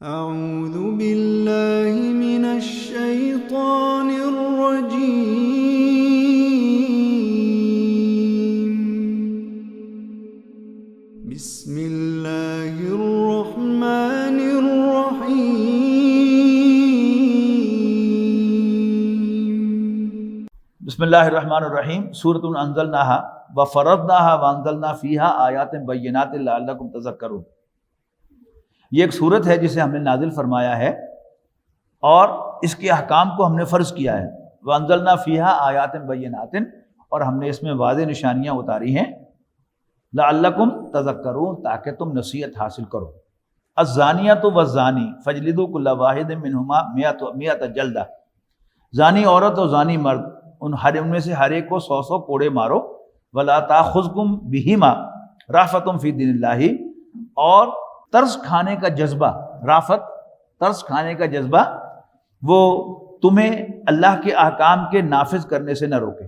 أعوذ بالله من الشيطان الرجيم. بسم الله الرحمن الرحيم. بسم اللہ الرحمن الرحیم. سورۃ انزلناها وفرضناها وانزلنا فیہا آیات بینات لعلکم تذکرون. یہ ایک سورت ہے جسے ہم نے نازل فرمایا ہے اور اس کے احکام کو ہم نے فرض کیا ہے. وانزلنا فیہا آیات بینات، اور ہم نے اس میں واضح نشانیاں اتاری ہیں. لعلکم تذکرون، تاکہ تم نصیحت حاصل کرو. الزانیۃ والزانی فاجلدوا کل واحد منہما مئۃ جلدہ. زانی عورت اور زانی مرد، ان میں سے ہر ایک کو 100 کوڑے مارو. ولا تاخذکم بہما رأفۃ فی دین اللہ، اور ترس کھانے کا جذبہ، رافت ترس کھانے کا جذبہ، وہ تمہیں اللہ کے احکام کے نافذ کرنے سے نہ روکے.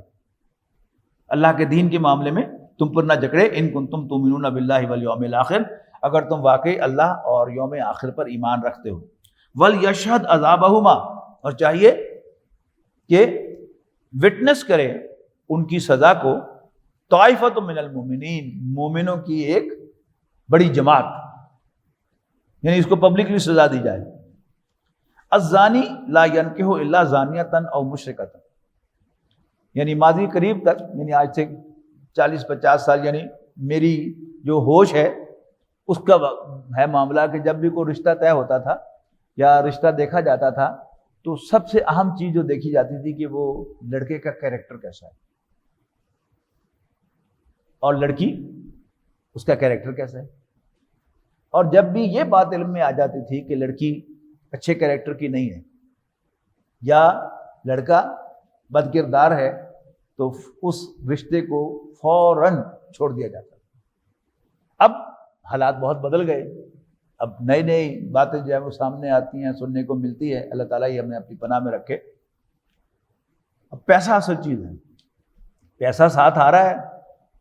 اللہ کے دین کے معاملے میں تم پر نہ جکڑے. ان کنتم تؤمنون باللہ والیوم الآخر، اگر تم واقعی اللہ اور یوم آخر پر ایمان رکھتے ہو. ولیشہد عذابہما، اور چاہیے کہ وٹنس کرے ان کی سزا کو طائفۃ من المؤمنین، مومنوں کی ایک بڑی جماعت، یعنی اس کو پبلکلی سزا دی جائے. الزانی لا ینکح الا زانیۃ او مشرکۃ، یعنی ماضی قریب تک، یعنی آج سے 40-50 سال، یعنی میری جو ہوش ہے اس کا ہے معاملہ کہ جب بھی کوئی رشتہ طے ہوتا تھا یا رشتہ دیکھا جاتا تھا تو سب سے اہم چیز جو دیکھی جاتی تھی کہ وہ لڑکے کا کیریکٹر کیسا ہے اور لڑکی اس کا کیریکٹر کیسا ہے. اور جب بھی یہ بات علم میں آ جاتی تھی کہ لڑکی اچھے کیریکٹر کی نہیں ہے یا لڑکا بد کردار ہے تو اس رشتے کو فوراً چھوڑ دیا جاتا. اب حالات بہت بدل گئے، اب نئی نئی باتیں جو ہے وہ سامنے آتی ہیں، سننے کو ملتی ہے. اللہ تعالیٰ یہ ہمیں اپنی پناہ میں رکھے. اب پیسہ اصل چیز ہے، پیسہ ساتھ آ رہا ہے،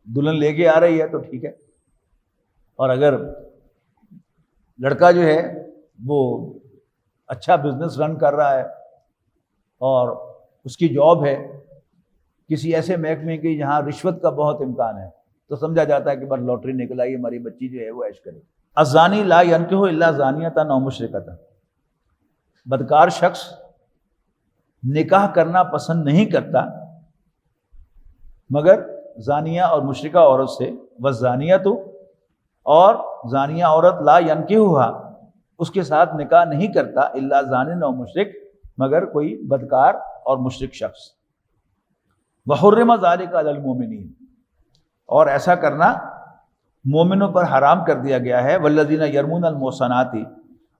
دلہن لے کے آ رہی ہے تو ٹھیک ہے. اور اگر لڑکا جو ہے وہ اچھا بزنس رن کر رہا ہے اور اس کی جاب ہے کسی ایسے محکمے کی جہاں رشوت کا بہت امکان ہے، تو سمجھا جاتا ہے کہ بس لاٹری نکل آئی، ہماری بچی جو ہے وہ عیش کرے. الزانی لا ینکح الا زانیۃ او مشرکۃ، بدکار شخص نکاح کرنا پسند نہیں کرتا مگر زانیہ اور مشرکہ عورت سے. والزانیۃ، اور زانیہ عورت لا ینکحھا، اس کے ساتھ نکاح نہیں کرتا الا زان او مشرک، مگر کوئی بدکار اور مشرک شخص. وحرم ذلک علی المؤمنین، اور ایسا کرنا مومنوں پر حرام کر دیا گیا ہے. والذین یرمون المحصنات،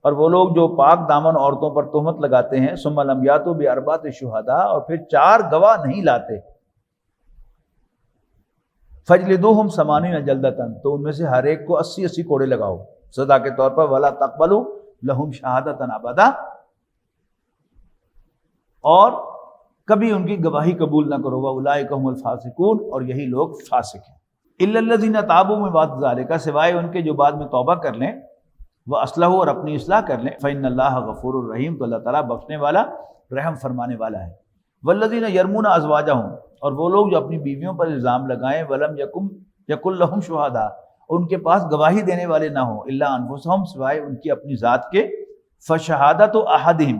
اور وہ لوگ جو پاک دامن عورتوں پر تہمت لگاتے ہیں. ثم لم یاتوا باربعۃ شہداء، اور پھر 4 گواہ نہیں لاتے. فجلدوہم 80 جلدۃ، تو ان میں سے ہر ایک کو 80 کوڑے لگاؤ سزا کے طور پر. ولا تقبلوا لہم شہادۃ ابدا، اور کبھی ان کی گواہی قبول نہ کرو. واولئک هم الفاسقون، اور یہی لوگ فاسق ہیں. الا الذین تابوا من بعد ذلک، سوائے ان کے جو بعد میں توبہ کر لیں، واصلحوا، اور اپنی اصلاح کر لیں. فإن اللہ غفور الرحیم، تو اللہ تعالیٰ بخشنے والا رحم فرمانے والا ہے. والذین یرمون ازواجہم، اور وہ لوگ جو اپنی بیویوں پر الزام لگائیں. ولم یکن لہم شہداء، ان کے پاس گواہی دینے والے نہ ہوں. الا انفسہم، سوائے ان کی اپنی ذات کے. فشہادۃ احدہم،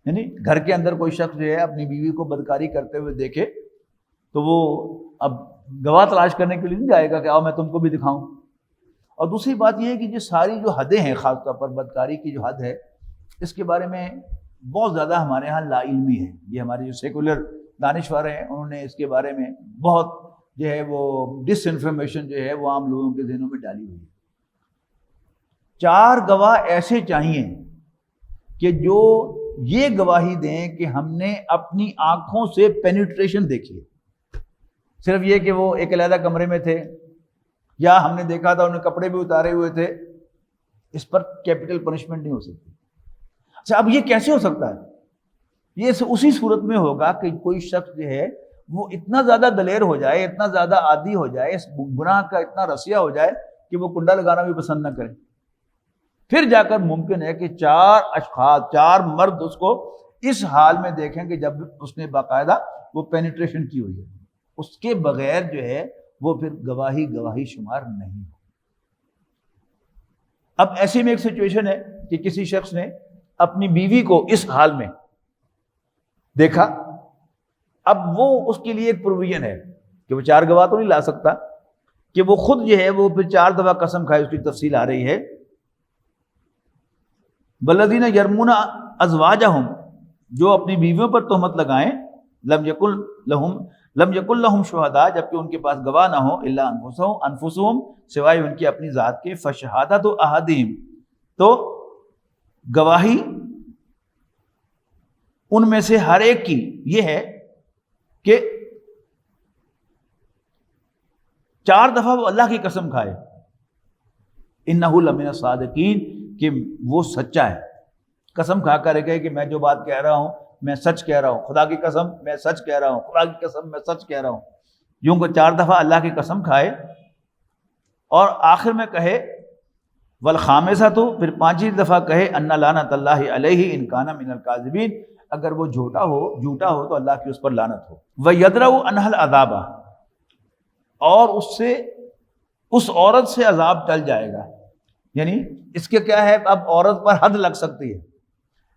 یعنی گھر کے اندر کوئی شخص جو ہے اپنی بیوی کو بدکاری کرتے ہوئے دیکھے تو وہ اب گواہ تلاش کرنے کے لیے نہیں جائے گا کہ آؤ میں تم کو بھی دکھاؤں. اور دوسری بات یہ ہے کہ یہ ساری جو حدیں ہیں، خاص طور پر بدکاری کی جو حد ہے، اس کے بارے میں بہت زیادہ ہمارے ہاں لا علمی ہے. یہ ہمارے جو سیکولر دانشور ہیں انہوں نے اس کے بارے میں بہت جو ہے وہ ڈس انفارمیشن جو ہے وہ عام لوگوں کے ذہنوں میں ڈالی ہوئی ہے. 4 گواہ ایسے چاہیے کہ جو یہ گواہی دیں کہ ہم نے اپنی آنکھوں سے پینیٹریشن دیکھی ہے. صرف یہ کہ وہ ایک علیحدہ کمرے میں تھے یا ہم نے دیکھا تھا انہیں کپڑے بھی اتارے ہوئے تھے، اس پر کیپٹل پنشمنٹ نہیں ہو سکتی. اچھا، اب یہ کیسے ہو سکتا ہے؟ یہ اسی صورت میں ہوگا کہ کوئی شخص جو ہے وہ اتنا زیادہ دلیر ہو جائے، اتنا زیادہ عادی ہو جائے، اس گناہ کا اتنا رسیا ہو جائے کہ وہ کنڈا لگانا بھی پسند نہ کرے. پھر جا کر ممکن ہے کہ 4 اشخاص 4 مرد اس کو اس حال میں دیکھیں کہ جب اس نے باقاعدہ وہ پینیٹریشن کی ہوئی ہے، اس کے بغیر جو ہے وہ پھر گواہی شمار نہیں۔ اب ایسی میں ایک سچویشن ہے کہ کسی شخص نے اپنی بیوی کو اس حال میں دیکھا، اب وہ اس کے لیے ایک پروویژن ہے کہ وہ 4 گواہ تو نہیں لا سکتا، کہ وہ خود جو ہے وہ پھر 4 دفعہ قسم کھائے۔ اس کی تفصیل آ رہی ہے، والذین یرمون ازواجہم، جو اپنی بیویوں پر تہمت لگائیں، لم یکن لہم شہداء، جبکہ ان کے پاس گواہ نہ ہوں، الا انفسہم، سوائے ان کی اپنی ذات کے، فشہادۃ احدہم، تو گواہی ان میں سے ہر ایک کی یہ ہے کہ 4 دفعہ وہ اللہ کی قسم کھائے، انہ لمن الصادقین، کہ وہ سچا ہے، قسم کھا کر کہے کہ میں جو بات کہہ رہا ہوں میں سچ کہہ رہا ہوں، خدا کی قسم میں سچ کہہ رہا ہوں، خدا کی قسم میں سچ کہہ رہا ہوں، یوں کہ 4 دفعہ اللہ کی قسم کھائے، اور آخر میں کہے والخامسۃ، پھر 5ویں دفعہ کہے ان لعنت اللہ علیہ ان کان من الکاذبین، اگر وہ جھوٹا ہو تو اللہ کی اس پر لعنت ہو، ویدرأ عنہا العذاب، اور اس سے اس عورت سے عذاب ٹل جائے گا۔ یعنی اس کے کیا ہے، اب عورت پر حد لگ سکتی ہے،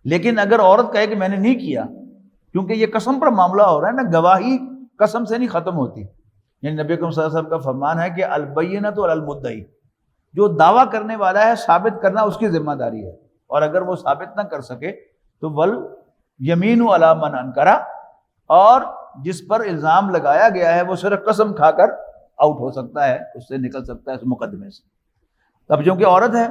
لیکن اگر عورت کہے کہ میں نے نہیں کیا، کیونکہ یہ قسم پر معاملہ ہو رہا ہے نا، گواہی قسم سے نہیں ختم ہوتی۔ یعنی نبی اکرم صلی اللہ علیہ وسلم کا فرمان ہے کہ البینۃ علی المدعی، جو دعویٰ کرنے والا ہے ثابت کرنا اس کی ذمہ داری ہے، اور اگر وہ ثابت نہ کر سکے تو والیمین علی من انکر، اور جس پر الزام لگایا گیا ہے وہ صرف قسم کھا کر آؤٹ ہو سکتا ہے، اس سے نکل سکتا ہے اس مقدمے سے۔ اب جو کہ عورت ہے،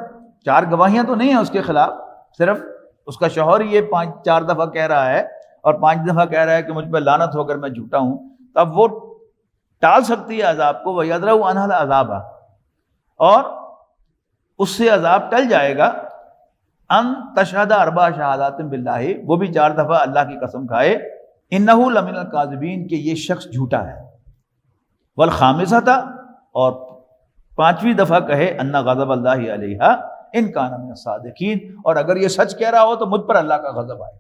4 گواہیاں تو نہیں ہیں اس کے خلاف، صرف اس کا شوہر یہ 4 دفعہ کہہ رہا ہے اور 5 دفعہ کہہ رہا ہے کہ مجھ پہ لعنت ہو اگر میں جھوٹا ہوں، تب وہ ٹال سکتی ہے عذاب کو، وَيَدْرَأُ عَنْهَا الْعَذَابَ، اور اس سے عذاب ٹل جائے گا، ان تشہد 4 شہادات باللہ، وہ بھی 4 دفعہ اللہ کی قسم کھائے، انہ لمن الکاذبین، کہ یہ شخص جھوٹا ہے، والخامسۃ، اور 5ویں دفعہ کہے ان غضب اللہ علیہا ان کان من الصادقین، اور اگر یہ سچ کہہ رہا ہو تو مجھ پر اللہ کا غضب آئے۔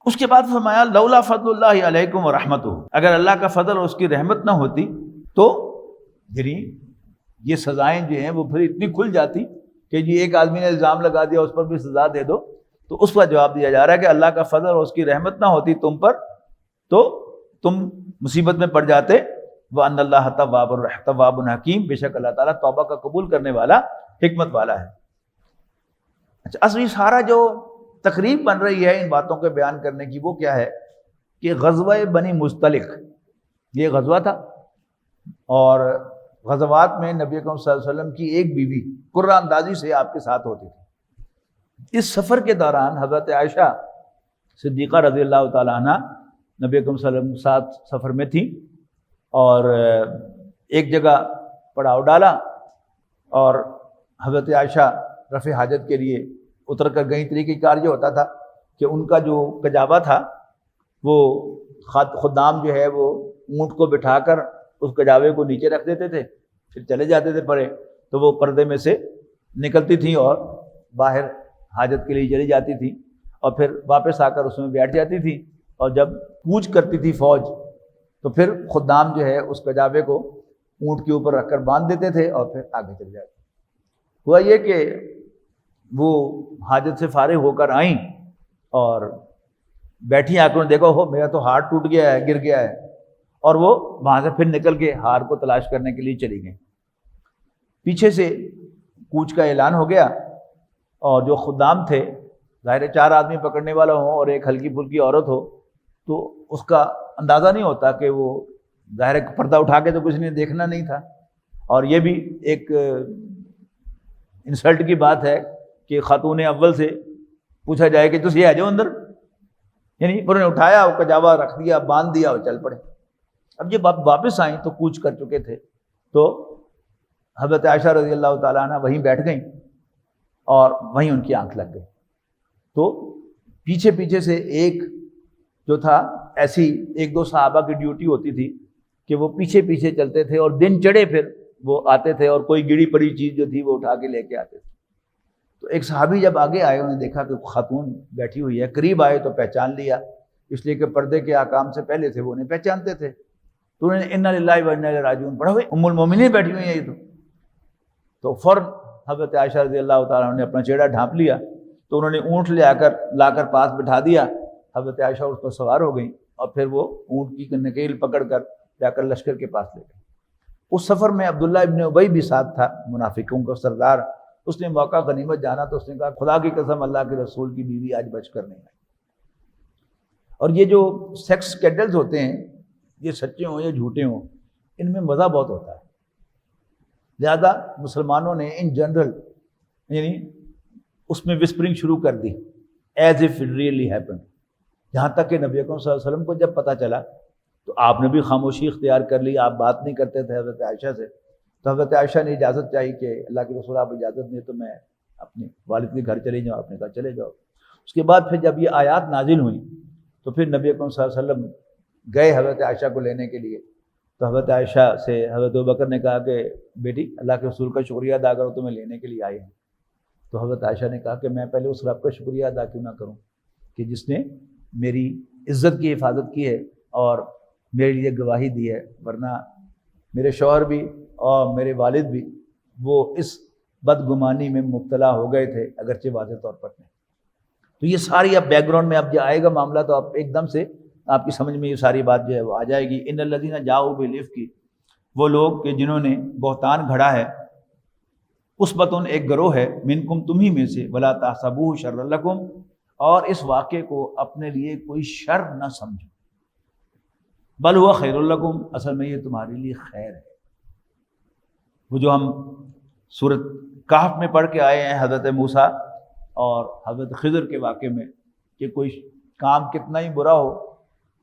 اس کے بعد فرمایا لولا فضل اللہ علیکم ورحمتہ، اگر اللہ کا فضل اور اس کی رحمت نہ ہوتی تو یہ سزائیں جو ہیں وہ پھر اتنی کھل جاتی کہ جی ایک آدمی نے الزام لگا دیا اس پر بھی سزا دے دو، تو اس کا جواب دیا جا رہا ہے کہ اللہ کا فضل اور اس کی رحمت نہ ہوتی تم پر تو تم مصیبت میں پڑ جاتے، وَأَنَّ اللَّهَ تَوَّابٌ حَكِيمٌ، بے شک اللہ تعالیٰ توبہ کا قبول کرنے والا، حکمت والا ہے۔ اچھا، اصلی سارا جو تقریب بن رہی ہے ان باتوں کے بیان کرنے کی وہ کیا ہے کہ غزوہ بنی مستلق یہ غزوہ تھا، اور غزوات میں نبی اکرم صلی اللہ علیہ وسلم کی ایک بیوی قرہ اندازی سے آپ کے ساتھ ہوتی تھی۔ اس سفر کے دوران حضرت عائشہ صدیقہ رضی اللہ تعالیٰ عنہ نبی اکرم صلی اللہ علیہ وسلم کے ساتھ سفر میں تھی، اور ایک جگہ پڑاؤ ڈالا، اور حضرت عائشہ رفع حاجت کے لیے اتر کر گئیں۔ طریقہ کار یہ ہوتا تھا کہ ان کا جو کجاوا تھا وہ خدام جو ہے وہ اونٹ کو بٹھا کر اس کجاوے کو نیچے رکھ دیتے تھے، پھر چلے جاتے تھے پرے، تو وہ پردے میں سے نکلتی تھیں اور باہر حاجت کے لیے چلی جاتی تھیں، اور پھر واپس آ کر اس میں بیٹھ جاتی تھیں، اور جب کوچ کرتی تھی فوج تو پھر خدام جو ہے اس کجاوے کو اونٹ کے اوپر رکھ کر باندھ دیتے تھے اور پھر آگے چل جاتے۔ ہوا یہ کہ وہ حاجت سے فارغ ہو کر آئیں اور بیٹھی آ کر دیکھا ہو میرا تو ہار ٹوٹ گیا ہے، گر گیا ہے، اور وہ وہاں سے پھر نکل کے ہار کو تلاش کرنے کے لیے چلی گئیں۔ پیچھے سے کوچ کا اعلان ہو گیا، اور جو خدام تھے، ظاہر 4 آدمی پکڑنے والا ہوں اور ایک ہلکی پھلکی عورت ہو تو اس کا اندازہ نہیں ہوتا کہ وہ ظاہر پردہ اٹھا کے تو کسی نے دیکھنا نہیں تھا، اور یہ بھی ایک انسلٹ کی بات ہے کہ خاتون اول سے پوچھا جائے کہ تسی آ جاؤ اندر، یعنی انہوں نے اٹھایا، کجاوا رکھ دیا، باندھ دیا اور چل پڑے۔ اب جب واپس آئیں تو کوچ کر چکے تھے، تو حضرت عائشہ رضی اللہ تعالیٰ عنہ وہیں بیٹھ گئیں اور وہیں ان کی آنکھ لگ گئی۔ تو پیچھے پیچھے سے ایک جو تھا، ایسی 1-2 صحابہ کی ڈیوٹی ہوتی تھی کہ وہ پیچھے پیچھے چلتے تھے، اور دن چڑھے پھر وہ آتے تھے اور کوئی گڑی پڑی چیز جو تھی وہ اٹھا کے لے کے آتے تھے۔ تو ایک صحابی جب آگے آئے انہوں نے دیکھا کہ خاتون بیٹھی ہوئی ہے، قریب آئے تو پہچان لیا، اس لیے کہ پردے کے احکام سے پہلے تھے وہ انہیں پہچانتے تھے، تو انہوں نے انا للہ و انا الیہ راجعون پڑھا ہوئے، ام المومنین بیٹھی ہوئی ہیں یہ تو فوراً حضرت عائشہ رضی اللہ تعالیٰ عنہ نے اپنا چہرہ ڈھانپ لیا، تو انہوں نے اونٹ لا کر پاس بٹھا دیا، حضرت عائشہ اس پر سوار ہو گئیں اور پھر وہ اونٹ کی نکیل پکڑ کر جا کر لشکر کے پاس لے گئے۔ اس سفر میں عبداللہ ابن ابی بھی ساتھ تھا، منافقوں کا سردار، اس نے موقع غنیمت جانا تو اس نے کہا خدا کی قسم اللہ کے رسول کی بیوی آج بچ کر نہیں آئی۔ اور یہ جو سیکس اسکینڈلز ہوتے ہیں، یہ سچے ہوں یا جھوٹے ہوں، ان میں مزہ بہت ہوتا ہے، لہذا مسلمانوں نے ان جنرل یعنی اس میں وسپرنگ شروع کر دی as if it really happen, یہاں تک کہ نبی اکرم صلی اللہ علیہ وسلم کو جب پتہ چلا تو آپ نے بھی خاموشی اختیار کر لی، آپ بات نہیں کرتے تھے حضرت عائشہ سے، تو حضرت عائشہ نے اجازت چاہی کہ اللہ کے رسول آپ اجازت دیں تو میں اپنے والد کے گھر چلے جاؤں، آپ نے کہا چلے جاؤ۔ اس کے بعد پھر جب یہ آیات نازل ہوئیں تو پھر نبی اکرم صلی اللہ علیہ وسلم گئے حضرت عائشہ کو لینے کے لیے، تو حضرت عائشہ سے حضرت ابوبکر نے کہا کہ بیٹی اللہ کے رسول کا شکریہ ادا کرو، تمہیں لینے کے لیے آئے ہیں۔ تو حضرت عائشہ نے کہا کہ میں پہلے اس رب کا شکریہ ادا کیوں نہ کروں کہ جس نے میری عزت کی حفاظت کی ہے اور میرے لیے گواہی دی ہے، ورنہ میرے شوہر بھی اور میرے والد بھی وہ اس بدگمانی میں مبتلا ہو گئے تھے، اگرچہ واضح طور پر نہیں۔ تو یہ ساری اب بیک گراؤنڈ میں اب جو آئے گا معاملہ تو اب ایک دم سے آپ کی سمجھ میں یہ ساری بات جو ہے وہ آ جائے گی۔ ان الذین جاؤوا بالافک، وہ لوگ کہ جنہوں نے بہتان گھڑا ہے، عصبۃ ایک گروہ ہے، منکم تمہیں میں سے، ولا تحسبوہ شرا لکم، اور اس واقعے کو اپنے لیے کوئی شر نہ سمجھو، بل ہوا خیر لکم، اصل میں یہ تمہارے لیے خیر ہے۔ وہ جو ہم سورۃ کہف میں پڑھ کے آئے ہیں حضرت موسیٰ اور حضرت خضر کے واقعے میں کہ کوئی کام کتنا ہی برا ہو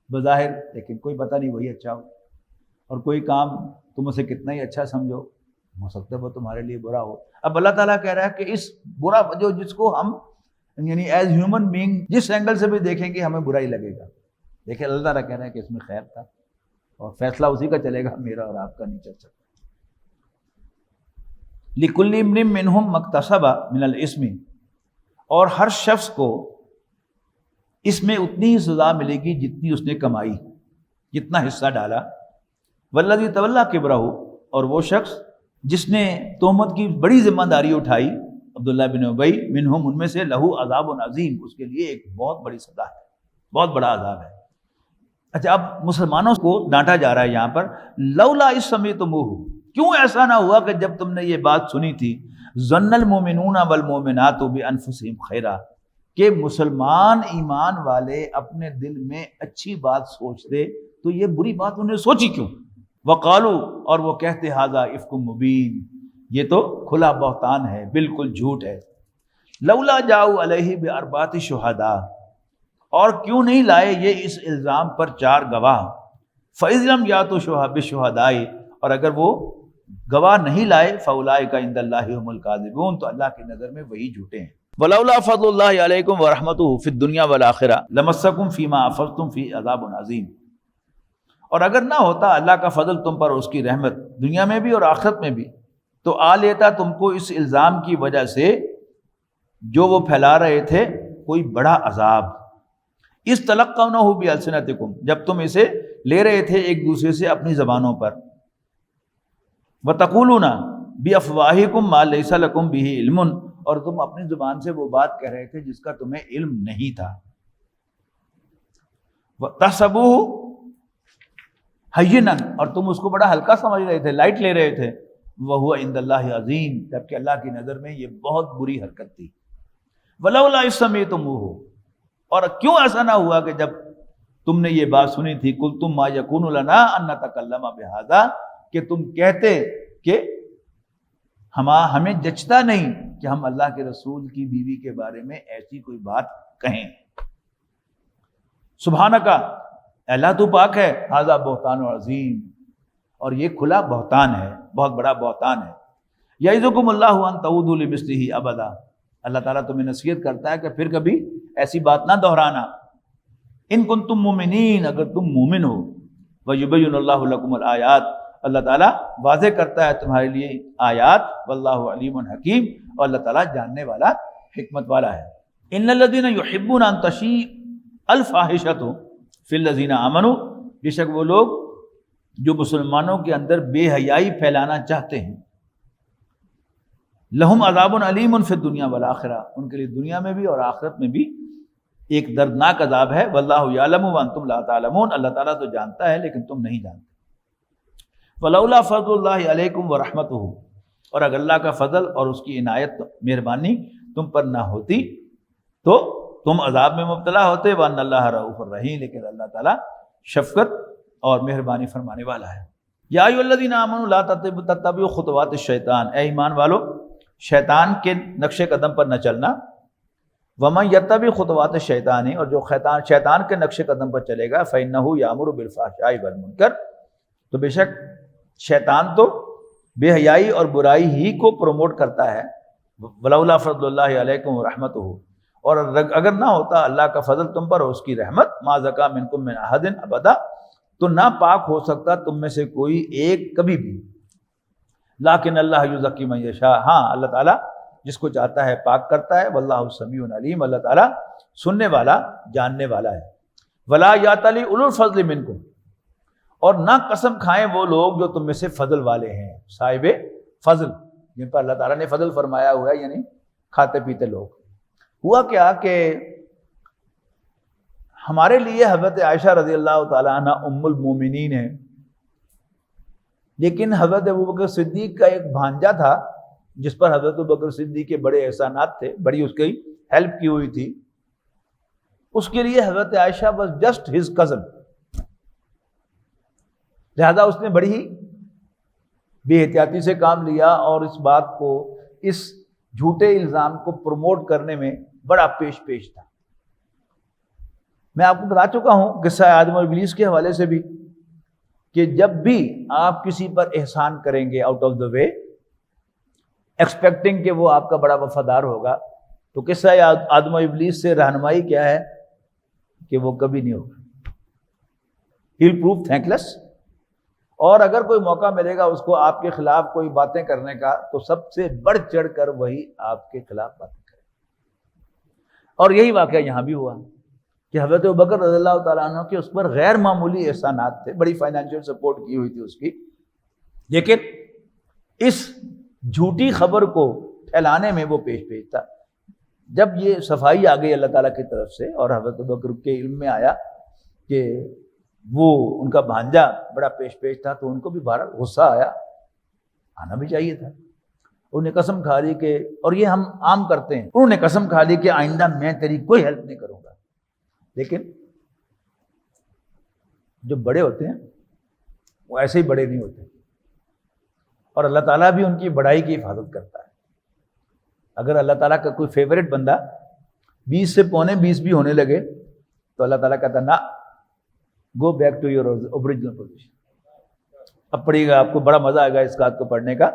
بظاہر، لیکن کوئی پتہ نہیں وہی اچھا ہو، اور کوئی کام تم اسے کتنا ہی اچھا سمجھو، ہو سکتا ہے وہ تمہارے لیے برا ہو۔ اب اللہ تعالیٰ کہہ رہا ہے کہ اس برا جو جس کو ہم یعنی ایز ہیومن بینگ جس اینگل سے بھی دیکھیں گے ہمیں برا ہی لگے گا، لیکن اللہ تعالیٰ کہہ رہا ہے کہ اس میں خیر تھا، اور فیصلہ اسی کا چلے گا، میرا اور آپ کا نہیں چل سکتا۔ لِكُلِّ امْرٍ مِّنْهُمْ مَا اكْتَسَبَ مِنَ الْإِثْمِ، اور ہر شخص کو اس میں اتنی ہی سزا ملے گی جتنی اس نے کمائی، جتنا حصہ ڈالا۔ وَالَّذِي تَوَلَّىٰ كِبْرَهُ، اور وہ شخص جس نے تہمت کی بڑی ذمہ داری اٹھائی، عبداللہ بن ابی، منہم ان میں سے، لہو عذاب عظیم، اس کے لیے ایک بہت بڑی سزا ہے، بہت بڑا عذاب ہے۔ اچھا اب مسلمانوں کو ڈانٹا جا رہا ہے یہاں پر، لولا اذ سمعتموہ، کیوں ایسا نہ ہوا کہ جب تم نے یہ بات سنی تھی، ظن المؤمنون والمؤمنات بانفسہم خیرا، کہ مسلمان ایمان والے اپنے دل میں اچھی بات سوچتے تو یہ بری بات انہیں سوچی کیوں؟ وقالوا، اور وہ کہتے ھذا افک مبین، یہ تو کھلا بہتان ہے، بالکل جھوٹ ہے۔ لولا جاؤ علیہ باربعۃ شہداء، اور کیوں نہیں لائے یہ اس الزام پر 4 گواہ، فاذ لم یاتوا بشہداء، اور اگر وہ گواہ نہیں لائے، فاولئک عند اللہ هم الکاذبون، تو اللہ کی نظر میں وہی جھوٹے ہیں۔ ولولا فضل اللہ علیکم ورحمتہ فی الدنیا والآخرہ لمسکم فیما افضتم فی عذاب عظیم، اور اگر نہ ہوتا اللہ کا فضل تم پر، اس کی رحمت دنیا میں بھی اور آخرت میں بھی، تو آ لیتا تم کو اس الزام کی وجہ سے جو وہ پھیلا رہے تھے کوئی بڑا عذاب۔ اس تلقونہ بألسنتکم، جب تم اسے لے رہے تھے ایک دوسرے سے اپنی زبانوں پر، وتقولون بافواہکم ما لیس لکم بہ علم، اور تم اپنی زبان سے وہ بات کہہ رہے تھے جس کا تمہیں علم نہیں تھا۔ تحسبوہ ہینا، اور تم اس کو بڑا ہلکا سمجھ رہے تھے، لائٹ لے رہے تھے، وہو عند اللہ عظیم، جبکہ اللہ کی نظر میں یہ بہت بری حرکت تھی۔ ولولا اذ سمعتموہ، اور کیوں ایسا نہ ہوا کہ جب تم نے یہ بات سنی تھی، قلتم ما یکون لنا ان نتکلم بہذا، کہ تم کہتے کہ ہمیں جچتا نہیں کہ ہم اللہ کے رسول کی بیوی کے بارے میں ایسی کوئی بات کہیں۔ سبحانک، اللہ تو پاک ہے، ھذا بہتان عظیم، اور یہ کھلا بہتان ہے، بہت بڑا بہتان ہے۔ یعظکم اللہ ان تعودوا لمثلہ ابدا، اللہ تعالیٰ تمہیں نصیحت کرتا ہے کہ پھر کبھی ایسی بات نہ دہرانا۔ ان کنتم مومنین، اگر تم مومن ہو، ویبین اللہ لکم الآیات، اللہ تعالیٰ واضح کرتا ہے تمہارے لیے آیات، واللہ علیم حکیم، اور اللہ تعالیٰ جاننے والا حکمت والا ہے۔ ان الذین یحبون ان تشیع الفاحشۃ فی الذین آمنوا، بے شک وہ لوگ جو مسلمانوں کے اندر بے حیائی پھیلانا چاہتے ہیں، لہم عذاب علیم فی الدنیا والآخرہ، ان کے لیے دنیا میں بھی اور آخرت میں بھی ایک دردناک عذاب ہے۔ واللہ یعلم وانتم لا تعلمون، اللہ تعالیٰ تو جانتا ہے لیکن تم نہیں جانتے۔ ولولا فضل اللہ علیکم ورحمتہ، اور اگر اللہ کا فضل اور اس کی عنایت مہربانی تم پر نہ ہوتی تو تم عذاب میں مبتلا ہوتے۔ وان اللہ رؤوف الرحیم، لیکن اللہ تعالیٰ شفقت اور مہربانی فرمانے والا ہے۔ یا ایھا الذین آمنوا لا تتبعوا خطوات الشیطان، اے ایمان والو شیطان کے نقش قدم پر نہ چلنا۔ ومن یتبع خطوات الشیطان، اور جو شیطان کے نقش قدم پر چلے گا فإنہ یأمر بالفحشاء والمنکر، تو بے شک شیطان تو بے حیائی اور برائی ہی کو پروموٹ کرتا ہے۔ ولولا فضل اللہ علیکم ورحمتہ، اور اگر نہ ہوتا اللہ کا فضل تم پر اور اس کی رحمت، ما زکا منکم من احد ابدا، تو نہ پاک ہو سکتا تم میں سے کوئی ایک کبھی بھی۔ لیکن اللہ یزکی من یشاء، ہاں اللہ تعالیٰ جس کو چاہتا ہے پاک کرتا ہے۔ واللہ سمیع علیم، اللہ تعالیٰ سننے والا جاننے والا ہے۔ ولا یاتلی اولو الفضل منکم، اور نہ قسم کھائیں وہ لوگ جو تم میں سے فضل والے ہیں، صاحب فضل جن پر اللہ تعالیٰ نے فضل فرمایا ہوا ہے، یعنی کھاتے پیتے لوگ۔ ہوا کیا کہ ہمارے لیے حضرت عائشہ رضی اللہ تعالیٰ عنہ ام المومنین ہیں، لیکن حضرت ابوبکر صدیق کا ایک بھانجا تھا جس پر حضرت ابوبکر صدیق کے بڑے احسانات تھے، بڑی اس کی ہیلپ کی ہوئی تھی۔ اس کے لیے حضرت عائشہ واز جسٹ ہز کزن، لہذا اس نے بڑی ہی بے احتیاطی سے کام لیا اور اس بات کو، اس جھوٹے الزام کو پروموٹ کرنے میں بڑا پیش تھا۔ میں آپ کو بتا چکا ہوں قصہ آدم اور ابلیس کے حوالے سے بھی، کہ جب بھی آپ کسی پر احسان کریں گے out of the way, expecting کہ وہ آپ کا بڑا وفادار ہوگا، تو قصہ آدم و ابلیس سے رہنمائی کیا ہے کہ وہ کبھی نہیں ہوگا، he'll prove thankless۔ اور اگر کوئی موقع ملے گا اس کو آپ کے خلاف کوئی باتیں کرنے کا، تو سب سے بڑھ چڑھ کر وہی آپ کے خلاف باتیں کرے۔ اور یہی واقعہ یہاں بھی ہوا کہ حضرت ابوبکر رضی اللہ تعالیٰ عنہ کے اس پر غیر معمولی احسانات تھے، بڑی فائنینشیل سپورٹ کی ہوئی تھی اس کی، لیکن اس جھوٹی خبر کو پھیلانے میں وہ پیش تھا۔ جب یہ صفائی آ گئی اللہ تعالیٰ کی طرف سے اور حضرت ابوبکر کے علم میں آیا کہ وہ ان کا بھانجا بڑا پیش تھا، تو ان کو بھی بہرحال غصہ آیا، آنا بھی چاہیے تھا۔ انہوں نے قسم کھا لی کہ، اور یہ ہم عام کرتے ہیں، انہوں نے قسم کھا لی کہ آئندہ میں تیری کوئی ہیلپ نہیں کروں گا۔ لیکن جو بڑے ہوتے ہیں وہ ایسے ہی بڑے نہیں ہوتے، اور اللہ تعالیٰ بھی ان کی بڑائی کی حفاظت کرتا ہے۔ اگر اللہ تعالیٰ کا کوئی فیوریٹ بندہ 20 سے پونے 20 بھی ہونے لگے تو اللہ تعالیٰ کہتا نہ، go back to your original position. اب پڑھیے گا، آپ کو بڑا مزہ آئے گا اس بات کو پڑھنے کا۔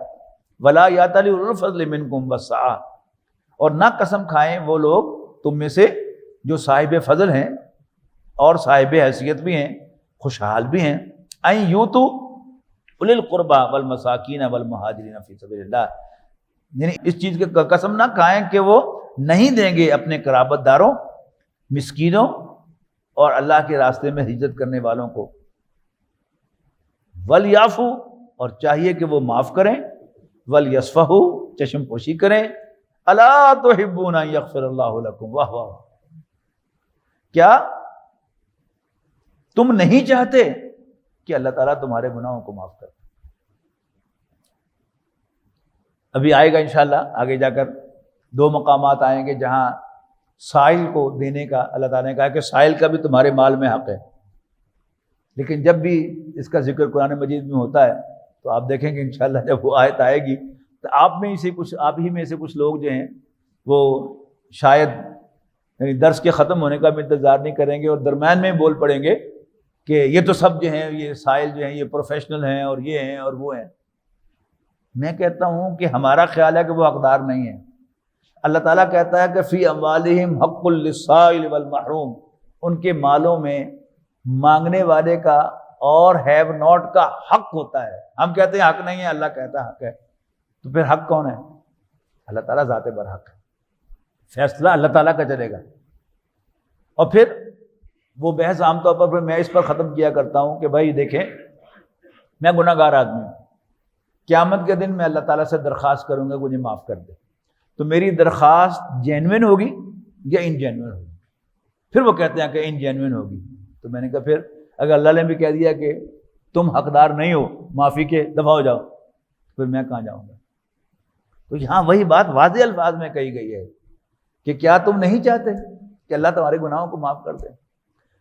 ولا یاتلی اولو الفضل منکم والسعہ، اور نہ قسم کھائیں وہ لوگ تم میں سے جو صاحب فضل ہیں اور صاحب حیثیت بھی ہیں، خوشحال بھی ہیں، این یوتو اولی القربى والمساکین والمہاجرین فی سبیل اللہ، یعنی اس چیز کی قسم نہ کھائیں کہ وہ نہیں دیں گے اپنے قرابت داروں، مسکینوں اور اللہ کے راستے میں ہجرت کرنے والوں کو۔ ولیعفو، اور چاہیے کہ وہ معاف کریں، ولیصفحوا، چشم پوشی کریں۔ الا تحبون ان یغفر اللہ لکم، واہ واہ، کیا تم نہیں چاہتے کہ اللہ تعالیٰ تمہارے گناہوں کو معاف کرے؟ ابھی آئے گا انشاءاللہ، آگے جا کر 2 مقامات آئیں گے جہاں سائل کو دینے کا اللہ تعالیٰ نے کہا کہ سائل کا بھی تمہارے مال میں حق ہے۔ لیکن جب بھی اس کا ذکر قرآن مجید میں ہوتا ہے تو آپ دیکھیں گے انشاءاللہ جب وہ آیت آئے گی تو آپ ہی میں سے کچھ لوگ جو ہیں وہ شاید یعنی درس کے ختم ہونے کا بھی انتظار نہیں کریں گے اور درمیان میں بول پڑیں گے کہ یہ تو سب جو ہیں یہ سائل جو ہیں یہ پروفیشنل ہیں اور یہ ہیں اور وہ ہیں۔ میں کہتا ہوں کہ ہمارا خیال ہے کہ وہ حقدار نہیں ہیں۔ اللہ تعالیٰ کہتا ہے کہ فی اموالہم حق للسائل والمحروم، ان کے مالوں میں مانگنے والے کا اور ہیو ناٹ کا حق ہوتا ہے۔ ہم کہتے ہیں حق نہیں ہے، اللہ کہتا ہے حق ہے، تو پھر حق کون ہے؟ اللہ تعالیٰ ذات برحق ہے، فیصلہ اللہ تعالیٰ کا چلے گا۔ اور پھر وہ بحث عام طور پر میں اس پر ختم کیا کرتا ہوں کہ بھائی دیکھیں، میں گناہ گار آدمی ہوں، قیامت کے دن میں اللہ تعالیٰ سے درخواست کروں گا مجھے معاف کر دے، تو میری درخواست جینوین ہوگی یا ان جینوین ہوگی؟ پھر وہ کہتے ہیں کہ ان جینوین ہوگی۔ تو میں نے کہا پھر اگر اللہ نے بھی کہہ دیا کہ تم حقدار نہیں ہو معافی کے، دفع ہو جاؤ، پھر میں کہاں جاؤں گا؟ تو یہاں وہی بات واضح الفاظ میں کہی گئی ہے کہ کیا تم نہیں چاہتے کہ اللہ تمہارے گناہوں کو معاف کر دے؟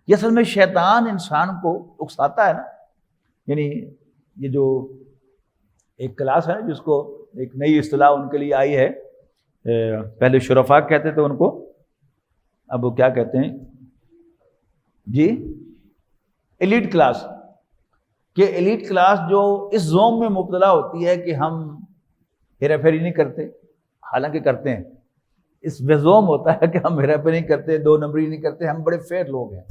یہ اصل میں شیطان انسان کو اکساتا ہے نا، یعنی یہ جو ایک کلاس ہے جس کو ایک نئی اصطلاح ان کے لیے آئی ہے، پہلے شرفاء کہتے تھے ان کو، اب وہ کیا کہتے ہیں جی، ایلیٹ کلاس، کہ ایلیٹ کلاس جو اس زوم میں مبتلا ہوتی ہے کہ ہم ہیرا پھیری نہیں کرتے، حالانکہ کرتے ہیں، اس وزوم ہوتا ہے کہ ہم ہیرا پھیری نہیں کرتے، دو نمبری نہیں کرتے، ہم بڑے فیئر لوگ ہیں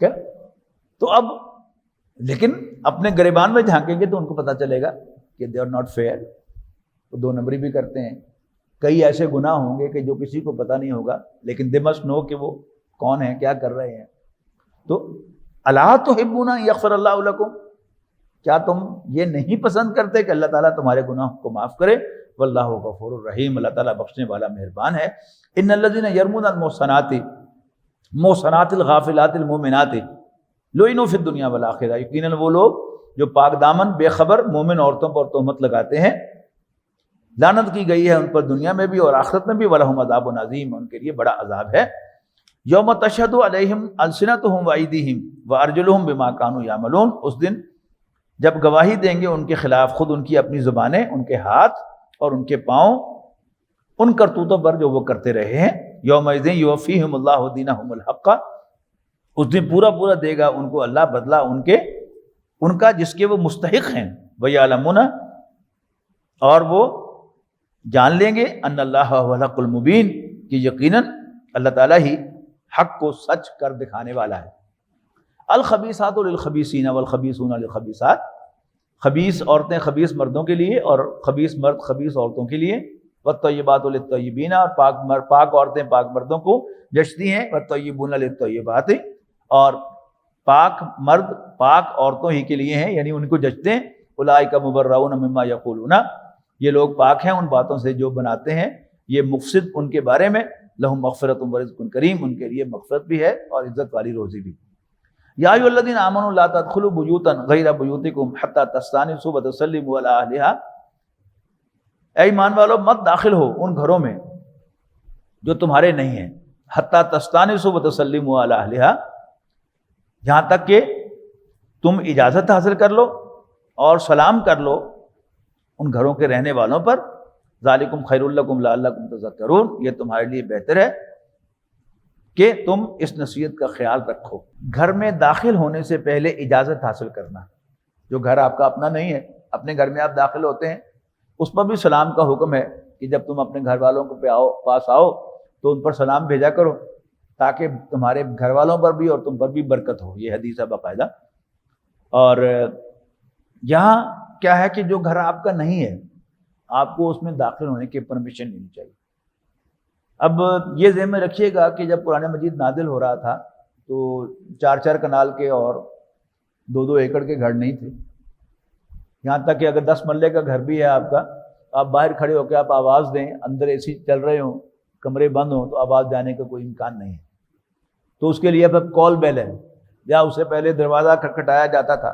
کیا؟ تو اب لیکن اپنے گریبان میں جھانکیں گے تو ان کو پتہ چلے گا کہ دے آر ناٹ فیئر، وہ دو نمبری بھی کرتے ہیں، کئی ایسے گناہ ہوں گے کہ جو کسی کو پتہ نہیں ہوگا، لیکن دے مسٹ نو کہ وہ کون ہیں، کیا کر رہے ہیں۔ تو الا تحبون ان یغفر اللہ لکم، کیا تم یہ نہیں پسند کرتے کہ اللہ تعالیٰ تمہارے گناہوں کو معاف کرے؟ واللہ غفور الرحیم، اللہ تعالیٰ بخشنے والا مہربان ہے۔ ان الذین یرمون المحصنات محصنات الغافلات المؤمنات لعنوا فی الدنیا والآخرہ، یقیناً وہ لوگ جو پاک دامن بے خبر مومن عورتوں پر تہمت لگاتے ہیں لعنت کی گئی ہے ان پر دنیا میں بھی اور آخرت میں بھی، ولہم عذاب عظیم، ان کے لیے بڑا عذاب ہے۔ یوم تشہد علیہم السنتہم وایدیہم وارجلہم بما کانوا یعملون، اس دن جب گواہی دیں گے ان کے خلاف خود ان کی اپنی زبانیں، ان کے ہاتھ اور ان کے پاؤں ان کرتوتوں پر جو وہ کرتے رہے ہیں۔ یومئذ یوفیہم اللہ دینہم الحق، اس دن پورا پورا دے گا ان کو اللہ بدلہ ان کا جس کے وہ مستحق ہیں۔ ویعلمون، اور وہ جان لیں گے، ان اللہ هو الحق المبین، کہ یقیناً اللہ تعالیٰ ہی حق کو سچ کر دکھانے والا ہے۔ الخبیثات للخبیثین والخبیثون للخبیثات، خبیث عورتیں خبیث مردوں کے لیے اور خبیث مرد خبیث عورتوں کے لیے، والطیبات للطیبین، اور پاک عورتیں پاک مردوں کو جچتی ہیں، والطیبون للطیبات، اور پاک مرد پاک عورتوں ہی کے لیے ہیں، یعنی ان کو جچتے ہیں۔ اولئک مبرؤون مما یقولون، یہ لوگ پاک ہیں ان باتوں سے جو بناتے ہیں یہ مفسد ان کے بارے میں۔ لہم مغفرۃ ورزق کریم، ان کے لیے مغفرت بھی ہے اور عزت والی روزی بھی۔ یا ایھا الذین آمنوا لا تدخلوا بیوتا غیر بیوتکم حتی تستأنسوا وتسلموا علی اہلہا، اے ایمان والو مت داخل ہو ان گھروں میں جو تمہارے نہیں ہیں، حتی تستأنسوا وتسلموا علی اہلہا، یہاں تک کہ تم اجازت حاصل کر لو اور سلام کر لو ان گھروں کے رہنے والوں پر۔ ذالکم خیر لکم لعلکم تذکرون، یہ تمہارے لیے بہتر ہے کہ تم اس نصیحت کا خیال رکھو۔ گھر میں داخل ہونے سے پہلے اجازت حاصل کرنا، جو گھر آپ کا اپنا نہیں ہے، اپنے گھر میں آپ داخل ہوتے ہیں، اس پر بھی سلام کا حکم ہے کہ جب تم اپنے گھر والوں کے پاس آؤ تو ان پر سلام بھیجا کرو، تاکہ تمہارے گھر والوں پر بھی اور تم پر بھی برکت ہو، یہ حدیث ہے باقاعدہ۔ اور یہاں کیا ہے کہ جو گھر آپ کا نہیں ہے آپ کو اس میں داخل ہونے کی پرمیشن لینی چاہیے۔ اب یہ ذہن میں رکھیے گا کہ جب قرآن مجید نازل ہو رہا تھا تو 4 کنال کے اور 2 ایکڑ کے گھر نہیں تھے، یہاں تک کہ اگر 10 مرلے کا گھر بھی ہے آپ کا، آپ باہر کھڑے ہو کے آپ آواز دیں، اندر اے سی چل رہے ہوں، کمرے بند ہوں، تو آواز جانے کا کوئی امکان نہیں ہے۔ تو اس کے لیے اب کال بیل ہے، یا اس سے پہلے دروازہ کھٹکھٹایا جاتا تھا۔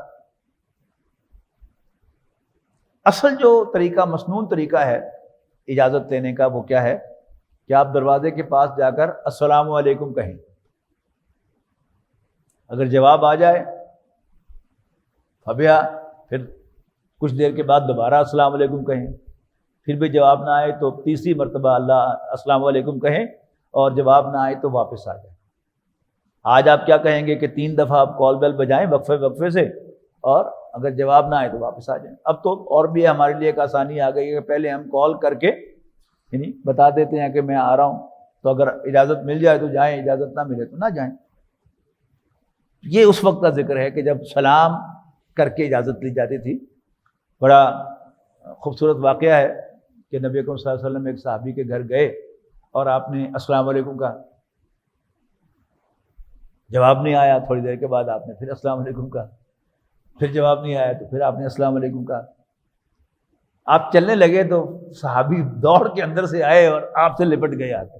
اصل جو طریقہ مسنون طریقہ ہے اجازت لینے کا وہ کیا ہے کہ آپ دروازے کے پاس جا کر السلام علیکم کہیں، اگر جواب آ جائے فبیا، پھر کچھ دیر کے بعد دوبارہ السلام علیکم کہیں، پھر بھی جواب نہ آئے تو تیسری مرتبہ السلام علیکم کہیں، اور جواب نہ آئے تو واپس آ جائیں۔ آج آپ کیا کہیں گے کہ 3 دفعہ آپ کال بیل بجائیں وقفے سے، اور اگر جواب نہ آئے تو واپس آ جائیں۔ اب تو اور بھی ہمارے لیے ایک آسانی آ گئی ہے کہ پہلے ہم کال کر کے یعنی بتا دیتے ہیں کہ میں آ رہا ہوں، تو اگر اجازت مل جائے تو جائیں، اجازت نہ ملے تو نہ جائیں۔ یہ اس وقت کا ذکر ہے کہ جب سلام کر کے اجازت لی جاتی تھی۔ بڑا خوبصورت واقعہ ہے کہ نبی اکرم صلی اللہ علیہ وسلم ایک صحابی کے گھر گئے اور آپ نے السلام علیکم کہا، جواب نہیں آیا، تھوڑی دیر کے بعد آپ نے پھر السلام علیکم کہا، پھر جواب نہیں آیا تو پھر آپ نے السلام علیکم کہا. آپ چلنے لگے تو صحابی دوڑ کے اندر سے آئے اور آپ سے لپٹ گئے آ کے.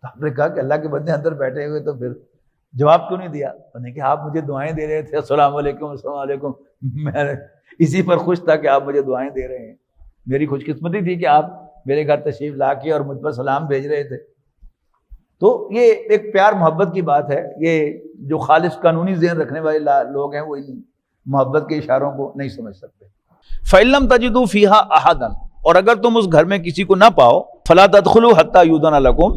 تو آپ نے کہا کہ اللہ کے بندے اندر بیٹھے ہوئے تو پھر جواب کیوں نہیں دیا؟ انہوں نے کہا آپ مجھے دعائیں دے رہے تھے، السلام علیکم السلام علیکم، میں اسی پر خوش تھا کہ آپ مجھے دعائیں دے رہے ہیں. میری خوش قسمتی تھی کہ آپ میرے گھر تشریف لا کے اور مجھ پر سلام بھیج رہے تھے. تو یہ ایک پیار محبت کی بات ہے. یہ جو خالص قانونی ذہن رکھنے والے لوگ ہیں وہ ان محبت کے اشاروں کو نہیں سمجھ سکتے. فَإِلَّمْ تَجِدُوا فِيهَا أَحَدًا، اور اگر تم اس گھر میں کسی کو نہ پاؤ، فَلَا تَدْخُلُوا حَتَّى يُؤْذَنَ لَكُمْ،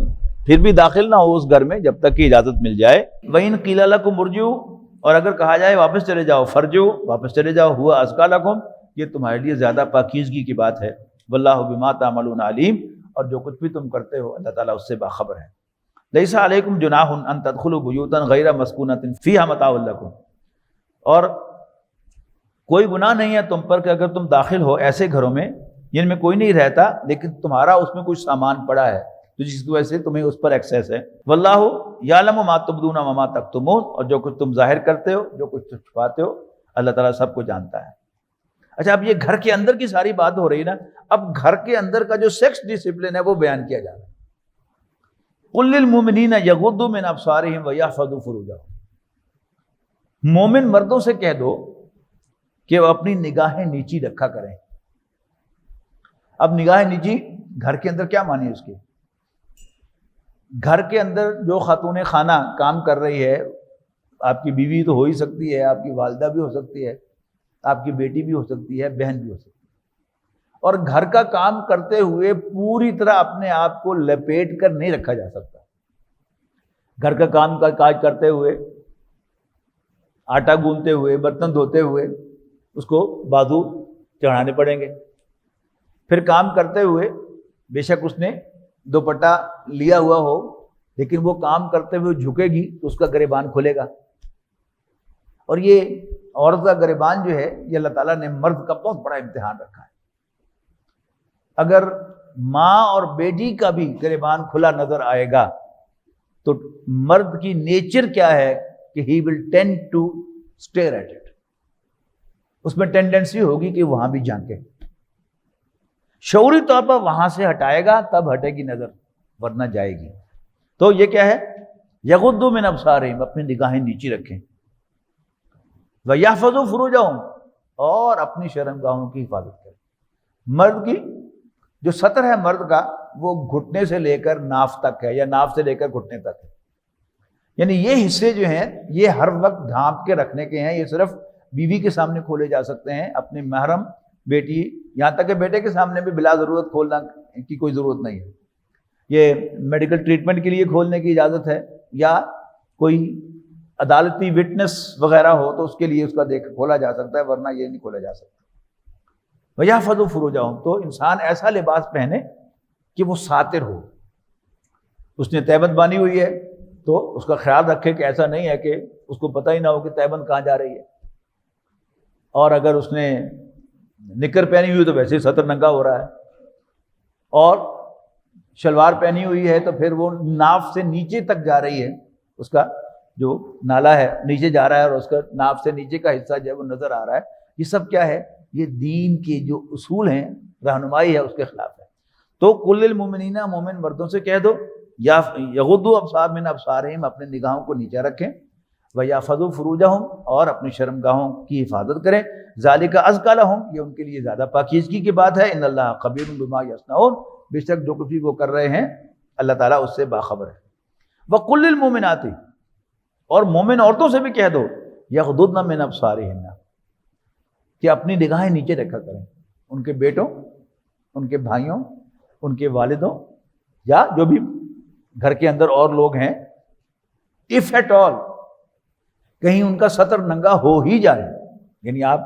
پھر بھی داخل نہ ہو اس گھر میں جب تک کہ اجازت مل جائے. وَإِنْ قِيلَ لَكُمْ ارْجِعُوا، اور اگر کہا جائے واپس چلے جاؤ، فَارْجِعُوا، واپس چلے جاؤ، هُوَ أَزْكَىٰ لَكُمْ، یہ تمہارے لیے زیادہ پاکیزگی کی بات ہے. وَاللَّهُ بِمَا تَعْمَلُونَ عَلِيمٌ، اور جو کچھ بھی تم کرتے ہو اللہ تعالیٰ اس سے باخبر ہے. لَيْسَ عَلَيْكُمْ جُنَاحٌ أَن تَدْخُلُوا بُيُوتًا غَيْرَ مَسْكُونَةٍ فِيهَا مَتَاعٌ لَكُمْ، اور کوئی گناہ نہیں ہے تم پر کہ اگر تم داخل ہو ایسے گھروں میں جن میں کوئی نہیں رہتا لیکن تمہارا اس میں کچھ سامان پڑا ہے تو جس کی وجہ سے تمہیں اس پر ایکسیس ہے. واللہ یعلم ما تبدون وما تکتمون، اور جو کچھ تم ظاہر کرتے ہو جو کچھ تم چھپاتے ہو اللہ تعالیٰ سب کو جانتا ہے. اچھا اب یہ گھر کے اندر کی ساری بات ہو رہی نا، اب گھر کے اندر کا جو سیکس ڈسپلن ہے وہ بیان کیا جا رہا ہے. قل للمؤمنین یغضوا من ابصارہم ویحفظوا فروجہم، مومن مردوں سے کہہ دو کہ وہ اپنی نگاہیں نیچی رکھا کریں. اب نگاہیں نیچی گھر کے اندر کیا معنی ہے اس کے؟ گھر کے اندر جو خاتون خانہ کام کر رہی ہے، آپ کی بیوی تو ہو ہی سکتی ہے، آپ کی والدہ بھی ہو سکتی ہے، آپ کی بیٹی بھی ہو سکتی ہے، بہن بھی ہو سکتی ہے، اور گھر کا کام کرتے ہوئے پوری طرح اپنے آپ کو لپیٹ کر نہیں رکھا جا سکتا. گھر کا کام کا کاج کرتے ہوئے، آٹا گوندتے ہوئے، برتن دھوتے ہوئے اس کو بازو چڑھانے پڑیں گے. پھر کام کرتے ہوئے بے شک اس نے دوپٹہ لیا ہوا ہو لیکن وہ کام کرتے ہوئے جھکے گی تو اس کا گریبان کھلے گا. اور یہ عورت کا گریبان جو ہے یہ اللہ تعالیٰ نے مرد کا بہت بڑا امتحان رکھا ہے. اگر ماں اور بیٹی کا بھی گریبان کھلا نظر آئے گا تو مرد کی نیچر کیا ہے کہ he will tend to stare at it، اس میں ٹینڈنسی ہوگی کہ وہاں بھی جھانکے. شعوری طور پر وہاں سے ہٹائے گا تب ہٹے گی نظر، ورنہ جائے گی. تو یہ کیا ہے؟ یغضوا من ابصارہم، اپنی نگاہیں نیچی رکھیں. ویحفظوا فروجہم، اور اپنی شرمگاہوں کی حفاظت کریں. مرد کی جو سطر ہے مرد کا وہ گھٹنے سے لے کر ناف تک ہے، یا ناف سے لے کر گھٹنے تک ہے. یعنی یہ حصے جو ہیں یہ ہر وقت ڈھانپ کے رکھنے کے ہیں. یہ صرف بیوی کے سامنے کھولے جا سکتے ہیں، اپنی محرم بیٹی یہاں تک کہ بیٹے کے سامنے بھی بلا ضرورت کھولنا کی کوئی ضرورت نہیں ہے. یہ میڈیکل ٹریٹمنٹ کے لیے کھولنے کی اجازت ہے، یا کوئی عدالتی وٹنس وغیرہ ہو تو اس کے لیے اس کا کھولا جا سکتا ہے، ورنہ یہ نہیں کھولا جا سکتا. وَيَحْفَظُوا فُرُوجَهُمْ، تو انسان ایسا لباس پہنے کہ وہ ساتر ہو. اس نے تہبند باندھی ہوئی ہے تو اس کا خیال رکھے کہ ایسا نہیں ہے کہ اس کو پتہ ہی نہ ہو کہ تہبند کہاں جا رہی ہے. اور اگر اس نے نکر پہنی ہوئی تو ویسے ہی سطر ننگا ہو رہا ہے، اور شلوار پہنی ہوئی ہے تو پھر وہ ناف سے نیچے تک جا رہی ہے، اس کا جو نالا ہے نیچے جا رہا ہے اور اس کا ناف سے نیچے کا حصہ جو ہے وہ نظر آ رہا ہے. یہ سب کیا ہے؟ یہ دین کے جو اصول ہیں، رہنمائی ہے، اس کے خلاف ہے. تو قل للمؤمنین، مومن مردوں سے کہہ دو یا یغضوا ابصار من ابصارہم، اپنے نگاہوں کو نیچے رکھیں. وَيَحْفَظُوا فُرُوجَهُمْ، اور اپنی شرمگاہوں کی حفاظت کریں. ذَلِكَ أَزْكَىٰ لَهُمْ، یہ ان کے لیے زیادہ پاکیزگی کی بات ہے. إِنَّ اللَّهَ خَبِيرٌ بِمَا يَصْنَعُونَ، بے شک جو کچھ بھی وہ کر رہے ہیں اللہ تعالیٰ اس سے باخبر ہے. وَقُلْ لِلْمُؤْمِنَاتِ، اور مومن عورتوں سے بھی کہہ دو يَغْضُضْنَ مِنْ أَبْصَارِهِنَّ، کہ اپنی نگاہیں نیچے رکھا کریں. ان کے بیٹوں، ان کے بھائیوں، ان کے والدوں، یا جو بھی گھر کے اندر اور لوگ ہیں، if at all کہیں ان کا سطر ننگا ہو ہی جائے. یعنی آپ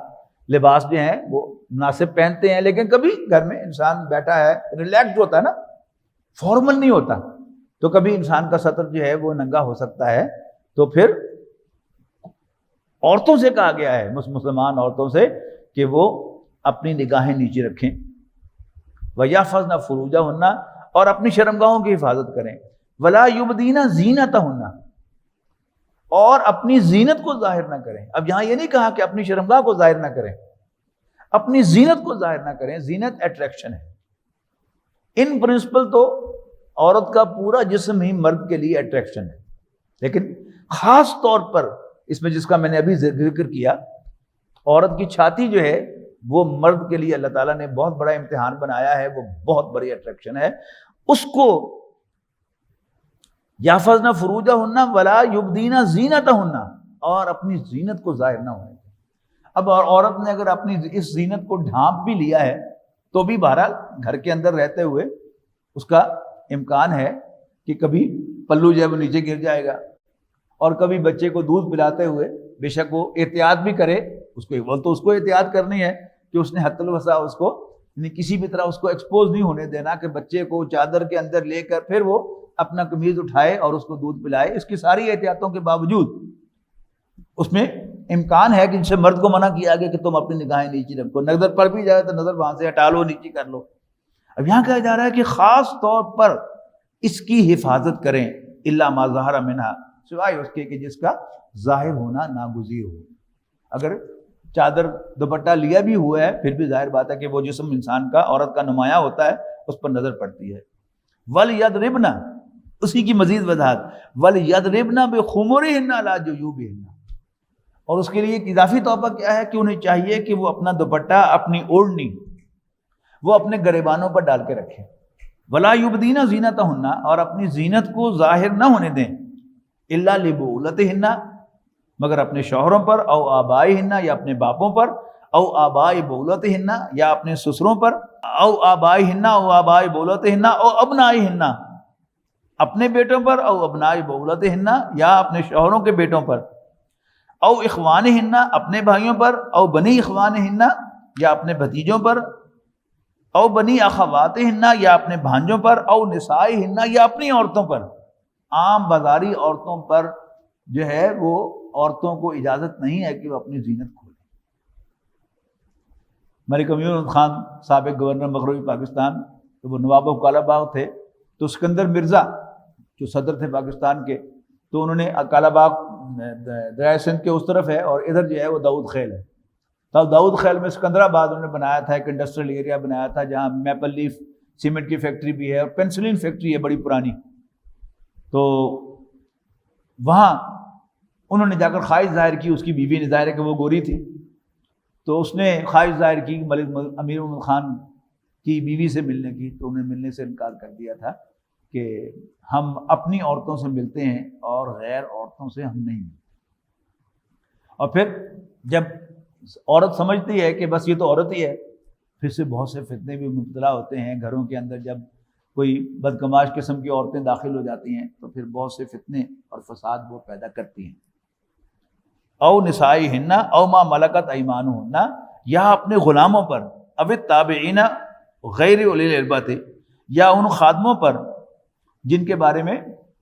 لباس جو ہیں وہ مناسب پہنتے ہیں لیکن کبھی گھر میں انسان بیٹھا ہے ریلیکس ہوتا ہے نا، فارمل نہیں ہوتا، تو کبھی انسان کا سطر جو ہے وہ ننگا ہو سکتا ہے. تو پھر عورتوں سے کہا گیا ہے، مسلمان عورتوں سے، کہ وہ اپنی نگاہیں نیچے رکھیں. وَيَحْفَظْنَ فُرُوجَهُنَّ، اور اپنی شرمگاہوں کی حفاظت کریں، وَلَا يُبْدِينَ زِينَتَهُنَّ، اور اپنی زینت کو ظاہر نہ کریں۔ اب یہاں یہ نہیں کہا کہ اپنی شرمگاہ کو ظاہر نہ کریں، اپنی زینت کو ظاہر نہ کریں۔ زینت اٹریکشن ہے، ان پرنسپل تو عورت کا پورا جسم ہی مرد کے لیے اٹریکشن ہے، لیکن خاص طور پر اس میں جس کا میں نے ابھی ذکر کیا، عورت کی چھاتی جو ہے وہ مرد کے لیے اللہ تعالیٰ نے بہت بڑا امتحان بنایا ہے، وہ بہت بڑی اٹریکشن ہے۔ اس کو یحفظن فروجہن ولا یبدین زینتہن، اور اپنی زینت کو ظاہر نہ ہونے دیں۔ اب عورت نے اگر اپنی اس زینت کو ڈھانپ بھی لیا ہے تو بھی بہرحال گھر کے اندر رہتے ہوئے اس کا امکان ہے کہ کبھی پلو جو ہے وہ نیچے گر جائے گا، اور کبھی بچے کو دودھ پلاتے ہوئے بے شک وہ احتیاط بھی کرے، اس کو احتیاط کرنی ہے کہ اس نے حد الوسع اس کو یعنی کسی بھی طرح اس کو ایکسپوز نہیں ہونے دینا کہ بچے کو چادر کے اندر لے کر پھر وہ اپنا قمیض اٹھائے اور اس کو دودھ پلائے۔ اس کی ساری احتیاطوں کے باوجود اس میں امکان ہے کہ جن سے مرد کو منع کیا گیا کہ تم اپنی نگاہیں نیچی رکھو، نظر پڑ بھی جائے تو نظر وہاں سے ہٹا لو، نیچی کر لو۔ اب یہاں کہا جا رہا ہے کہ خاص طور پر اس کی حفاظت کریں، الا ما ظہر منہا، سوائے اس کے کہ جس کا ظاہر ہونا ناگزیر ہو۔ اگر چادر دوپٹہ لیا بھی ہوا ہے پھر بھی ظاہر بات ہے کہ وہ جسم انسان کا، عورت کا نمایاں ہوتا ہے، اس پر نظر پڑتی ہے۔ وَلْيَضْرِبْنَ، اسی کی مزید وضاحت، وَلْيَضْرِبْنَ بِخُمُرِهِنَّ عَلَىٰ جُيُوبِهِنَّ، اور اس کے لیے ایک اضافی توبہ کیا ہے کہ انہیں چاہیے کہ وہ اپنا دوپٹہ، اپنی اوڑھنی وہ اپنے گریبانوں پر ڈال کے رکھیں۔ وَلَا يُبْدِينَ زِينَتَهُنَّ، اور اپنی زینت کو ظاہر نہ ہونے دیں، إِلَّا لِبُعُولَتِهِنَّ، مگر اپنے شوہروں پر، او آبائہن، یا اپنے باپوں پر، او آبائی بولتہن، یا اپنے سسروں پر، او آبائہن او آبائی بولتہن، او ابنائہن، اپنے بیٹوں پر، او ابنائی بولتہن، یا اپنے شوہروں کے بیٹوں پر، او اخوانہن، اپنے بھائیوں پر، او بنی اخوانہن، یا اپنے بھتیجوں پر، او بنی اخواتہن، یا اپنے بھانجوں پر، او نسائہن، یا اپنی عورتوں پر۔ عام بازاری عورتوں پر جو ہے وہ عورتوں کو اجازت نہیں ہے کہ وہ اپنی زینت کھولیں۔ ملک امین احمد خان سابق گورنر مغربی پاکستان، تو وہ نواب کالا باغ تھے، تو اسکندر مرزا جو صدر تھے پاکستان کے، تو انہوں نے کالا باغ دریائے سندھ کے اس طرف ہے، اور ادھر جو ہے وہ داؤد خیل ہے۔ تو داؤد خیل میں سکندر آباد انہوں نے بنایا تھا، ایک انڈسٹریل ایریا بنایا تھا جہاں میپل لیف سیمنٹ کی فیکٹری بھی ہے اور پینسلین فیکٹری ہے بڑی پرانی۔ تو وہاں انہوں نے جا کر خواہش ظاہر کی، اس کی بیوی نے، ظاہر ہے کہ وہ گوری تھی، تو اس نے خواہش ظاہر کی ملک امیر محمد خان کی بیوی سے ملنے کی، تو انہیں ملنے سے انکار کر دیا تھا کہ ہم اپنی عورتوں سے ملتے ہیں اور غیر عورتوں سے ہم نہیں ملتے۔ اور پھر جب عورت سمجھتی ہے کہ بس یہ تو عورت ہی ہے، پھر سے بہت سے فتنے بھی مبتلا ہوتے ہیں گھروں کے اندر۔ جب کوئی بدکماش قسم کی عورتیں داخل ہو جاتی ہیں تو پھر بہت سے فتنے اور فساد وہ پیدا کرتی ہیں۔ او نسائہن او ما ملکت ایمانہن، یا اپنے غلاموں پر، او التابعین غیر اولی الاربۃ، یا ان خادموں پر جن کے بارے میں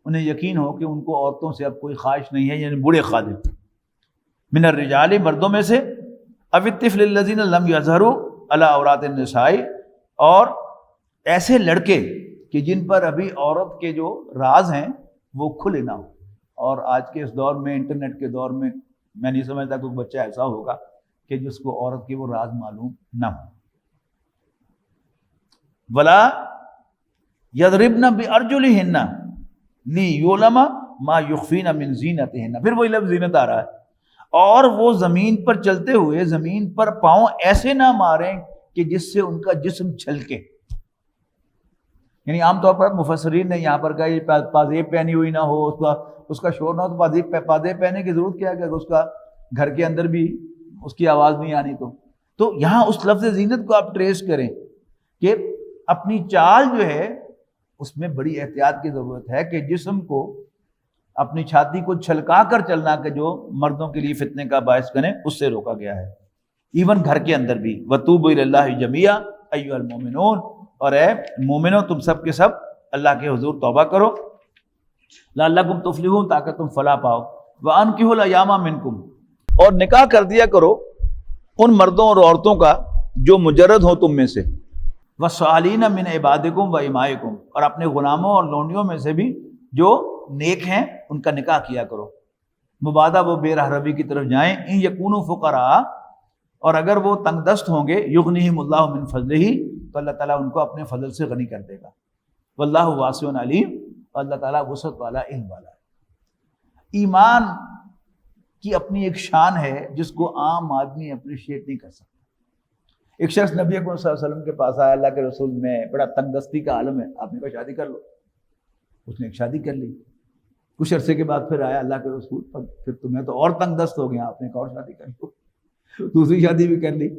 انہیں یقین ہو کہ ان کو عورتوں سے اب کوئی خواہش نہیں ہے، یعنی بوڑھے خادم، من الرجال، مردوں میں سے، او الطفل الذین لم یظہروا علی عورات النساء، اور ایسے لڑکے کہ جن پر ابھی عورت کے جو راز ہیں وہ کھلے نہ ہو۔ اور آج کے اس دور میں، انٹرنیٹ کے دور میں، میں نہیں سمجھتا کوئی بچہ ایسا ہوگا کہ جس کو عورت کے وہ راز معلوم نہ ہو۔ ولا یضربن بارجلہن لیعلم ما یخفین من زینتہن، پھر وہی لفظ زینت آ رہا ہے، اور وہ زمین پر چلتے ہوئے زمین پر پاؤں ایسے نہ ماریں کہ جس سے ان کا جسم چھلکے۔ یعنی عام طور پر مفسرین نے یہاں پر کہا یہ پازیب پہنی ہوئی نہ ہو، اس کا شور نہ ہو، تو پازیب پہننے کی ضرورت کیا ہے کہ اس کا گھر کے اندر بھی اس کی آواز نہیں آنی۔ تو یہاں اس لفظ زینت کو آپ ٹریس کریں کہ اپنی چال جو ہے اس میں بڑی احتیاط کی ضرورت ہے کہ جسم کو، اپنی چھاتی کو چھلکا کر چلنا کہ جو مردوں کے لیے فتنے کا باعث بنے، اس سے روکا گیا ہے، ایون گھر کے اندر بھی۔ وَتُوبُوا إِلَى اللَّهِ جَمِيعًا أَيُّهَا الْمُؤْمِنُونَ، اور اے مومنو تم سب کے سب اللہ کے حضور توبہ کرو، لعلکم تفلحون، تاکہ تم فلاح پاؤ۔ وَأَنكِحُوا الْأَيَامَ مِنکم، اور نکاح کر دیا کرو ان مردوں اور عورتوں کا جو مجرد ہوں تم میں سے، وَالصَّالِحِينَ مِنْ عِبَادِكُمْ وَإِمَائِكُمْ، اور اپنے غلاموں اور لونڈیوں میں سے بھی جو نیک ہیں ان کا نکاح کیا کرو۔ مبادہ وہ بے راہ روی کی طرف جائیں، ان یکونوا فقراء، اور اگر وہ تنگ دست ہوں گے، یغنیہم اللہ من فضلہ، تو اللہ تعالیٰ ان کو اپنے فضل سے غنی کر دے گا۔ واللہ واسع علیم، اور اللہ تعالیٰ وسعت والا، علم والا ہے۔ ایمان کی اپنی ایک شان ہے جس کو عام آدمی اپریشیٹ نہیں کر سکتا۔ ایک شخص نبی اکرم صلی اللہ علیہ وسلم کے پاس آیا، اللہ کے رسول میں بڑا تنگ دستی کا عالم ہے، آپ نے کہا شادی کر لو۔ اس نے ایک شادی کر لی۔ کچھ عرصے کے بعد پھر آیا اللہ کے رسول، پھر تمہیں تو اور تنگ دست ہو گیا، آپ نے کہا اور شادی کر لو۔ دوسری شادی بھی کر لی۔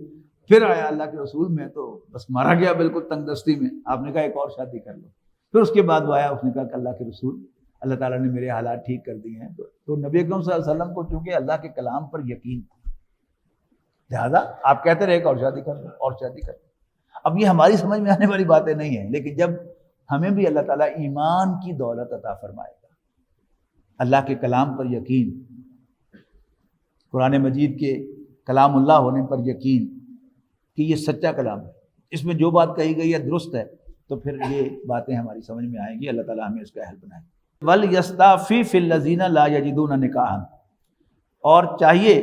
پھر آیا اللہ کے رسول، میں تو بس مارا گیا بالکل تنگ دستی میں، آپ نے کہا ایک اور شادی کر لو۔ پھر اس کے بعد وہ آیا، اس نے کہا کہ اللہ کے رسول، اللہ تعالیٰ نے میرے حالات ٹھیک کر دیے ہیں۔ تو نبی اکرم صلی اللہ علیہ وسلم کو چونکہ اللہ کے کلام پر یقین تھا، لہٰذا آپ کہتے رہے کہ اور شادی کر لو، اور شادی کر لو۔ اب یہ ہماری سمجھ میں آنے والی باتیں نہیں ہیں، لیکن جب ہمیں بھی اللہ تعالیٰ ایمان کی دولت عطا فرمائے گا، اللہ کے کلام پر یقین، قرآن مجید کے کلام اللہ ہونے پر یقین کہ یہ سچا کلام ہے، اس میں جو بات کہی گئی ہے درست ہے، تو پھر یہ باتیں ہماری سمجھ میں آئیں گی۔ اللہ تعالیٰ ہمیں اس کا اہل بنائے۔ وَلْيَسْتَعْفِفِ الَّذِينَ لَا يَجِدُونَ نِكَاحًا، اور چاہیے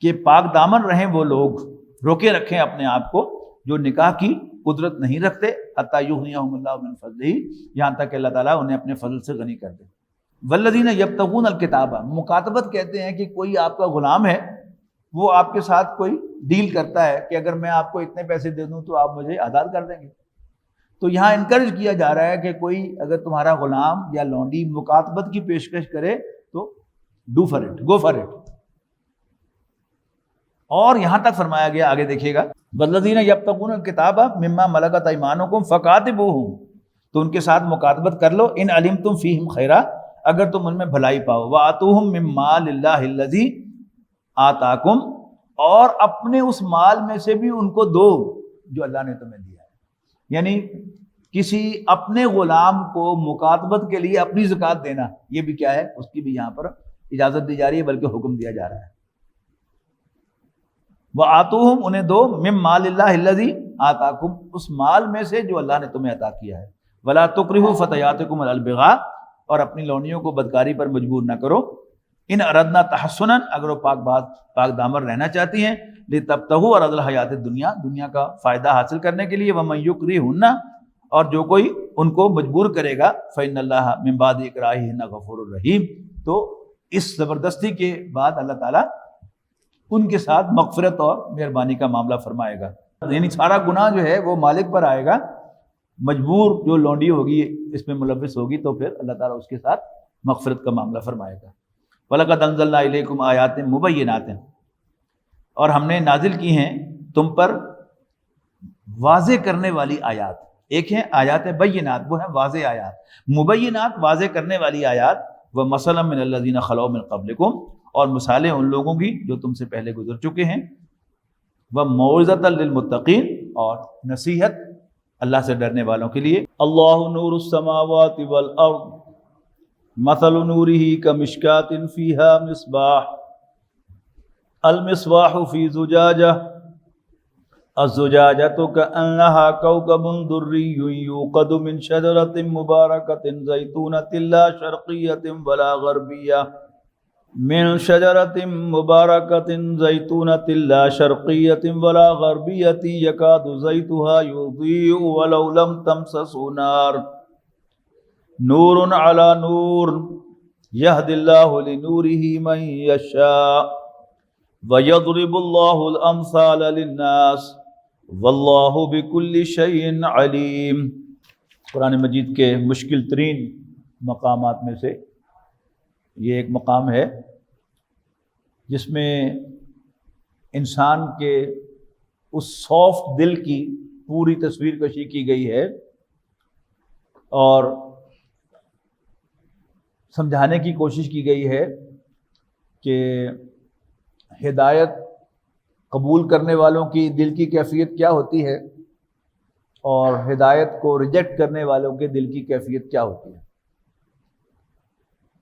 کہ پاک دامن رہیں وہ لوگ، روکے رکھیں اپنے آپ کو جو نکاح کی قدرت نہیں رکھتے، حتیٰ یغنیہم اللہ من فضلہ، یہاں تک کہ اللہ تعالیٰ انہیں اپنے فضل سے غنی کر دے۔ والذین یبتغون الکتاب، مکاتبت کہتے ہیں کہ کوئی آپ کا غلام ہے، وہ آپ کے ساتھ کوئی ڈیل کرتا ہے کہ اگر میں آپ کو اتنے پیسے دے دوں تو آپ مجھے آزاد کر دیں گے۔ تو یہاں انکریج کیا جا رہا ہے کہ کوئی اگر تمہارا غلام یا لونڈی مکاتبت کی پیشکش کرے تو do for it, go for it. اور یہاں تک فرمایا گیا، آگے دیکھیے گا، والذین یبتغون الکتاب مما ملکت ایمانکم فکاتبوہم، تو ان کے ساتھ مکاتبت کر لو، ان علمتم فیہم خیرا، اگر تم ان میں بھلائی پاؤ، وآتوہم من مال اللہ الذی آتاکم، اور اپنے اس مال میں سے بھی ان کو دو جو اللہ نے تمہیں دیا ہے۔ یعنی کسی اپنے غلام کو مکاتبت کے لیے اپنی زکوٰۃ دینا، یہ بھی کیا ہے، اس کی بھی یہاں پر اجازت دی جا رہی ہے، بلکہ حکم دیا جا رہا ہے۔ وآتوہم، انہیں دو، من مال اللہ الذی آتاکم، اس مال میں سے جو اللہ نے تمہیں عطا کیا ہے۔ ولا تکرہوا فتیاتکم علی البغاء، اور اپنی لونیوں کو بدکاری پر مجبور نہ کرو۔ ان اردنا تحسنا، اگر وہ پاک دامن رہنا چاہتی ہیں، لتبتغوا عرض الحیات الدنیا، دنیا کا فائدہ حاصل کرنے کے لیے، ومن یکرہن، اور جو کوئی ان کو مجبور کرے گا، فإن اللہ من بعد اکراہہن غفور الرحیم، تو اس زبردستی کے بعد اللہ تعالیٰ ان کے ساتھ مغفرت اور مہربانی کا معاملہ فرمائے گا۔ یعنی سارا گناہ جو ہے وہ مالک پر آئے گا، مجبور جو لونڈی ہوگی اس میں ملوث ہوگی تو پھر اللہ تعالیٰ اس کے ساتھ مغفرت کا معاملہ فرمائے گا۔ وَلَقَدْ أَنزَلْنَا إِلَيْكُمْ آيَاتٍ مُبَيِّنَاتٍ، اور ہم نے نازل کی ہیں تم پر واضح کرنے والی آیات۔ ایک ہیں آیات بینات، وہ ہیں واضح آیات، مبینات واضح کرنے والی آیات، وَمَثَلًا مِّنَ الَّذِينَ خَلَوْا مِن قَبْلِكُمْ، اور مثالیں ان لوگوں کی جو تم سے پہلے گزر چکے ہیں، وَمَوْعِظَةً لِّلْمُتَّقِينَ، اور نصیحت اللہ سے ڈرنے والوں کے لیے۔ اللہ نور السماوات والارض مثل نورہ کمشکاۃ فیہا مصباح، المصباح فی زجاجہ، الزجاجۃ کأنہا کوکب دری یوقد من شجرۃ مبارکۃ زیتونۃ لا شرقیۃ ولا غربیہ، من شجرۃ مبارکۃ زیتونۃ لا شرقیۃ ولا غربیۃ یکاد زیتها یضیء ولو لم تمسسه نار، نور علی نور یہدی اللہ لنورہ من یشاء ویضرب اللہ الامثال للناس واللہ بکل شیء علیم۔ قرآن مجید کے مشکل ترین مقامات میں سے یہ ایک مقام ہے جس میں انسان کے اس سافٹ دل کی پوری تصویر کشی کی گئی ہے اور سمجھانے کی کوشش کی گئی ہے کہ ہدایت قبول کرنے والوں کی دل کی کیفیت کیا ہوتی ہے اور ہدایت کو ریجیکٹ کرنے والوں کے دل کی کیفیت کیا ہوتی ہے۔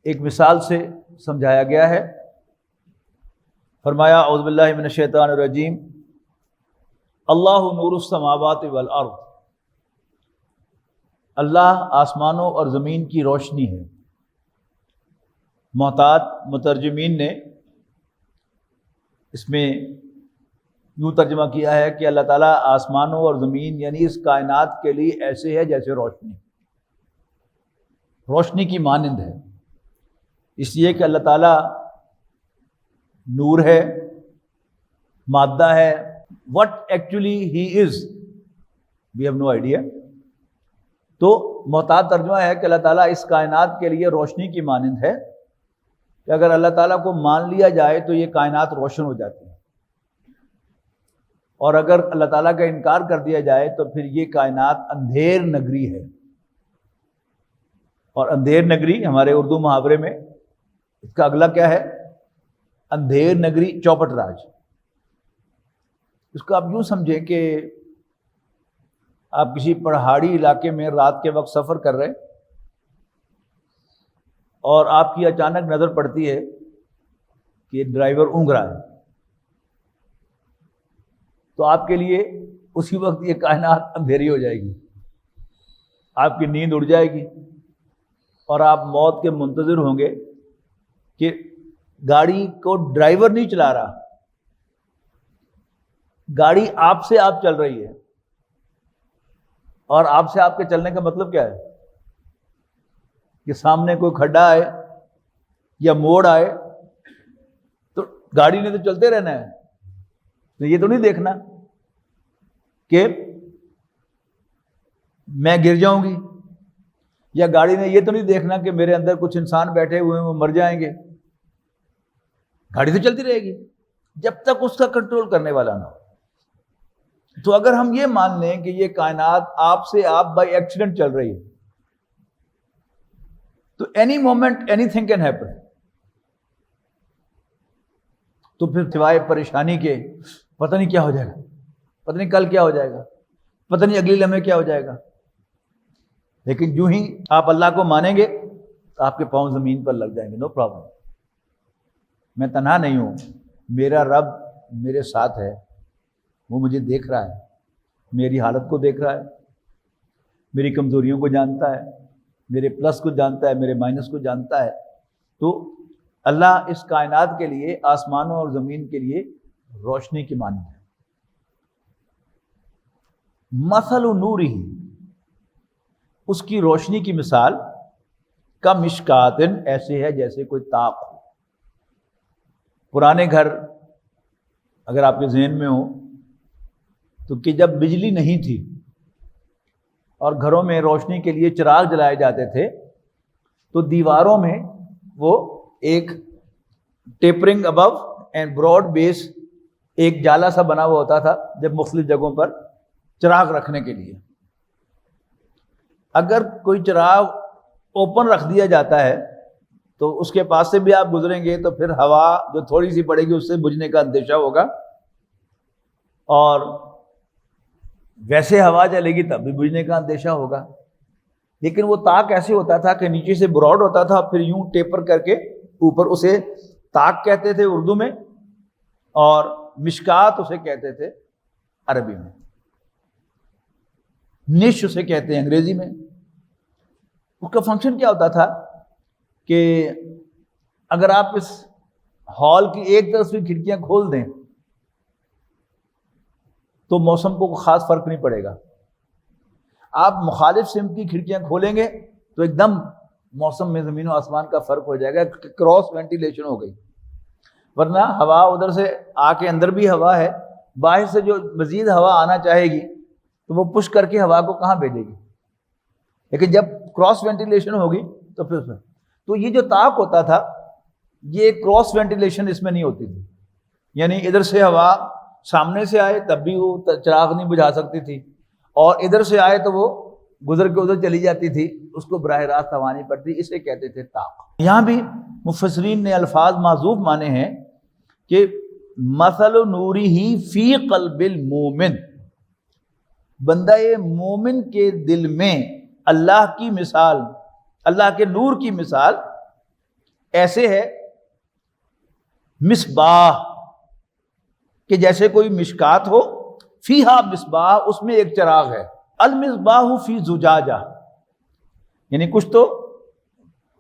ایک مثال سے سمجھایا گیا ہے، فرمایا اعوذ باللہ من الشیطان الرجیم، اللہ نور السماوات والارض، اللہ آسمانوں اور زمین کی روشنی ہے۔ محتاط مترجمین نے اس میں یوں ترجمہ کیا ہے کہ اللہ تعالیٰ آسمانوں اور زمین یعنی اس کائنات کے لیے ایسے ہے جیسے روشنی کی مانند ہے، اس لیے کہ اللہ تعالیٰ نور ہے، مادہ ہے۔ what actually he is we have no idea۔ تو محتاط ترجمہ ہے کہ اللہ تعالیٰ اس کائنات کے لیے روشنی کی مانند ہے کہ اگر اللہ تعالیٰ کو مان لیا جائے تو یہ کائنات روشن ہو جاتی ہے، اور اگر اللہ تعالیٰ کا انکار کر دیا جائے تو پھر یہ کائنات اندھیر نگری ہے۔ اور اندھیر نگری ہمارے اردو محاورے میں اس کا اگلا کیا ہے؟ اندھیر نگری چوپٹ راج۔ اس کو آپ یوں سمجھیں کہ آپ کسی پہاڑی علاقے میں رات کے وقت سفر کر رہے اور آپ کی اچانک نظر پڑتی ہے کہ ڈرائیور اونگ رہا ہے، تو آپ کے لیے اسی وقت یہ کائنات اندھیری ہو جائے گی، آپ کی نیند اڑ جائے گی اور آپ موت کے منتظر ہوں گے کہ گاڑی کو ڈرائیور نہیں چلا رہا، گاڑی آپ سے آپ چل رہی ہے۔ اور آپ سے آپ کے چلنے کا مطلب کیا ہے؟ کہ سامنے کوئی کھڈا آئے یا موڑ آئے تو گاڑی نے تو چلتے رہنا ہے، تو یہ تو نہیں دیکھنا کہ میں گر جاؤں گی، یا گاڑی نے یہ تو نہیں دیکھنا کہ میرے اندر کچھ انسان بیٹھے ہوئے ہیں وہ مر جائیں گے۔ گاڑی تو چلتی رہے گی جب تک اس کا کنٹرول کرنے والا نہ ہو۔ تو اگر ہم یہ مان لیں کہ یہ کائنات آپ سے آپ بائی ایکسیڈنٹ چل رہی ہے تو any moment any thing can happen, تو پھر سوائے پریشانی کے پتہ نہیں کیا ہو جائے گا، پتہ نہیں کل کیا ہو جائے گا، پتہ نہیں اگلی لمحے کیا ہو جائے گا۔ لیکن جو ہی آپ اللہ کو مانیں گے تو آپ کے پاؤں زمین پر لگ جائیں گے، نو پرابلم، میں تنہا نہیں ہوں، میرا رب میرے ساتھ ہے، وہ مجھے دیکھ رہا ہے، میری حالت کو دیکھ رہا ہے، میری کمزوریوں کو جانتا ہے، میرے پلس کو جانتا ہے، میرے مائنس کو جانتا ہے۔ تو اللہ اس کائنات کے لیے، آسمانوں اور زمین کے لیے روشنی کی مانند ہے۔ مثل نورہ، اس کی روشنی کی مثال کمشکات، ایسے ہے جیسے کوئی طاق ہو۔ پرانے گھر اگر آپ کے ذہن میں ہو تو کہ جب بجلی نہیں تھی اور گھروں میں روشنی کے لیے چراغ جلائے جاتے تھے تو دیواروں میں وہ ایک ٹیپرنگ ابو اینڈ براڈ بیس ایک جالا سا بنا ہوا ہوتا تھا جب مختلف جگہوں پر چراغ رکھنے کے لیے۔ اگر کوئی چراغ اوپن رکھ دیا جاتا ہے تو اس کے پاس سے بھی آپ گزریں گے تو پھر ہوا جو تھوڑی سی پڑے گی اس سے بجھنے کا اندیشہ ہوگا، اور ویسے ہوا چلے گی تب بھی بجھنے کا اندیشہ ہوگا۔ لیکن وہ طاق ایسے ہوتا تھا کہ نیچے سے براڈ ہوتا تھا، پھر یوں ٹیپر کر کے اوپر، اسے طاق کہتے تھے اردو میں، اور مشکات اسے کہتے تھے عربی میں، نش اسے کہتے ہیں انگریزی میں۔ اس کا فنکشن کیا ہوتا تھا کہ اگر آپ اس ہال کی ایک طرف سے کھڑکیاں کھول دیں تو موسم کو خاص فرق نہیں پڑے گا، آپ مخالف سمت کی کھڑکیاں کھولیں گے تو ایک دم موسم میں زمین و آسمان کا فرق ہو جائے گا، کراس وینٹیلیشن ہو گئی۔ ورنہ ہوا ادھر سے آ کے اندر بھی ہوا ہے، باہر سے جو مزید ہوا آنا چاہے گی تو وہ پش کر کے ہوا کو کہاں بھیجے گی، لیکن جب کراس وینٹیلیشن ہوگی تو پھر تو یہ جو طاق ہوتا تھا یہ کراس وینٹیلیشن اس میں نہیں ہوتی تھی، یعنی ادھر سے ہوا سامنے سے آئے تب بھی وہ چراغ نہیں بجھا سکتی تھی، اور ادھر سے آئے تو وہ گزر کے ادھر چلی جاتی تھی، اس کو براہ راست ہوا نہیں پڑتی، اسے کہتے تھے طاق۔ یہاں بھی مفسرین نے الفاظ محذوف مانے ہیں کہ مثل نورہ فی قلب المومن، بندہ مومن کے دل میں اللہ کی مثال، اللہ کے نور کی مثال ایسے ہے مصباح، کہ جیسے کوئی مشکات ہو، فیہا مصباح، اس میں ایک چراغ ہے، المصباح فی زجاجہ، یعنی کچھ تو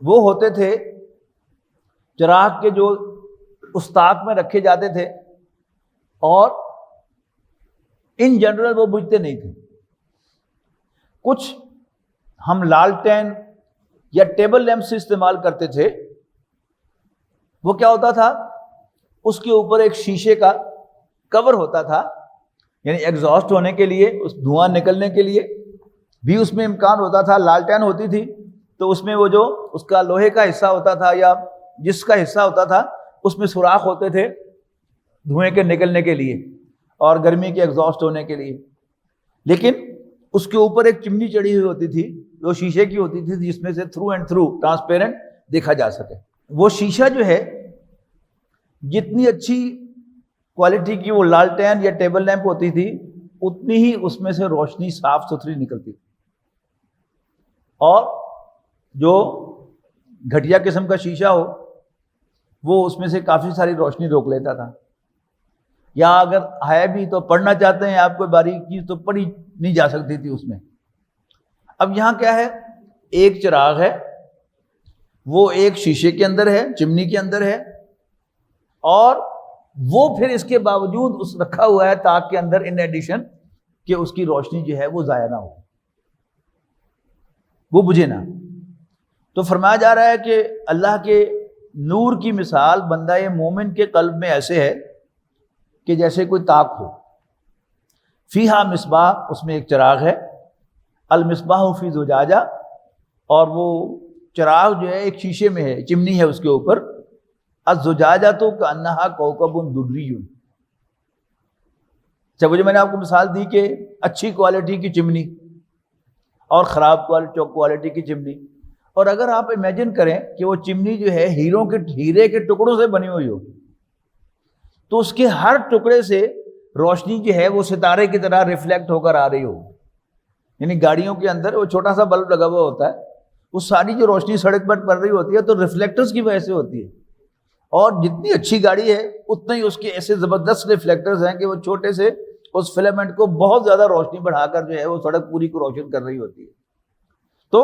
وہ ہوتے تھے چراغ کے جو اس طاق میں رکھے جاتے تھے اور ان جنرل وہ بجھتے نہیں تھے. کچھ ہم لالٹین یا ٹیبل لیمپ سے استعمال کرتے تھے. وہ کیا ہوتا تھا؟ اس کے اوپر ایک شیشے کا کور ہوتا تھا, یعنی ایگزاسٹ ہونے کے لیے, اس دھواں نکلنے کے لیے بھی اس میں امکان ہوتا تھا. لالٹین ہوتی تھی تو اس میں وہ جو اس کا لوہے کا حصہ ہوتا تھا یا جس کا حصہ ہوتا تھا اس میں سوراخ ہوتے تھے دھوئیں کے نکلنے کے لیے اور گرمی کے ایگزاسٹ ہونے کے لیے. لیکن اس کے اوپر ایک چمنی چڑھی ہوئی ہوتی تھی جو شیشے کی ہوتی تھی جس میں سے تھرو اینڈ تھرو ٹرانسپیرنٹ دیکھا جا سکے. وہ شیشہ جو ہے جتنی اچھی کوالٹی کی وہ لالٹین یا ٹیبل لیمپ ہوتی تھی اتنی ہی اس میں سے روشنی صاف ستھری نکلتی تھی. اور جو گھٹیا قسم کا شیشہ ہو وہ اس میں سے کافی ساری روشنی روک لیتا تھا. یا اگر ہے بھی تو پڑھنا چاہتے ہیں آپ کوئی باریک چیز تو پڑھی نہیں جا سکتی تھی اس میں. اب یہاں کیا ہے؟ ایک چراغ ہے, وہ ایک شیشے کے اندر ہے, چمنی کے اندر ہے, اور وہ پھر اس کے باوجود اس رکھا ہوا ہے طاق کے اندر ان ایڈیشن کہ اس کی روشنی جو ہے وہ ضائع نہ ہو, وہ بجھے نہ. تو فرمایا جا رہا ہے کہ اللہ کے نور کی مثال بندہ مومن کے قلب میں ایسے ہے کہ جیسے کوئی طاق ہو. فیہا مصباح, اس میں ایک چراغ ہے. المصباح فی زجاجہ, اور وہ چراغ جو ہے ایک شیشے میں ہے, چمنی ہے اس کے اوپر. الزجاجہ تو کأنہا کوکب دری. جب وہ جو میں نے آپ کو مثال دی کہ اچھی کوالٹی کی چمنی اور خراب کوالٹی کی چمنی, اور اگر آپ امیجن کریں کہ وہ چمنی جو ہے ہیرے کے ٹکڑوں سے بنی ہوئی ہو تو اس کے ہر ٹکڑے سے روشنی جو ہے وہ ستارے کی طرح ریفلیکٹ ہو کر آ رہی ہو. یعنی گاڑیوں کے اندر وہ چھوٹا سا بلب لگا ہوا ہوتا ہے, وہ ساری جو روشنی سڑک پر پڑ رہی ہوتی ہے تو ریفلیکٹرز کی وجہ سے ہوتی ہے. اور جتنی اچھی گاڑی ہے اتنے ہی اس کے ایسے زبردست ریفلیکٹرز ہیں کہ وہ چھوٹے سے اس فلامنٹ کو بہت زیادہ روشنی بڑھا کر جو ہے وہ سڑک پوری کو روشن کر رہی ہوتی ہے. تو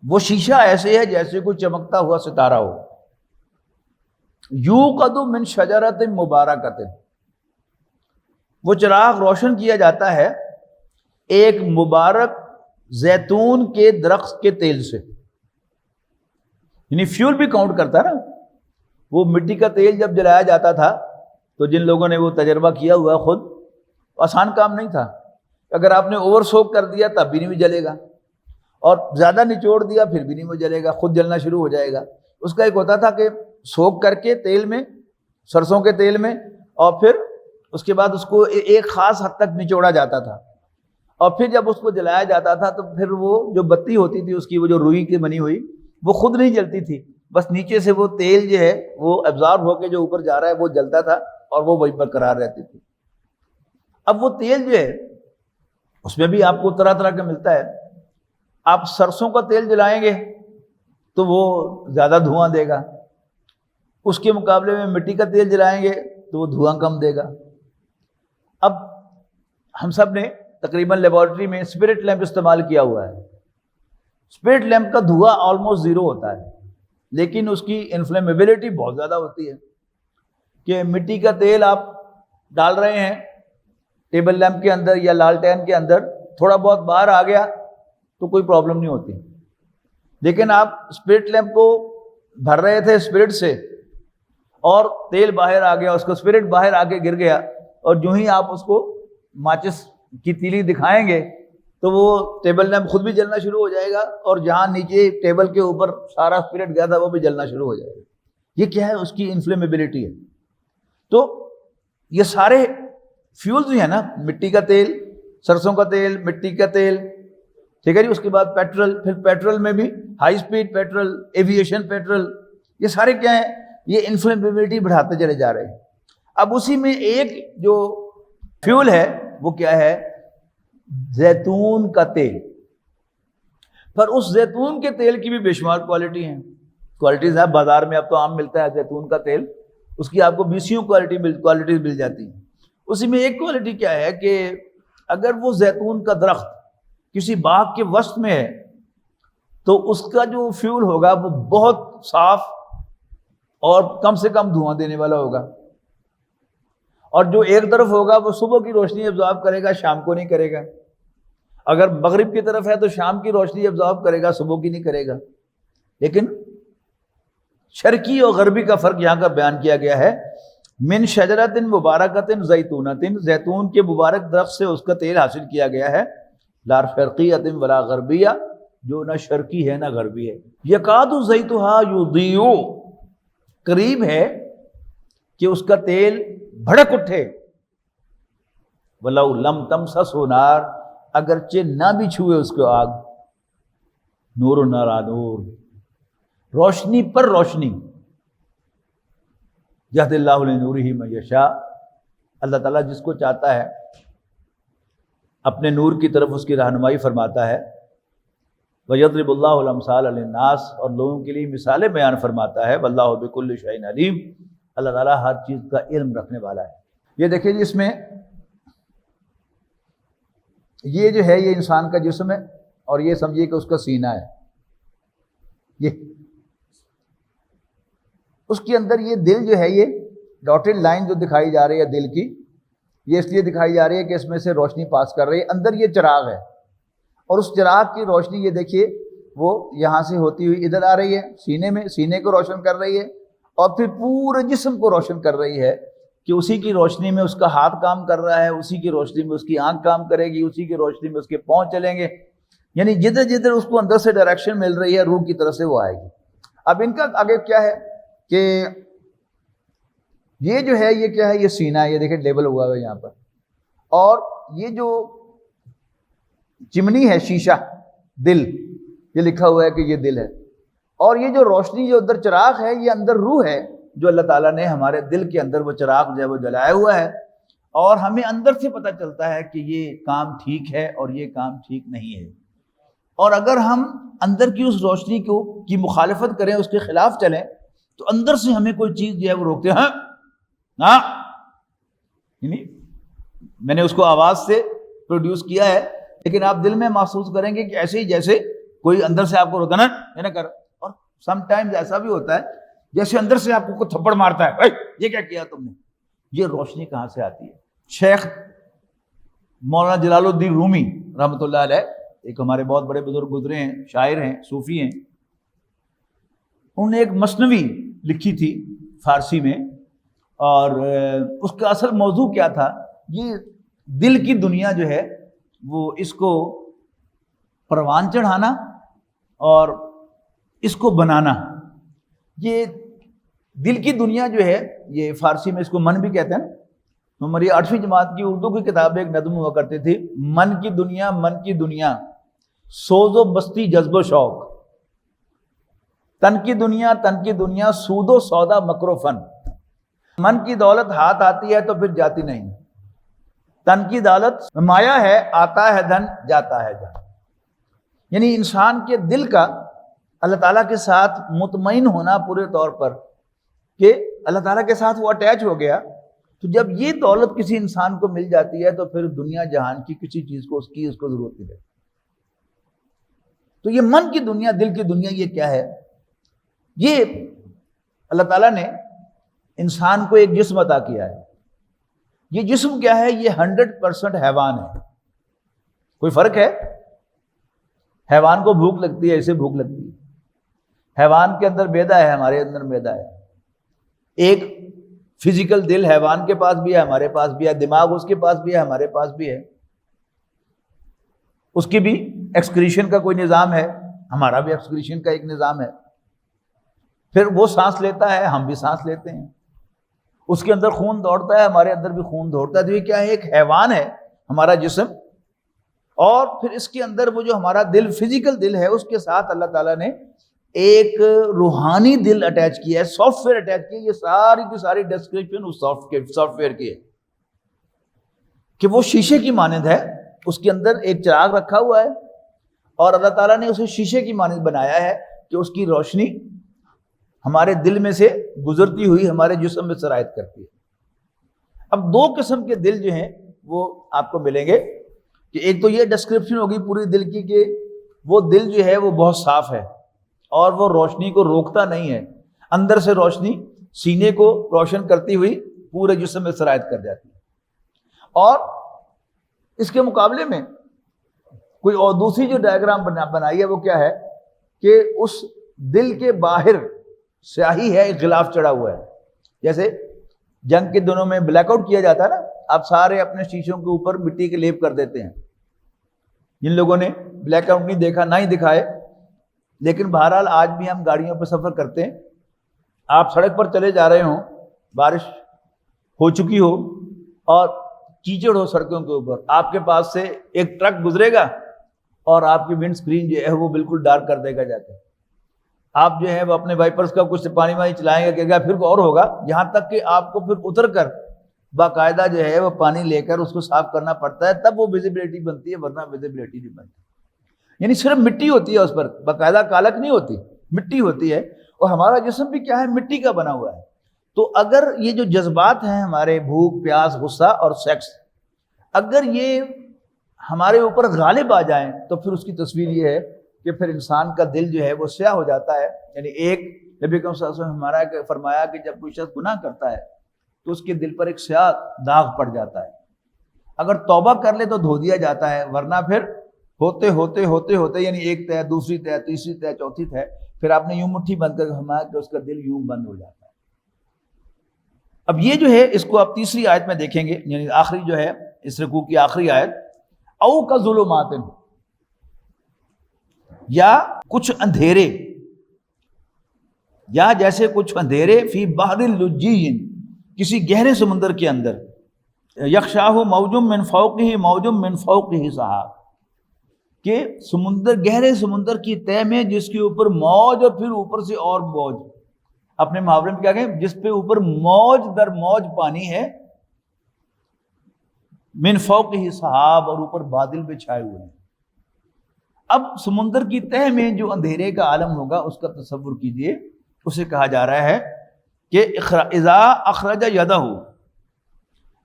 وہ شیشہ ایسے ہے جیسے کوئی چمکتا ہوا ستارہ ہو. یوقد من شجرۃ مبارکۃ, وہ چراغ روشن کیا جاتا ہے ایک مبارک زیتون کے درخت کے تیل سے. یعنی فیول بھی کاؤنٹ کرتا ہے نا. وہ مٹی کا تیل جب جلایا جاتا تھا تو جن لوگوں نے وہ تجربہ کیا ہوا خود, آسان کام نہیں تھا. اگر آپ نے اوور سوک کر دیا تب بھی نہیں جلے گا, اور زیادہ نچوڑ دیا پھر بھی نہیں وہ جلے گا, خود جلنا شروع ہو جائے گا. اس کا ایک ہوتا تھا کہ سوک کر کے تیل میں, سرسوں کے تیل میں, اور پھر اس کے بعد اس کو ایک خاص حد تک نچوڑا جاتا تھا, اور پھر جب اس کو جلایا جاتا تھا تو پھر وہ جو بتی ہوتی تھی اس کی, وہ جو روئی کی بنی ہوئی, وہ خود نہیں جلتی تھی, بس نیچے سے وہ تیل جو ہے وہ ایبزارب ہو کے جو اوپر جا رہا ہے وہ جلتا تھا اور وہ وہی برقرار رہتی تھی. اب وہ تیل جو ہے اس میں بھی آپ کو طرح طرح کا ملتا ہے. آپ سرسوں کا تیل جلائیں گے تو وہ زیادہ دھواں دے گا, اس کے مقابلے میں مٹی کا تیل جلائیں گے تو وہ دھواں کم دے گا. اب ہم سب نے تقریباً لیبارٹری میں اسپرٹ لیمپ استعمال کیا ہوا ہے. اسپرٹ لیمپ کا دھواں آلموسٹ زیرو ہوتا ہے, لیکن اس کی انفلیمیبلٹی بہت زیادہ ہوتی ہے. کہ مٹی کا تیل آپ ڈال رہے ہیں ٹیبل لیمپ کے اندر یا لالٹین کے اندر, تھوڑا بہت باہر آ گیا تو کوئی پرابلم نہیں ہوتی. لیکن آپ اسپرٹ لیمپ کو بھر رہے تھے اسپرٹ سے اور تیل باہر آ گیا, اس کو اسپرٹ باہر آ کے گر گیا, اور جو ہی آپ اس کو ماچس کی تیلی دکھائیں گے تو وہ ٹیبل لیمپ خود بھی جلنا شروع ہو جائے گا, اور جہاں نیچے ٹیبل کے اوپر سارا اسپرٹ گیا تھا وہ بھی جلنا شروع ہو جائے گا. یہ کیا ہے؟ اس کی انفلیمیبلٹی ہے. تو یہ سارے فیولز ہیں نا, مٹی کا تیل, سرسوں کا تیل, مٹی کا تیل, ٹھیک ہے جی. اس کے بعد پیٹرول, پھر پیٹرول میں بھی high speed petrol, aviation petrol, یہ سارے کیا ہیں؟ یہ انفلیمیبلٹی بڑھاتے چلے جا رہے ہیں. اب اسی میں ایک جو فیول ہے وہ کیا ہے؟ زیتون کا تیل. پر اس زیتون کے تیل کی بھی بے شمار کوالٹی ہیں, کوالٹیز ہیں. بازار میں اب تو عام ملتا ہے زیتون کا تیل, اس کی آپ کو 20 کوالٹیز مل جاتی ہیں. اسی میں ایک کوالٹی کیا ہے کہ اگر وہ زیتون کا درخت کسی باغ کے وسط میں ہے تو اس کا جو فیول ہوگا وہ بہت صاف اور کم سے کم دھواں دینے والا ہوگا، اور جو ایک طرف ہوگا وہ صبح کی روشنی ابزارب کرے گا، شام کو نہیں کرے گا۔ اگر مغرب کی طرف ہے تو شام کی روشنی ابزارب کرے گا، صبح کی نہیں کرے گا۔ لیکن شرقی اور غربی کا فرق یہاں کا بیان کیا گیا ہے۔ من شجرۃ مبارکۃ زیتونۃ، زیتون کے مبارک درخت سے اس کا تیل حاصل کیا گیا ہے، لا شرقیۃ ولا غربیہ، جو نہ شرقی ہے نہ غربی ہے۔ یکاد زیتھا یضیء، قریب ہے کہ اس کا تیل بھڑک اٹھے، ولو لم تمسسہ نار، اگرچہ نہ بھی چھوئے اس کو آگ، نور علی نور، روشنی پر روشنی، یہد اللہ لنورہ من یشاء، اللہ تعالیٰ جس کو چاہتا ہے اپنے نور کی طرف اس کی رہنمائی فرماتا ہے۔ وَيَضْرِبُ اللَّهُ الْأَمْثَالَ لِلنَّاسِ، اور لوگوں کے لیے مثالیں بیان فرماتا ہے۔ وَاللَّهُ بِكُلِّ شَيْءٍ عَلِيمٌ، اللہ تعالیٰ ہر چیز کا علم رکھنے والا ہے۔ یہ دیکھیں جی، اس میں یہ جو ہے یہ انسان کا جسم ہے، اور یہ سمجھیے کہ اس کا سینہ ہے، یہ اس کے اندر یہ دل جو ہے، یہ ڈاٹڈ لائن جو دکھائی جا رہی ہے دل کی، یہ اس لیے دکھائی جا رہی ہے کہ اس میں سے روشنی پاس کر رہی ہے۔ اندر یہ چراغ ہے، اور اس چراغ کی روشنی یہ دیکھیے وہ یہاں سے ہوتی ہوئی ادھر آ رہی ہے، سینے میں، سینے کو روشن کر رہی ہے، اور پھر پورے جسم کو روشن کر رہی ہے، کہ اسی کی روشنی میں اس کا ہاتھ کام کر رہا ہے، اسی کی روشنی میں اس کی آنکھ کام کرے گی، اسی کی روشنی میں اس کے پاؤں چلیں گے، یعنی جدھر جدھر اس کو اندر سے ڈائریکشن مل رہی ہے روح کی طرف سے وہ آئے گی۔ اب ان کا آگے کیا ہے کہ یہ جو ہے یہ کیا ہے، یہ سینہ ہے، یہ دیکھیں لیبل ہوا ہے یہاں پر، اور یہ جو چمنی ہے شیشہ، دل، یہ لکھا ہوا ہے کہ یہ دل ہے، اور یہ جو روشنی جو ادھر چراغ ہے یہ اندر روح ہے، جو اللہ تعالیٰ نے ہمارے دل کے اندر وہ چراغ جو ہے وہ جلایا ہوا ہے، اور ہمیں اندر سے پتہ چلتا ہے کہ یہ کام ٹھیک ہے اور یہ کام ٹھیک نہیں ہے، اور اگر ہم اندر کی اس روشنی کی مخالفت کریں، اس کے خلاف چلیں، تو اندر سے ہمیں کوئی چیز جو ہے وہ روکتے ہیں، ہاں یعنی میں نے اس کو آواز سے پروڈیوس کیا ہے، لیکن آپ دل میں محسوس کریں گے کہ ایسے ہی جیسے کوئی اندر سے آپ کو روکنا ہے، نہ کر، اور سم ٹائمز ایسا بھی ہوتا ہے جیسے اندر سے آپ کو کوئی تھپڑ مارتا ہے، یہ کیا کیا تم نے۔ یہ روشنی کہاں سے آتی ہے؟ شیخ مولانا جلال الدین رومی رحمۃ اللہ علیہ، ایک ہمارے بہت بڑے بزرگ گزرے ہیں، شاعر ہیں، صوفی ہیں، انہوں نے ایک مثنوی لکھی تھی فارسی میں، اور اس کا اصل موضوع کیا تھا، یہ دل کی دنیا جو ہے وہ اس کو پروان چڑھانا اور اس کو بنانا۔ یہ دل کی دنیا جو ہے، یہ فارسی میں اس کو من بھی کہتے ہیں۔ ہماری 8ویں جماعت کی اردو کی کتاب ایک نظم ہوا کرتی تھی، من کی دنیا، من کی دنیا، سوز و مستی جذب و شوق، تن کی دنیا، تن کی دنیا، سود و سودا مکر و فن۔ من کی دولت ہاتھ آتی ہے تو پھر جاتی نہیں، تن کی دولت مایا ہے، آتا ہے دھن، جاتا ہے جان۔ یعنی انسان کے دل کا اللہ تعالیٰ کے ساتھ مطمئن ہونا پورے طور پر، کہ اللہ تعالیٰ کے ساتھ وہ اٹیچ ہو گیا، تو جب یہ دولت کسی انسان کو مل جاتی ہے تو پھر دنیا جہان کی کسی چیز کو اس کو ضرورت نہیں رہتی۔ تو یہ من کی دنیا، دل کی دنیا، یہ کیا ہے؟ یہ اللہ تعالیٰ نے انسان کو ایک جسم عطا کیا ہے۔ یہ جسم کیا ہے؟ یہ 100% حیوان ہے۔ کوئی فرق ہے؟ حیوان کو بھوک لگتی ہے، اسے بھوک لگتی ہے، حیوان کے اندر میدا ہے، ہمارے اندر میدا ہے۔ ایک فزیکل دل حیوان کے پاس بھی ہے، ہمارے پاس بھی ہے، دماغ اس کے پاس بھی ہے، ہمارے پاس بھی ہے، اس کی بھی ایکسکریشن کا کوئی نظام ہے، ہمارا بھی ایکسکریشن کا ایک نظام ہے، پھر وہ سانس لیتا ہے، ہم بھی سانس لیتے ہیں، اس کے اندر خون دوڑتا ہے، ہمارے اندر بھی خون دوڑتا ہے۔ تو یہ کیا ہے؟ ایک حیوان ہے ہمارا جسم، اور پھر اس کے اندر وہ جو ہمارا دل، فزیکل دل ہے، اس کے ساتھ اللہ تعالیٰ نے ایک روحانی دل اٹیچ کیا ہے، سافٹ ویئر اٹیچ کیا ہے۔ یہ ساری کی ساری ڈسکرپشن اس سافٹ ویئر کی ہے کہ وہ شیشے کی مانند ہے، اس کے اندر ایک چراغ رکھا ہوا ہے، اور اللہ تعالیٰ نے اسے شیشے کی مانند بنایا ہے کہ اس کی روشنی ہمارے دل میں سے گزرتی ہوئی ہمارے جسم میں سرایت کرتی ہے۔ اب 2 قسم کے دل جو ہیں وہ آپ کو ملیں گے، کہ ایک تو یہ ڈسکرپشن ہوگی پوری دل کی کہ وہ دل جو ہے وہ بہت صاف ہے اور وہ روشنی کو روکتا نہیں ہے، اندر سے روشنی سینے کو روشن کرتی ہوئی پورے جسم میں سرایت کر جاتی ہے۔ اور اس کے مقابلے میں کوئی اور دوسری جو ڈائیگرام بنائی ہے وہ کیا ہے کہ اس دل کے باہر سیاہی ہے، ایک غلاف چڑھا ہوا ہے۔ جیسے جنگ کے دنوں میں بلیک آؤٹ کیا جاتا ہے نا، آپ سارے اپنے شیشوں کے اوپر مٹی کے لیپ کر دیتے ہیں۔ جن لوگوں نے بلیک آؤٹ نہیں دیکھا نہ ہی دکھائے، لیکن بہرحال آج بھی ہم گاڑیوں پہ سفر کرتے ہیں، آپ سڑک پر چلے جا رہے ہوں، بارش ہو چکی ہو اور کیچڑ ہو سڑکوں کے اوپر، آپ کے پاس سے ایک ٹرک گزرے گا اور آپ کی ونڈ سکرین جو ہے وہ بالکل ڈارک کر دے گا جاتے، آپ جو ہے وہ اپنے وائپرز کا کچھ پانی وانی چلائیں گے، کہ پھر اور ہوگا، یہاں تک کہ آپ کو پھر اتر کر باقاعدہ جو ہے وہ پانی لے کر اس کو صاف کرنا پڑتا ہے، تب وہ ویزیبلٹی بنتی ہے، ورنہ ویزیبلٹی نہیں بنتی۔ یعنی صرف مٹی ہوتی ہے اس پر، باقاعدہ کالک نہیں ہوتی، مٹی ہوتی ہے، اور ہمارا جسم بھی کیا ہے، مٹی کا بنا ہوا ہے۔ تو اگر یہ جو جذبات ہیں ہمارے، بھوک، پیاس، غصہ اور سیکس، اگر یہ ہمارے اوپر غالب آ جائیں تو پھر اس کی تصویر یہ ہے کہ پھر انسان کا دل جو ہے وہ سیاہ ہو جاتا ہے۔ یعنی ایک نبی اکرم صلی اللہ علیہ وسلم نے فرمایا کہ جب کوئی شخص گناہ کرتا ہے تو اس کے دل پر ایک سیاہ داغ پڑ جاتا ہے، اگر توبہ کر لے تو دھو دیا جاتا ہے، ورنہ پھر ہوتے ہوتے ہوتے ہوتے یعنی ایک تہ، دوسری تہ، تیسری تہ، چوتھی تہ، پھر آپ نے یوں مٹھی بند کر فرمایا کہ اس کا دل یوں بند ہو جاتا ہے۔ اب یہ جو ہے اس کو آپ تیسری آیت میں دیکھیں گے، یعنی آخری جو ہے اس رکوع کی آخری آیت، او کا ظلمات، یا کچھ اندھیرے، یا جیسے کچھ اندھیرے فی بحر اللجی، کسی گہرے سمندر کے اندر، یغشاہ موج من فوقہ موج من فوقہ سحاب، کہ سمندر، گہرے سمندر کی تہ میں جس کے اوپر موج اور پھر اوپر سے اور موج، اپنے محاورے میں کیا کہیں، جس پہ اوپر موج در موج پانی ہے، من فوقہ سحاب، اور اوپر بادل بھی چھائے ہوئے ہیں۔ اب سمندر کی تہ میں جو اندھیرے کا عالم ہوگا اس کا تصور کیجئے، اسے کہا جا رہا ہے کہ اذا اخرج یدہ،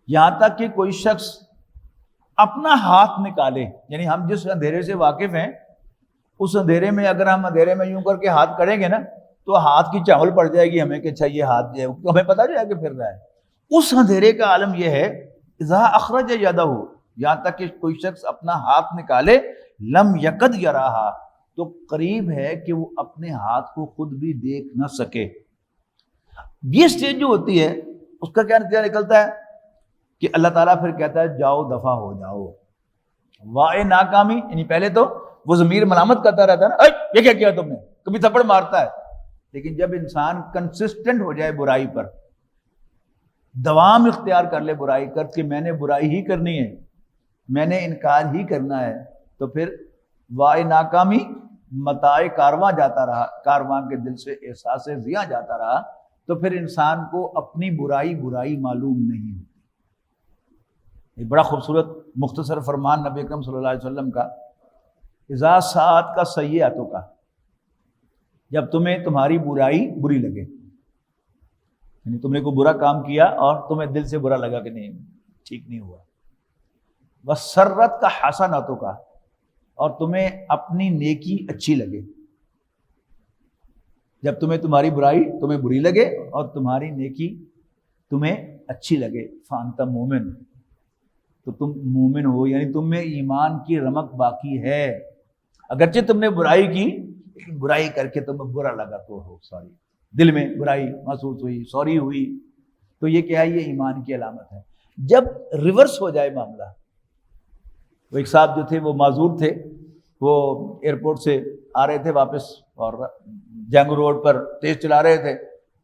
یہاں تک کہ کوئی شخص اپنا ہاتھ نکالے، یعنی ہم جس اندھیرے سے واقف ہیں اس اندھیرے میں اگر ہم اندھیرے میں یوں کر کے ہاتھ کریں گے نا تو ہاتھ کی چاول پڑ جائے گی ہمیں کہ اچھا یہ ہاتھ جو ہے ہمیں پتہ جو ہے کہ پھر رہا ہے۔ اس اندھیرے کا عالم یہ ہے اذا اخرج یدہ، یہاں تک کہ کوئی شخص اپنا ہاتھ نکالے، لم یکد یراہا، تو قریب ہے کہ وہ اپنے ہاتھ کو خود بھی دیکھ نہ سکے۔ یہ سٹیج جو ہوتی ہے اس کا کیا نتیجہ نکلتا ہے کہ اللہ تعالیٰ پھر کہتا ہے جاؤ دفع ہو جاؤ، وائے ناکامی، یعنی پہلے تو وہ ضمیر ملامت کرتا رہتا ہے نا، یہ کیا کیا تم نے، کبھی تھپڑ مارتا ہے، لیکن جب انسان کنسسٹنٹ ہو جائے برائی پر، دوام اختیار کر لے برائی کر کے میں نے برائی ہی کرنی ہے، میں نے انکار ہی کرنا ہے، تو پھر وائے ناکامی متاع کارواں جاتا رہا، کارواں کے دل سے احساس ضیاء جاتا رہا، تو پھر انسان کو اپنی برائی معلوم نہیں ہوتی۔ ایک بڑا خوبصورت مختصر فرمان نبی اکرم صلی اللہ علیہ وسلم کا، اذا ساعت کا سیئاتوں کا، جب تمہیں تمہاری برائی بری لگے، یعنی تم نے کوئی برا کام کیا اور تمہیں دل سے برا لگا کہ نہیں ٹھیک نہیں ہوا، وسرت کا حسناتوں کا، اور تمہیں اپنی نیکی اچھی لگے، جب تمہیں تمہاری برائی تمہیں بری لگے اور تمہاری نیکی تمہیں اچھی لگے، فانت مومن، تو تم مومن ہو، یعنی تم میں ایمان کی رمق باقی ہے، اگرچہ تم نے برائی کی لیکن برائی کر کے تمہیں برا لگا تو ہو سوری، دل میں برائی محسوس ہوئی، سوری ہوئی، تو یہ کیا ہے، یہ ایمان کی علامت ہے۔ جب ریورس ہو جائے معاملہ، وہ ایک صاحب جو تھے وہ معذور تھے، وہ ایئرپورٹ سے آ رہے تھے واپس اور جنگ روڈ پر تیز چلا رہے تھے،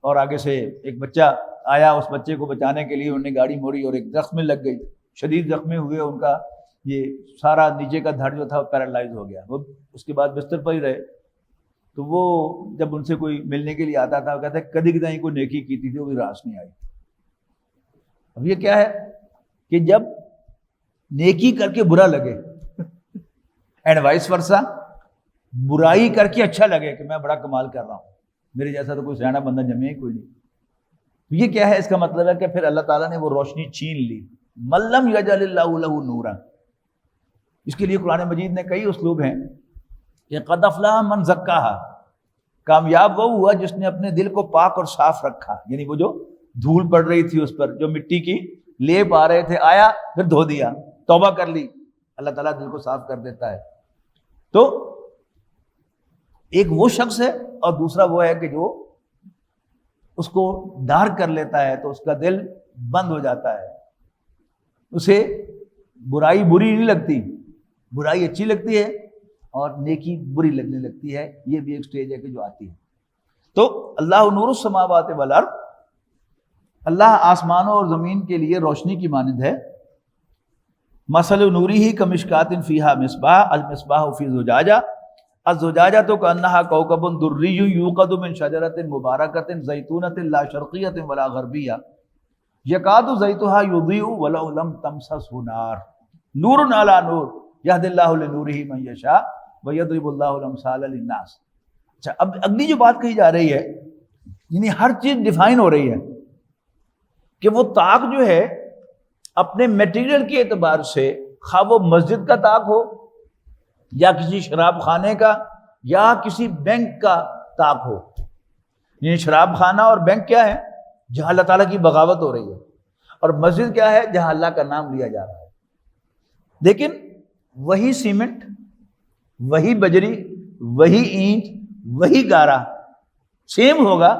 اور آگے سے ایک بچہ آیا، اس بچے کو بچانے کے لیے انہوں نے گاڑی موڑی اور ایک درخت میں لگ گئی، شدید زخمی ہوئے، ان کا یہ سارا نیچے کا دھڑ جو تھا وہ پیرالائز ہو گیا، وہ اس کے بعد بستر پر ہی رہے۔ تو وہ جب ان سے کوئی ملنے کے لیے آتا تھا وہ کہتا ہے کدی کدی کوئی نیکی کی تھی وہ بھی راس نہیں آئی۔ اب یہ کیا ہے کہ جب نیکی کر کے برا لگے اینڈ وائس ورسا، برائی کر کے اچھا لگے کہ میں بڑا کمال کر رہا ہوں، میرے جیسا تو کوئی سیانا بندہ جمے ہی کوئی نہیں۔ یہ کیا ہے، اس کا مطلب ہے کہ پھر اللہ تعالیٰ نے وہ روشنی چھین لی، ملم یجعل اللہ لہ نورا۔ اس کے لیے قرآن مجید نے کئی اسلوب ہیں کہ قد افلح من زکاہا، کامیاب وہ ہوا جس نے اپنے دل کو پاک اور صاف رکھا. یعنی وہ جو دھول پڑ رہی تھی اس پر، جو مٹی کی لیپ آ رہے تھے، آیا پھر دھو دیا، توبہ کر لی، اللہ تعالیٰ دل کو صاف کر دیتا ہے. تو ایک وہ شخص ہے، اور دوسرا وہ ہے کہ جو اس کو ڈارک کر لیتا ہے تو اس کا دل بند ہو جاتا ہے، اسے برائی بری نہیں لگتی، برائی اچھی لگتی ہے اور نیکی بری لگنے لگتی ہے. یہ بھی ایک سٹیج ہے کہ جو آتی ہے. تو اللہ نور السماوات والارض، اللہ آسمانوں اور زمین کے لیے روشنی کی مانند ہے. مثل نوری ہی کمشکات فیہا مصباح، المصباح فی زجاجہ، الزجاجۃ کأنہا کوکب دری یوقد من شجرۃ مبارکۃ زیتونۃ لا شرقیۃ ولا غربیہ یکاد زیتها یضیء ولو لم تمسسہ نار نور علی نور یہدی اللہ لنورہ من یشاء ویضرب اللہ الامثال للناس. اچھا، اب اگلی جو بات کہی جا رہی ہے، یعنی ہر چیز ڈیفائن ہو رہی ہے کہ وہ طاق جو ہے اپنے میٹیریل کے اعتبار سے، خواہ وہ مسجد کا طاق ہو یا کسی شراب خانے کا یا کسی بینک کا طاق ہو. یعنی شراب خانہ اور بینک کیا ہے؟ جہاں اللہ تعالیٰ کی بغاوت ہو رہی ہے، اور مسجد کیا ہے؟ جہاں اللہ کا نام لیا جا رہا ہے. لیکن وہی سیمنٹ، وہی بجری، وہی اینٹ، وہی گارا سیم ہوگا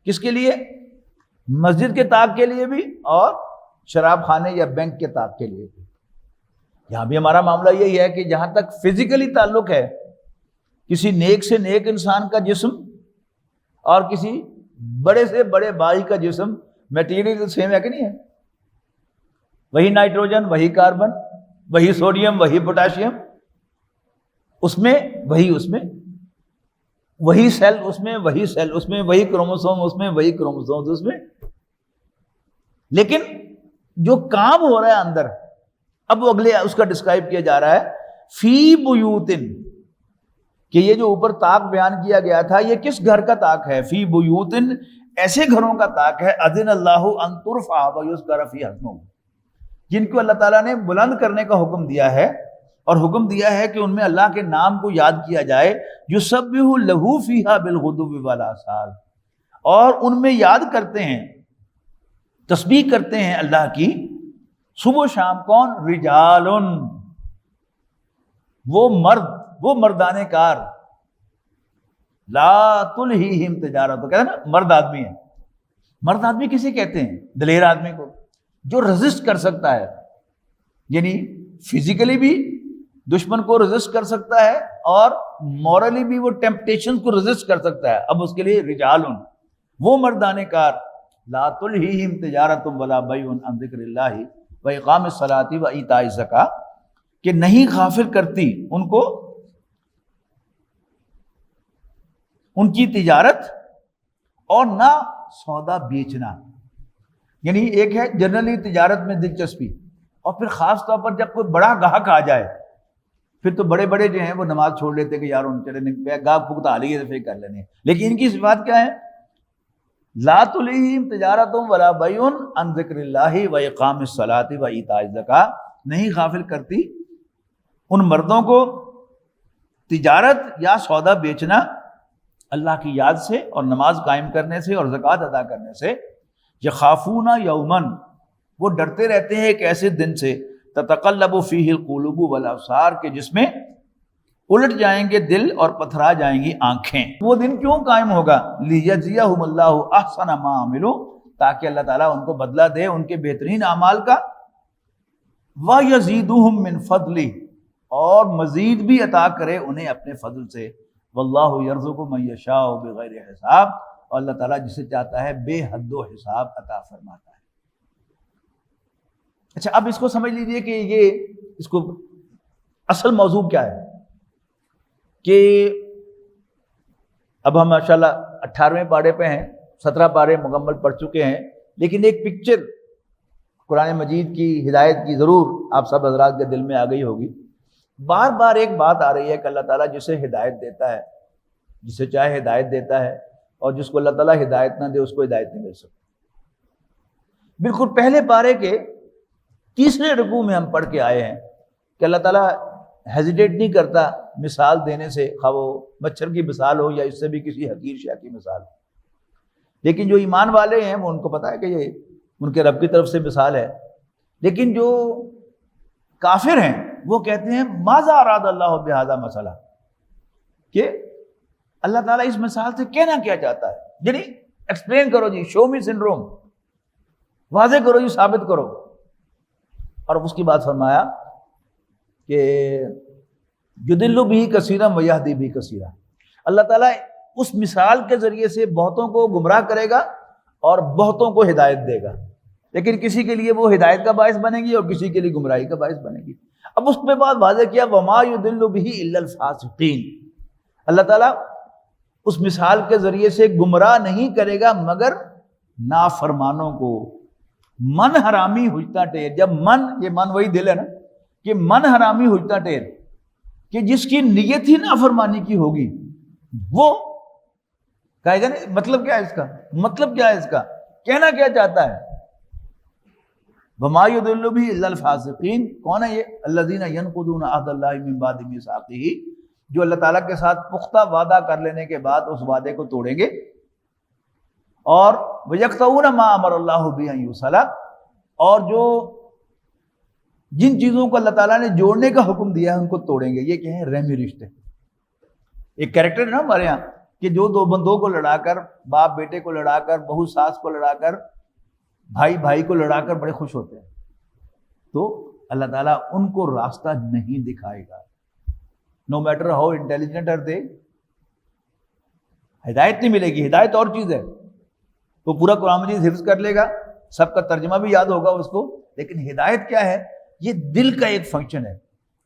کس کے لیے؟ مسجد کے طاق کے لیے بھی اور شراب خانے یا بینک کے طاق کے لیے بھی. یہاں بھی ہمارا معاملہ یہی ہے کہ جہاں تک فزیکلی تعلق ہے، کسی نیک سے نیک انسان کا جسم اور کسی بڑے سے بڑے بھائی کا جسم میٹیریل سیم ہے کہ نہیں ہے؟ وہی نائٹروجن، وہی کاربن، وہی سوڈیم، وہی پوٹاشیم، اس میں وہی، اس میں وہی سیل، اس میں وہی سیل، اس میں وہی کروموسوم، اس میں وہی کروموسوم، اس میں. لیکن جو کام ہو رہا ہے اندر، اب وہ اگلے اس کا ڈسکرائب کیا جا رہا ہے فی بیوتن، کہ یہ جو اوپر طاق بیان کیا گیا تھا یہ کس گھر کا طاق ہے؟ فی بیوتن، ایسے گھروں کا طاق ہے اذن اللہ ان ترفع ویذکر فیہا اسمہ، جن کو اللہ تعالیٰ نے بلند کرنے کا حکم دیا ہے، اور حکم دیا ہے کہ ان میں اللہ کے نام کو یاد کیا جائے. یسبح لہ فیہا بالغدو والآصال، اور ان میں یاد کرتے ہیں، تسبیح کرتے ہیں اللہ کی صبح و شام. کون؟ رجال، وہ مرد، وہ مردان کار. لا تلہیہم تجارت، تو کہتے ہیں نا مرد آدمی ہے. مرد آدمی کسے کہتے ہیں؟ دلیر آدمی کو، جو رزسٹ کر سکتا ہے، یعنی فزیکلی بھی دشمن کو رزسٹ کر سکتا ہے اور مورلی بھی وہ ٹیمپٹیشن کو رزسٹ کر سکتا ہے. اب اس کے لیے رجال، وہ مردان کار. لا تلہیہم تجارت ولا بیع عن ذکر اللہ واقام الصلاۃ وایتاء الزکاۃ، کہ نہیں غافل کرتی ان کو ان کی تجارت اور نہ سودا بیچنا. یعنی ایک ہے جنرلی تجارت میں دلچسپی، اور پھر خاص طور پر جب کوئی بڑا گاہک آ جائے پھر تو بڑے بڑے جو ہیں وہ نماز چھوڑ لیتے کہ یار ان چلے گاہک پختہ آ لیے پھر کر لینے. لیکن ان کی صفات کیا ہے؟ لا تلہیہم تجارت ولا بیع عن ذکر اللہ واقام الصلاۃ وایتاء الزکاۃ، نہیں غافل کرتی ان مردوں کو تجارت یا سودا بیچنا اللہ کی یاد سے اور نماز قائم کرنے سے اور زکوٰۃ ادا کرنے سے. یخافون یومن، وہ ڈرتے رہتے ہیں ایک ایسے دن سے تتقلب فیہ القلوب والابصار، کہ جس میں الٹ جائیں گے دل اور پتھرا جائیں گی آنکھیں. وہ دن کیوں قائم ہوگا؟ لیجزیہم اللہ احسن ما عملوا، تاکہ اللہ تعالیٰ ان کو بدلہ دے ان کے بہترین اعمال کا. وَيَزِيدُهُم مِّن فَضْلِهِ، اور مزید بھی عطا کرے انہیں اپنے فضل سے. واللہ یرزق من یشاء بغیر حساب، اور اللہ تعالیٰ جسے چاہتا ہے بے حد و حساب عطا فرماتا ہے. اچھا، اب اس کو سمجھ لیجئے کہ یہ اس کو اصل موضوع کیا ہے. کہ اب ہم ماشاءاللہ 18ویں پارے پہ ہیں، 17 پارے مکمل پڑھ چکے ہیں، لیکن ایک پکچر قرآن مجید کی ہدایت کی ضرور آپ سب حضرات کے دل میں آ گئی ہوگی. بار بار ایک بات آ رہی ہے کہ اللہ تعالیٰ جسے ہدایت دیتا ہے، جسے چاہے ہدایت دیتا ہے، اور جس کو اللہ تعالیٰ ہدایت نہ دے اس کو ہدایت نہیں مل سکتی. بالکل پہلے پارے کے تیسرے رکوع میں ہم پڑھ کے آئے ہیں کہ اللہ تعالیٰ ہیزیٹیٹ نہیں کرتا مثال دینے سے، خواہ وہ مچھر کی مثال ہو یا اس سے بھی کسی حقیر شے کی مثال. لیکن جو ایمان والے ہیں وہ ان کو پتہ ہے کہ یہ ان کے رب کی طرف سے مثال ہے. لیکن جو کافر ہیں وہ کہتے ہیں ماذا اراد اللہ بہذا مسئلہ، کہ اللہ تعالیٰ اس مثال سے کہنا کیا چاہتا ہے، یعنی ایکسپلین کرو جی، شو می سنڈروم، واضح کرو جی، ثابت کرو. اور اس کی بات فرمایا کہ یضل بھی کثیرا ویہدی بھی کثیرا، اللہ تعالیٰ اس مثال کے ذریعے سے بہتوں کو گمراہ کرے گا اور بہتوں کو ہدایت دے گا، لیکن کسی کے لیے وہ ہدایت کا باعث بنے گی اور کسی کے لیے گمراہی کا باعث بنے گی. اب اس پہ بات واضح کیا، وما یضل به الا الفاسقین، اللہ تعالیٰ اس مثال کے ذریعے سے گمراہ نہیں کرے گا مگر نافرمانوں کو. من حرامی حجتا ٹیر، جب من، یہ من وہی دل ہے نا، کہ من حرامی حجتا ٹیر، کہ جس کی نیت ہی نافرمانی کی ہوگی وہ کہے گا نہیں. مطلب کیا ہے اس کا، مطلب کیا ہے اس کا، کہنا کیا چاہتا ہے. وما یضل به الا الفاسقین، کون ہے یہ؟ الذین ینقضون عہد اللہ من بعد میثاقہ، جو اللہ تعالیٰ کے ساتھ پختہ وعدہ کر لینے کے بعد اس وعدے کو توڑیں گے. اور وَيَقْطَعُونَ مَا أَمَرَ اللَّهُ بِهِ أَن يُوصَلَ، اور جو جن چیزوں کو اللہ تعالیٰ نے جوڑنے کا حکم دیا ہے ان کو توڑیں گے. یہ کیا ہے؟ رحمی رشتے. ایک کریکٹر ہے نا ہمارے یہاں کہ جو دو بندوں کو لڑا کر، باپ بیٹے کو لڑا کر، بہو ساس کو لڑا کر، بھائی بھائی کو لڑا کر بڑے خوش ہوتے ہیں. تو اللہ تعالیٰ ان کو راستہ نہیں دکھائے گا، no matter how intelligent are they. ہدایت نہیں ملے گی. ہدایت اور چیز ہے، وہ پورا قرآن مجید حفظ کر لے گا، سب کا ترجمہ بھی یاد ہوگا اس کو، لیکن ہدایت کیا ہے؟ یہ دل کا ایک فنکشن ہے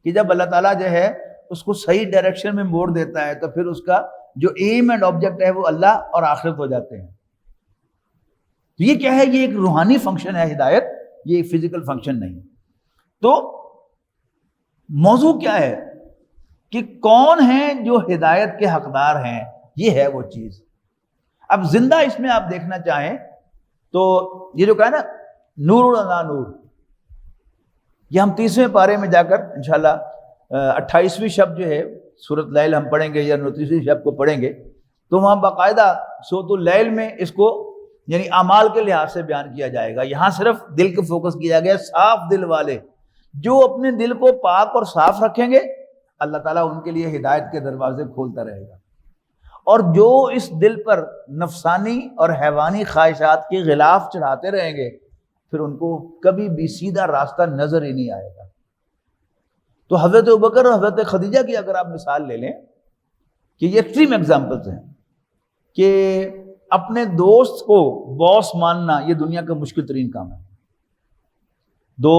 کہ جب اللہ تعالیٰ جو ہے اس کو صحیح ڈائریکشن میں موڑ دیتا ہے تو پھر اس کا جو ایم اینڈ آبجیکٹ ہے وہ اللہ اور آخرت ہو جاتے ہیں. تو یہ کیا ہے؟ یہ ایک روحانی فنکشن ہے ہدایت، یہ ایک فزیکل فنکشن نہیں. تو موضوع کیا ہے کہ کون ہیں جو ہدایت کے حقدار ہیں، یہ ہے وہ چیز. اب زندہ اس میں آپ دیکھنا چاہیں تو یہ جو کہا نا نور علی نور، یہ ہم 30ویں پارے میں جا کر انشاءاللہ 28ویں شب جو ہے سورۃ لیل ہم پڑھیں گے یا 29ویں شب کو پڑھیں گے، تو وہاں باقاعدہ سورۃ اللیل میں اس کو یعنی اعمال کے لحاظ سے بیان کیا جائے گا. یہاں صرف دل کو فوکس کیا گیا. صاف دل والے جو اپنے دل کو پاک اور صاف رکھیں گے اللہ تعالیٰ ان کے لیے ہدایت کے دروازے کھولتا رہے گا. اور جو اس دل پر نفسانی اور حیوانی خواہشات کے غلاف چڑھاتے رہیں گے پھر ان کو کبھی بھی سیدھا راستہ نظر ہی نہیں آئے گا. تو حضرت ابوبکر اور حضرت خدیجہ کی اگر آپ مثال لے لیں کہ یہ ایکسٹریم ایگزامپلس ہیں کہ اپنے دوست کو باس ماننا یہ دنیا کا مشکل ترین کام ہے. دو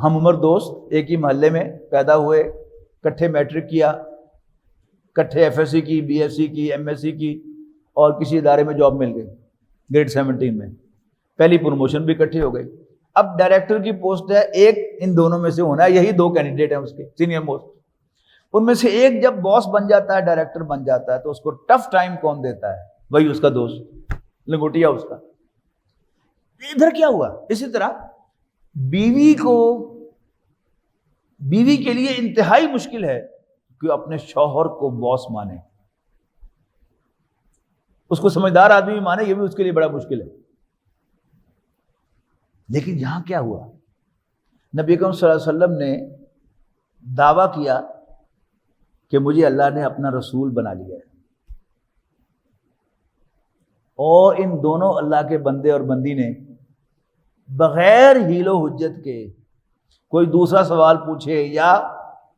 ہم عمر دوست ایک ہی محلے میں پیدا ہوئے، کٹھے میٹرک کیا، کٹھے ایف ایس سی کی، بی ایس سی کی، ایم ایس سی کی، اور کسی ادارے میں جاب مل گئی گریڈ 17 میں، پہلی پروموشن بھی اکٹھی ہو گئی. اب ڈائریکٹر کی پوسٹ ہے، ایک ان دونوں میں سے ہونا ہے، یہی دو کینڈیڈیٹ ہیں اس کے سینئر موسٹ. ان میں سے ایک جب باس بن جاتا ہے، ڈائریکٹر بن جاتا ہے، تو اس کو ٹف ٹائم کون دیتا ہے؟ وہی اس کا دوست، لنگوٹیا اس کا. ادھر کیا ہوا؟ اسی طرح بیوی کے لیے انتہائی مشکل ہے کہ اپنے شوہر کو باس مانے. اس کو سمجھدار آدمی مانے، یہ بھی اس کے لیے بڑا مشکل ہے. لیکن یہاں کیا ہوا؟ نبی اکرم صلی اللہ علیہ وسلم نے دعویٰ کیا کہ مجھے اللہ نے اپنا رسول بنا لیا ہے، اور ان دونوں اللہ کے بندے اور بندی نے بغیر حیل و حجت کے کوئی دوسرا سوال پوچھے یا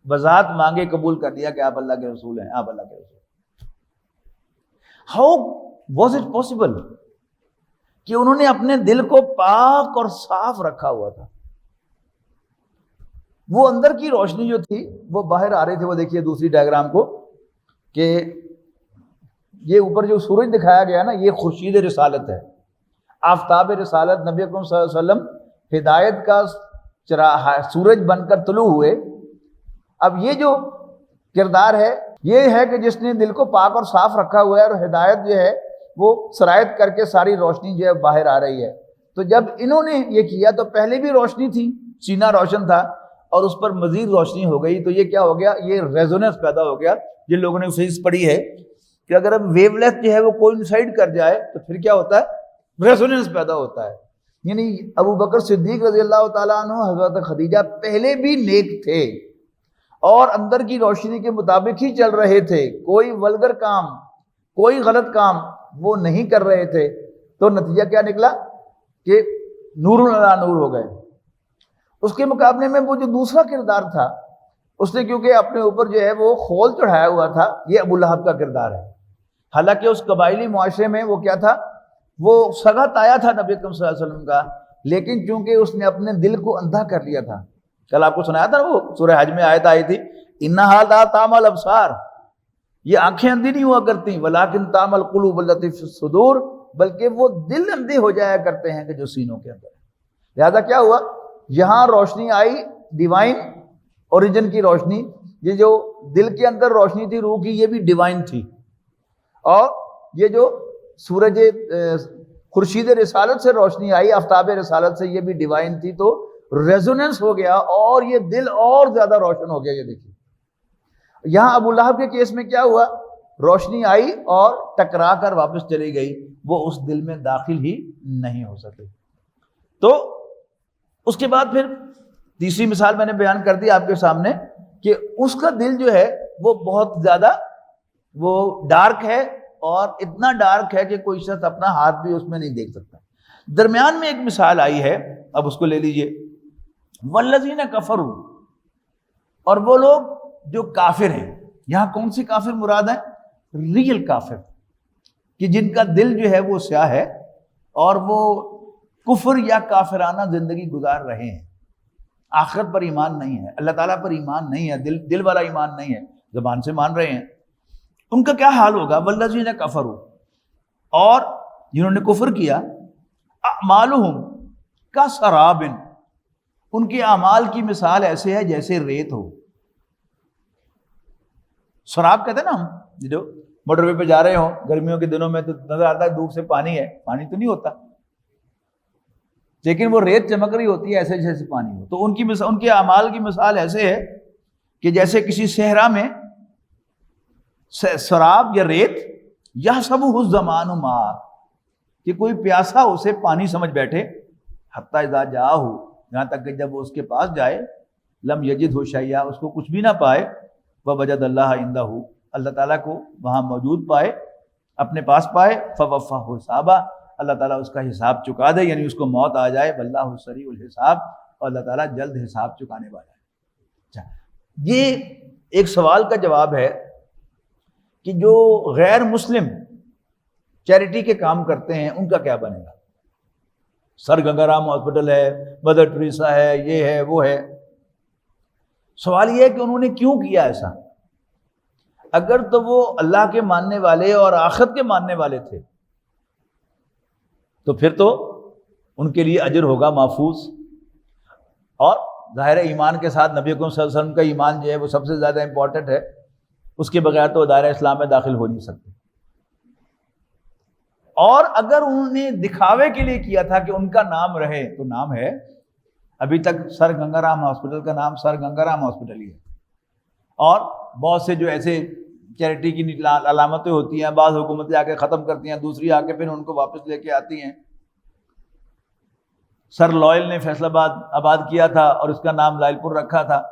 وضاحت مانگے قبول کر دیا کہ آپ اللہ کے رسول ہیں، آپ اللہ کے رسول. ہاؤ واز اٹ پاسبل کہ انہوں نے اپنے دل کو پاک اور صاف رکھا ہوا تھا. وہ اندر کی روشنی جو تھی وہ باہر آ رہی تھی. وہ دیکھیے دوسری ڈائیگرام کو کہ یہ اوپر جو سورج دکھایا گیا نا، یہ خورشید رسالت ہے، آفتاب رسالت. نبی اکرم صلی اللہ علیہ وسلم ہدایت کا سورج بن کر طلوع ہوئے. اب یہ جو کردار ہے یہ ہے کہ جس نے دل کو پاک اور صاف رکھا ہوا ہے، اور ہدایت جو ہے وہ سرایت کر کے ساری روشنی جو ہے باہر آ رہی ہے. تو جب انہوں نے یہ کیا تو پہلے بھی روشنی تھی، سینہ روشن تھا، اور اس پر مزید روشنی ہو گئی تو یہ کیا ہو گیا، یہ ریزوننس پیدا ہو گیا. جن لوگوں نے فزکس پڑھی ہے کہ اگر اب ویو لیتھ جو ہے وہ کوئنسائڈ کر جائے تو پھر کیا ہوتا ہے، ریزوننس پیدا ہوتا ہے. یعنی ابو بکر صدیق رضی اللہ تعالیٰ عنہ، حضرت خدیجہ پہلے بھی نیک تھے اور اندر کی روشنی کے مطابق ہی چل رہے تھے، کوئی ولگر کام، کوئی غلط کام وہ نہیں کر رہے تھے. تو نتیجہ کیا نکلا کہ نور علی نور ہو گئے. اس کے مقابلے میں وہ جو دوسرا کردار تھا، اس نے کیونکہ اپنے اوپر جو ہے وہ خول چڑھایا ہوا تھا، یہ ابو لہب کا کردار ہے. حالانکہ اس قبائلی معاشرے میں وہ کیا تھا، وہ سگا تایا تھا نبی اکرم صلی اللہ علیہ وسلم کا، لیکن چونکہ اس نے اپنے دل کو اندھا کر لیا تھا. کل آپ کو سنایا تھا وہ سورہ حج میں آیت آئی تھی، انہا لا تعمل ابصار، یہ آنکھیں اندھی نہیں ہوا کرتی، ولکن تعمل قلوب التی فی الصدور، بلکہ وہ دل اندھے ہو جایا کرتے ہیں کہ جو سینوں کے اندر ہے. لہذا کیا ہوا، یہاں روشنی آئی ڈیوائن اوریجن کی روشنی، یہ جو دل کے اندر روشنی تھی روح کی، یہ بھی ڈیوائن تھی. اور یہ جو سورج خورشید رسالت سے روشنی آئی، آفتاب رسالت سے، یہ بھی ڈیوائن تھی. تو ریزوننس ہو گیا اور یہ دل اور زیادہ روشن ہو گیا. یہ دیکھیے یہاں ابو لہب کے کیس میں کیا ہوا، روشنی آئی اور ٹکرا کر واپس چلی گئی، وہ اس دل میں داخل ہی نہیں ہو سکے. تو اس کے بعد پھر تیسری مثال میں نے بیان کر دی آپ کے سامنے کہ اس کا دل جو ہے وہ بہت زیادہ وہ ڈارک ہے، اور اتنا ڈارک ہے کہ کوئی شخص اپنا ہاتھ بھی اس میں نہیں دیکھ سکتا. درمیان میں ایک مثال آئی ہے، اب اس کو لے لیجئے، والذین کفروا، اور وہ لوگ جو کافر ہیں. یہاں کون سی کافر مراد ہیں؟ ریئل کافر، کہ جن کا دل جو ہے وہ سیاہ ہے اور وہ کفر یا کافرانہ زندگی گزار رہے ہیں، آخرت پر ایمان نہیں ہے، اللہ تعالیٰ پر ایمان نہیں ہے، دل والا ایمان نہیں ہے، زبان سے مان رہے ہیں. ان کا کیا حال ہوگا؟ والذین کفروا، اور جنہوں نے کفر کیا، اعمالہم کسراب، ان کے اعمال کی مثال ایسے ہے جیسے ریت ہو. سراب کہتے ہیں نا ہم، جو موٹر وے پہ جا رہے ہوں گرمیوں کے دنوں میں تو نظر آتا ہے دور سے پانی ہے، پانی تو نہیں ہوتا، لیکن وہ ریت چمک رہی ہوتی ہے ایسے جیسے پانی ہو. تو ان کے اعمال کی مثال ایسے ہے کہ جیسے کسی صحرا میں سراب یا ریت، یحسبہ الظمآن ماء، کہ کوئی پیاسا اسے پانی سمجھ بیٹھے، حتی اذا جاءہ، یہاں تک کہ جب وہ اس کے پاس جائے، لم یجدہ شیئا، اس کو کچھ بھی نہ پائے، ووجد اللہ عندہ، اللہ تعالیٰ کو وہاں موجود پائے، اپنے پاس پائے، فوفاہ حسابہ، اللہ تعالیٰ اس کا حساب چکا دے، یعنی اس کو موت آ جائے، واللہ سریع الحساب، اور اللہ تعالیٰ جلد حساب چکانے والا ہے. اچھا، یہ ایک سوال کا جواب ہے کہ جو غیر مسلم چیریٹی کے کام کرتے ہیں ان کا کیا بنے گا. سر گنگا رام ہاسپٹل ہے، مدر ٹریسا ہے، یہ ہے وہ ہے. سوال یہ ہے کہ انہوں نے کیوں کیا ایسا؟ اگر تو وہ اللہ کے ماننے والے اور آخرت کے ماننے والے تھے تو پھر تو ان کے لیے اجر ہوگا محفوظ. اور ظاہر ایمان کے ساتھ نبی اکرم صلی اللہ علیہ وسلم کا ایمان جو ہے وہ سب سے زیادہ امپورٹنٹ ہے، اس کے بغیر تو دائرہ اسلام میں داخل ہو نہیں سکتے. اور اگر انہوں نے دکھاوے کے لیے کیا تھا کہ ان کا نام رہے، تو نام ہے ابھی تک سر گنگا رام ہاسپٹل کا نام سر گنگا رام ہاسپٹل ہی ہے. اور بہت سے جو ایسے چیریٹی کی علامتیں ہوتی ہیں، بعض حکومتیں آ کے ختم کرتی ہیں، دوسری آ کے پھر ان کو واپس لے کے آتی ہیں. سر لوئل نے فیصل آباد آباد کیا تھا اور اس کا نام لائل پور رکھا تھا.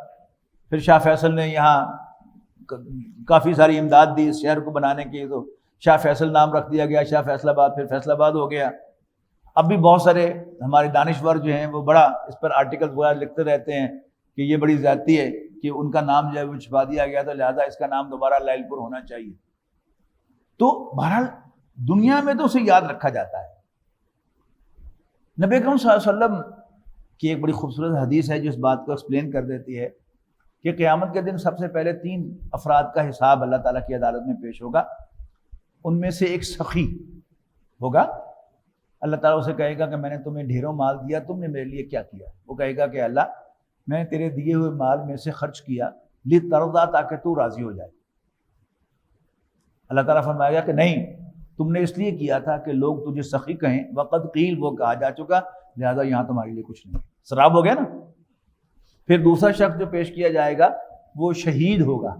پھر شاہ فیصل نے یہاں کافی ساری امداد دی اس شہر کو بنانے کی، تو شاہ فیصل نام رکھ دیا گیا، شاہ فیصل آباد، پھر فیصل آباد ہو گیا. اب بھی بہت سارے ہمارے دانشور جو ہیں وہ بڑا اس پر آرٹیکل وغیرہ لکھتے رہتے ہیں کہ یہ بڑی زیادتی ہے کہ ان کا نام جو ہے وہ چھپا دیا گیا، تو لہٰذا اس کا نام دوبارہ لائل پور ہونا چاہیے. تو بہرحال دنیا میں تو اسے یاد رکھا جاتا ہے. نبی اکرم صلی اللہ علیہ وسلم کی ایک بڑی خوبصورت حدیث ہے جو اس بات کو ایکسپلین کر دیتی ہے کہ قیامت کے دن سب سے پہلے 3 افراد کا حساب اللہ تعالیٰ کی عدالت میں پیش ہوگا. ان میں سے ایک سخی ہوگا. اللہ تعالیٰ اسے کہے گا کہ میں نے تمہیں ڈھیروں مال دیا، تم نے میرے لیے کیا کیا؟ وہ کہے گا کہ اللہ میں نے تیرے دیے ہوئے مال میں سے خرچ کیا لترضا، تاکہ تو راضی ہو جائے. اللہ تعالیٰ فرمائے گا کہ نہیں، تم نے اس لیے کیا تھا کہ لوگ تجھے سخی کہیں، وقد قیل، وہ کہا جا چکا، لہذا یہاں تمہارے لیے کچھ نہیں. سراب ہو گیا نا. پھر دوسرا شخص جو پیش کیا جائے گا وہ شہید ہوگا،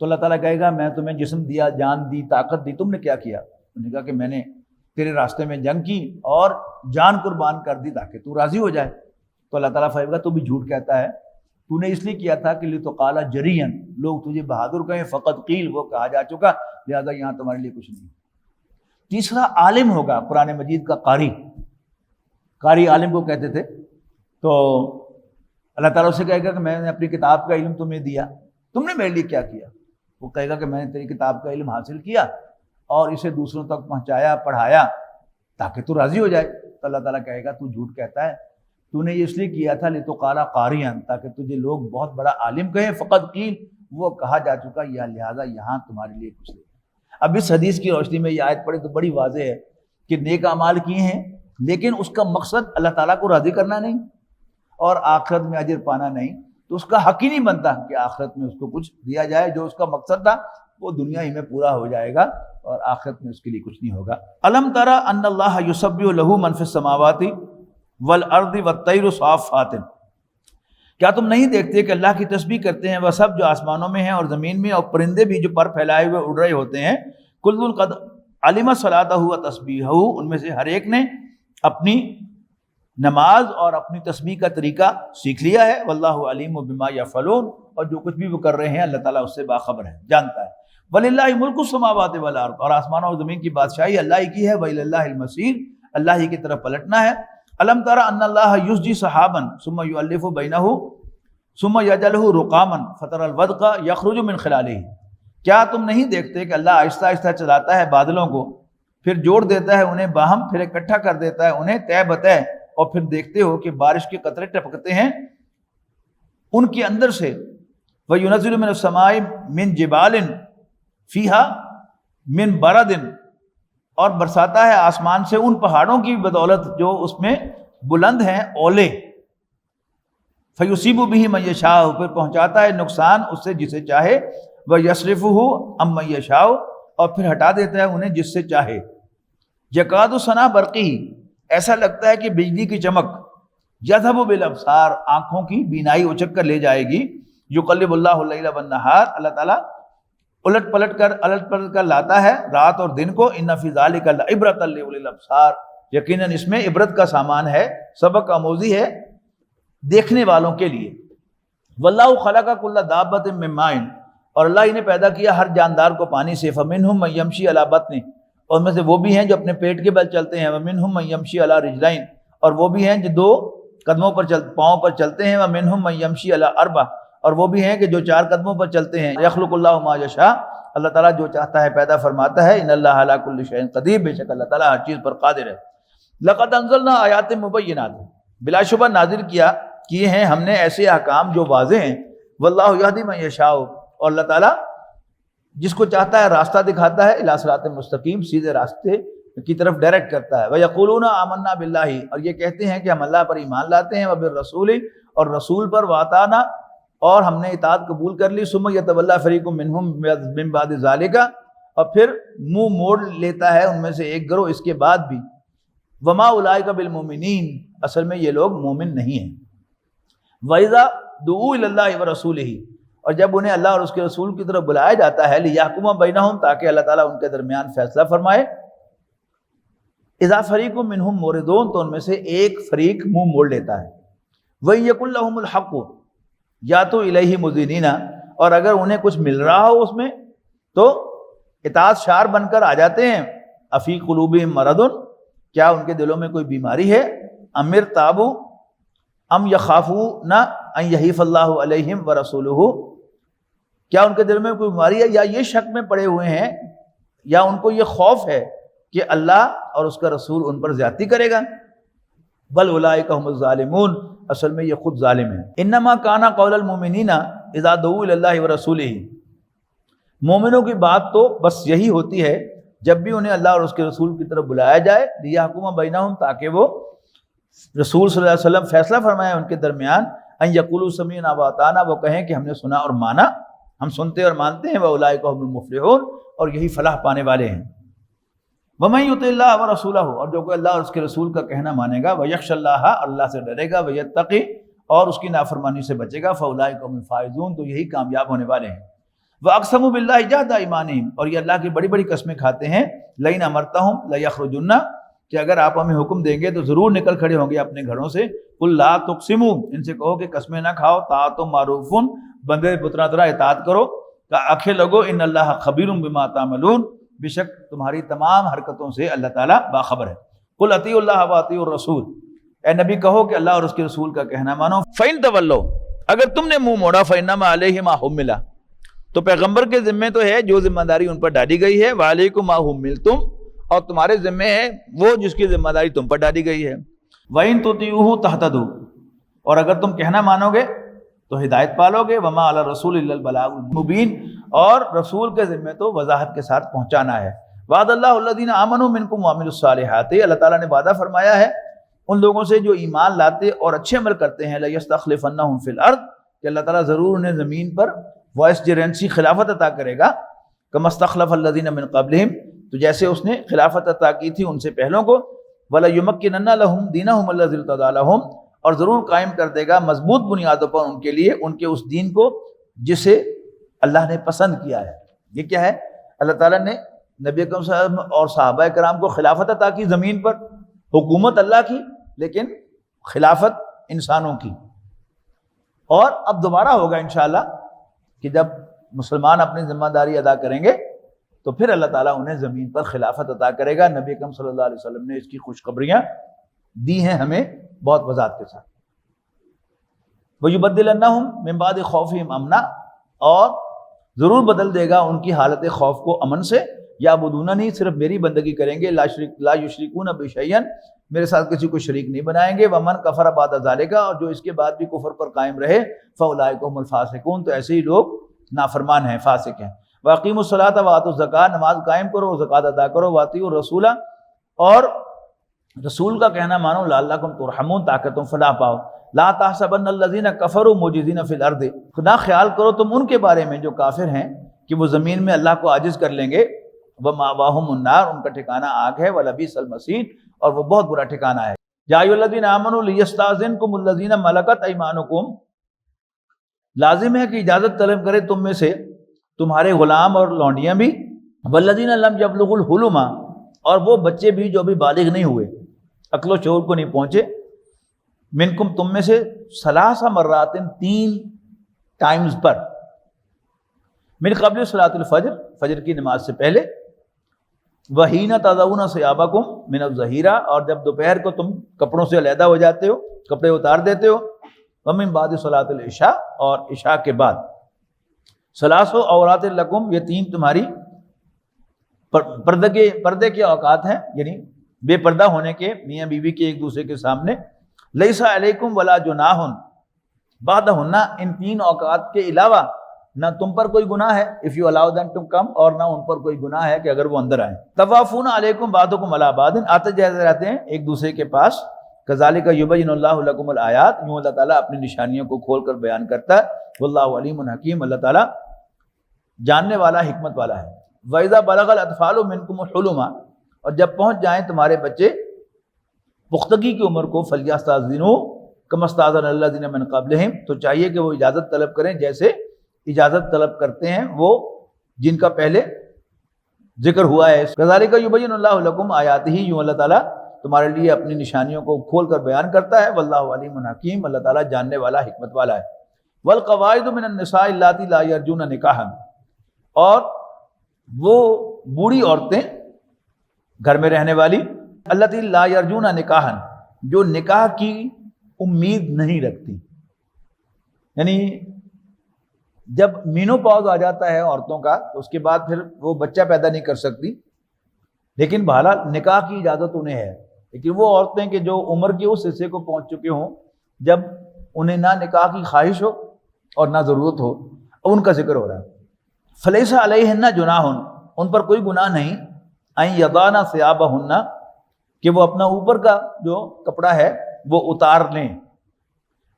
تو اللہ تعالیٰ کہے گا میں تمہیں جسم دیا، جان دی، طاقت دی، تم نے کیا کیا؟ انہوں نے کہا کہ میں نے تیرے راستے میں جنگ کی اور جان قربان کر دی تاکہ تو راضی ہو جائے۔ تو اللہ تعالیٰ فرمائے گا تو بھی جھوٹ کہتا ہے، تو نے اس لیے کیا تھا کہ لتقال جریاً، لوگ تجھے بہادر کہیں، فقط قیل، وہ کہا جا چکا، لہذا یہاں تمہارے لیے کچھ نہیں۔ تیسرا عالم ہوگا، قرآن مجید کا قاری، قاری عالم کو کہتے تھے۔ تو اللہ تعالیٰ اسے کہے گا کہ میں نے اپنی کتاب کا علم تمہیں دیا، تم نے میرے لیے کیا کیا؟ وہ کہے گا کہ میں نے تیری کتاب کا علم حاصل کیا اور اسے دوسروں تک پہنچایا، پڑھایا تاکہ تو راضی ہو جائے۔ تو اللہ تعالیٰ کہے گا تو جھوٹ کہتا ہے، تو نے یہ اس لیے کیا تھا لتقال قاریاً، تاکہ تجھے لوگ بہت بڑا عالم کہیں، فقط قیل، وہ کہا جا چکا، یا لہٰذا یہاں تمہارے لیے کچھ نہیں۔ اب اس حدیث کی روشنی میں یہ آیت پڑھے تو بڑی واضح ہے کہ نیک اعمال کیے ہیں لیکن اس کا مقصد اللہ تعالیٰ کو راضی کرنا نہیں اور آخرت میں اجر پانا نہیں، تو اس کا حق ہی نہیں بنتا کہ آخرت میں اس کو کچھ دیا جائے۔ جو اس کا مقصد تھا وہ دنیا ہی میں پورا ہو جائے گا اور آخرت میں اس کے لیے کچھ نہیں ہوگا۔ الم تری ان اللہ یسبح لہ من فی السماوات والارض والطیر صافات، کیا تم نہیں دیکھتے کہ اللہ کی تسبیح کرتے ہیں وہ سب جو آسمانوں میں ہیں اور زمین میں، اور پرندے بھی جو پر پھیلائے ہوئے اڑ رہے ہوتے ہیں، کل قد علم صلاتہ و تسبیحہ، ان میں سے ہر ایک نے اپنی نماز اور اپنی تسبیح کا طریقہ سیکھ لیا ہے، واللہ علیم بما یفعلون، اور جو کچھ بھی وہ کر رہے ہیں اللہ تعالیٰ اس سے باخبر ہے، جانتا ہے۔ وللہ ملک السماوات والارض، اور آسمانوں اور زمین کی بادشاہی اللہ ہی کی ہے، وإلى المصیر، اللہ ہی کی طرف پلٹنا ہے۔ الم تر ان اللہ یسجی سحابا ثم یؤلف بینہ ثم یجعلہ رقاما فترى الودق یخرج من خلالہ، کیا تم نہیں دیکھتے کہ اللہ آہستہ آہستہ چلاتا ہے بادلوں کو، پھر جوڑ دیتا ہے انہیں باہم، پھر اکٹھا کر دیتا ہے انہیں تہ بتہ، اور پھر دیکھتے ہو کہ بارش کے قطرے ٹپکتے ہیں ان کے اندر سے، وَيُنَزِّلُ مِنَ السَّمَاءِ مِن جِبَالٍ فِيهَا مِن بَرَدٍ، اور برساتا ہے آسمان سے ان پہاڑوں کی بدولت جو اس میں بلند ہیں، اولے، فَيُصِيبُ بِهِ مَن يَشَاءُ، پھر پہنچاتا ہے نقصان اس سے جسے چاہے، وَيَصْرِفُهُ عَن مَن يَشَاءُ، اور پھر ہٹا دیتا ہے انہیں جس سے چاہے۔ يَكَادُ سَنَا بَرْقِهِ، ایسا لگتا ہے کہ بجلی کی چمک، یذهب بالابصار، آنکھوں کی بینائی اچک کر لے جائے گی، یقلب اللہ اللیل والنہار، اللہ تعالیٰ الٹ پلٹ کر لاتا ہے رات اور دن کو، ان فی ذلک لعبرۃ لاولی الابصار، یقیناً اس میں عبرت کا سامان ہے، سبق آموزی ہے دیکھنے والوں کے لیے۔ واللہ خلق کل دابۃ من ماء، اور اللہ ہی نے پیدا کیا ہر جاندار کو پانی سے، فمنہم من یمشی علی بطنہ، اور میں سے وہ بھی ہیں جو اپنے پیٹ کے بل چلتے ہیں، ومنہم من یمشی علی رجلین، اور وہ بھی ہیں جو دو قدموں پر پاؤں پر چلتے ہیں، ومنہم من یمشی علی اربع، اور وہ بھی ہیں کہ جو چار قدموں پر چلتے ہیں۔ یخلق اللہ ما یشاء، اللہ تعالیٰ جو چاہتا ہے پیدا فرماتا ہے، ان اللہ علی کل شیء قدیر، بے شک اللہ تعالیٰ ہر چیز پر قادر ہے۔ لقد انزلنا آیات مبینات، بلا شبہ نازل کیے ہیں ہم نے ایسے احکام جو واضح ہیں، واللہ یہدی من یشاء، اور اللہ تعالیٰ جس کو چاہتا ہے راستہ دکھاتا ہے، الی صراط مستقیم، سیدھے راستے کی طرف ڈائریکٹ کرتا ہے۔ وَيَقُولُونَ آمَنَّا بِاللَّهِ، اور یہ کہتے ہیں کہ ہم اللہ پر ایمان لاتے ہیں، وَبِالرَّسُولِ، اور رسول پر، وَأَطَعْنَا، اور ہم نے اطاعت قبول کر لی، ثُمَّ يَتَوَلَّىٰ فَرِيقٌ مِّنْهُم مِّن بَعْدِ ذَلِكَ، اور پھر منہ موڑ لیتا ہے ان میں سے ایک گروہ اس کے بعد بھی۔ وَمَا أُولَٰئِكَ بِالْمُؤْمِنِينَ، اصل میں یہ لوگ مومن نہیں ہیں۔ وَإِذَا دُعُوا إِلَى اللَّهِ وَرَسُولِهِ، اور جب انہیں اللہ اور اس کے رسول کی طرف بلایا جاتا ہے، لِيَحْكُمَ بَيْنَهُمْ، تاکہ اللہ تعالیٰ ان کے درمیان فیصلہ فرمائے، اذا فریق منہم موردون، تو ان میں سے ایک فریق منہ موڑ لیتا ہے، وَيَقُلْ لَهُمُ الْحَقُّ یا تو الیہ مذعنین، اور اگر انہیں کچھ مل رہا ہو اس میں تو اطاعت شار بن کر آ جاتے ہیں۔ افی قلوبہم مرض، کیا ان کے دلوں میں کوئی بیماری ہے؟ ام ارتابوا ام یخافون ان یحیف اللہ علیہم ورسولہ، کیا ان کے دل میں کوئی بیماری ہے یا یہ شک میں پڑے ہوئے ہیں یا ان کو یہ خوف ہے کہ اللہ اور اس کا رسول ان پر زیادتی کرے گا؟ بل اولئک هم الظالمون، اصل میں یہ خود ظالم ہیں۔ انما کان قول المؤمنین اذا دعوا الی اللہ ورسولہ، مومنوں کی بات تو بس یہی ہوتی ہے جب بھی انہیں اللہ اور اس کے رسول کی طرف بلایا جائے، لیحکم بینہم، تاکہ وہ رسول صلی اللہ علیہ وسلم فیصلہ فرمائے ان کے درمیان، ان یقولوا سمعنا واطعنا، وہ کہیں کہ ہم نے سنا اور مانا، ہم سنتے اور مانتے ہیں، واولئک هم المفلحون، اور یہی فلاح پانے والے ہیں۔ وَمَن يُطِعِ اللَّهَ وَرَسُولَهُ، اور جو کوئی اللہ اور اس کے رسول کا کہنا مانے گا، وَيَخْشَ اللَّهَ، اللہ سے ڈرے گا، وَيَتَّقِ، اور اس کی نافرمانی سے بچے گا فاولئک هم الفائزون، تو یہی کامیاب ہونے والے ہیں۔ وَأَقْسَمُوا بِاللَّهِ جَهْدَ أَيْمَانِهِمْ، اور یہ اللہ کی بڑی بڑی قسمیں کھاتے ہیں، لَئِنْ أَمَرْتَهُمْ لَيَخْرُجُنَّ، کہ اگر آپ ہمیں حکم دیں گے تو ضرور نکل کھڑے ہوں گے اپنے گھروں سے۔ قُل لَا تُقْسِمُوا، ان سے کہو کہ قسمیں نہ کھاؤ، طاعۃ معروف، بندے پترا طرح اطاعت کرو، آنکھیں لگو، ان اللہ خبیر بما تعملون، بے شک تمہاری تمام حرکتوں سے اللہ تعالیٰ باخبر ہے۔ قُلْ اطیعوا اللہ واطیعوا الرسول، اے نبی کہو کہ اللہ اور اس کے رسول کا کہنا مانو۔ فَإِن تَوَلَّوْا، اگر تم نے منہ موڑا، فَإِنَّمَا عَلَيْهِ مَا حُمِّلَ، تو پیغمبر کے ذمے تو ہے جو ذمہ داری ان پر ڈالی گئی ہے، وَعَلَيْكُمْ مَا حُمِّلْتُمْ، اور تمہارے ذمے ہے وہ جس کی ذمہ داری تم پر ڈالی گئی ہے۔ وَإِن تُطِيعُوهُ تَهْتَدُوا، اور اگر تم کہنا مانو گے تو ہدایت پالو گے۔ وَمَا عَلَى الرَّسُولِ إِلَّا الْبَلَاغُ الْمُبِينُ، اور رسول کے ذمے تو وضاحت کے ساتھ پہنچانا ہے۔ وعد اللہ الذین آمنوا منکم وعملوا الصالحات، اللہ تعالیٰ نے وعدہ فرمایا ہے ان لوگوں سے جو ایمان لاتے اور اچھے عمل کرتے ہیں، لَيَسْتَخْلِفَنَّهُمْ فِي الْأَرْضِ، کہ اللہ تعالیٰ ضرور انہیں زمین پر وائس جرنسی خلافت عطا کرے گا۔ كَمَا اسْتَخْلَفَ الَّذِينَ مِن قَبْلِهِمْ، تو جیسے اس نے خلافت عطا کی تھی ان سے پہلوں کو۔ وَلَيُمَكِّنَنَّ لَهُمْ دِينَهُمْ الَّذِي ارْتَضَىٰ لَهُمْ، اور ضرور قائم کر دے گا مضبوط بنیادوں پر ان کے لیے ان کے اس دین کو جسے اللہ نے پسند کیا ہے۔ یہ کیا ہے؟ اللہ تعالیٰ نے نبی اکرم صلی اللہ علیہ وسلم اور صحابہ کرام کو خلافت عطا کی زمین پر، حکومت اللہ کی لیکن خلافت انسانوں کی۔ اور اب دوبارہ ہوگا انشاءاللہ کہ جب مسلمان اپنی ذمہ داری ادا کریں گے تو پھر اللہ تعالیٰ انہیں زمین پر خلافت عطا کرے گا۔ نبی اکرم صلی اللہ علیہ وسلم نے اس کی خوشخبریاں دی ہیں ہمیں بہت وضاحت کے ساتھ۔ وَيُبَدِّلَنَّهُمْ مِن بَعْدِ خَوْفِهِمْ أَمْنًا، اور ضرور بدل دے گا ان کی حالت خوف کو امن سے۔ یعبدوننی، صرف میری بندگی کریں گے، لا یشرکون بی شیئا، میرے ساتھ کسی کو شریک نہیں بنائیں گے۔ ومن کفر بعد ذالک، اور جو اس کے بعد بھی کفر پر قائم رہے، فاولئک هم الفاسقون، تو ایسے ہی لوگ نافرمان ہیں، فاسق ہیں۔ واقیموا الصلاۃ وآتوا الزکاۃ، نماز قائم کرو اور زکوٰۃ ادا کرو۔ واطیعوا الرسول، اور رسول کا کہنا مانو، لعلکم ترحمون، تاکہ تم فلاح پاؤ۔ لا تحسبن الذین کفروا معجزین فی الارض، خدا خیال کرو تم ان کے بارے میں جو کافر ہیں کہ وہ زمین میں اللہ کو عاجز کر لیں گے۔ ومأواہم النار، ان کا ٹھکانہ آگ ہے۔ ولبئس المصیر، اور وہ بہت برا ٹھکانہ ہے۔ یا ایھا الذین آمنوا لیستأذنکم الذین ملکت ایمانکم، لازم ہے کہ اجازت طلب کرے تم میں سے تمہارے غلام اور لونڈیاں بھی۔ والذین لم یبلغوا الحلم، اور وہ بچے بھی جو بھی بالغ نہیں ہوئے، عقل و شعور کو نہیں پہنچے، منکم تم میں سے، ثلاث مرات، 3 ٹائمز پر، من قبل صلاۃ الفجر، فجر کی نماز سے پہلے، وحین تضعون ثیابکم من الظہیرہ، اور جب دوپہر کو تم کپڑوں سے علیحدہ ہو جاتے ہو، کپڑے اتار دیتے ہو، ومن بعد صلاۃ العشاء، اور عشاء کے بعد۔ ثلاث عورات لکم، یہ 3 تمہاری پردے کے اوقات ہیں، یعنی بے پردہ ہونے کے، میاں بیوی کے ایک دوسرے کے سامنے۔ لیس علیکم ولا جناح بعدہن، ان 3 اوقات کے علاوہ نہ تم پر کوئی گناہ ہے، if you allow them to come، اور نہ ان پر کوئی گناہ ہے کہ اگر وہ اندر آئیں۔ طوافون علیکم بعضکم علی بعض، آتے جاتے رہتے ہیں ایک دوسرے کے پاس۔ کذالک یبین اللہ لکم الآیات، یوں اللہ تعالیٰ اپنی نشانیوں کو کھول کر بیان کرتا ہے۔ واللہ علیم حکیم، اللہ تعالیٰ جاننے والا، حکمت والا ہے۔ وَإِذَا بَلَغَ الْأَطْفَالُ مِنْكُمُ الْحُلُمَ، اور جب پہنچ جائیں تمہارے بچے پختگی کی عمر کو، فَلْيَسْتَأْذِنُوا كَمَا اسْتَأْذَنَ الَّذِينَ مِنْ قَبْلِهِمْ، تو چاہیے کہ وہ اجازت طلب کریں جیسے اجازت طلب کرتے ہیں وہ جن کا پہلے ذکر ہوا ہے۔ کذالک یبین اللہ لکم آیاتہ، یوں اللہ تعالیٰ تمہارے لیے اپنی نشانیوں کو کھول کر بیان کرتا ہے۔ واللہ علیم حکیم، اللہ تعالیٰ جاننے والا، حکمت والا ہے۔ والقواعد من النساء اللاتی لا یرجون نکاحا، اور وہ بوڑھی عورتیں گھر میں رہنے والی، اللاتی لا یرجون نکاحا، جو نکاح کی امید نہیں رکھتی، یعنی جب مینو پاؤز آ جاتا ہے عورتوں کا تو اس کے بعد پھر وہ بچہ پیدا نہیں کر سکتی، لیکن بہرحال نکاح کی اجازت انہیں ہے۔ لیکن وہ عورتیں کہ جو عمر کے اس حصے کو پہنچ چکے ہوں جب انہیں نہ نکاح کی خواہش ہو اور نہ ضرورت ہو، ان کا ذکر ہو رہا ہے۔ فلیس علیہن جناح، ان پر کوئی گناہ نہیں، ان یضعن ثیابہن، کہ وہ اپنا اوپر کا جو کپڑا ہے وہ اتار لیں،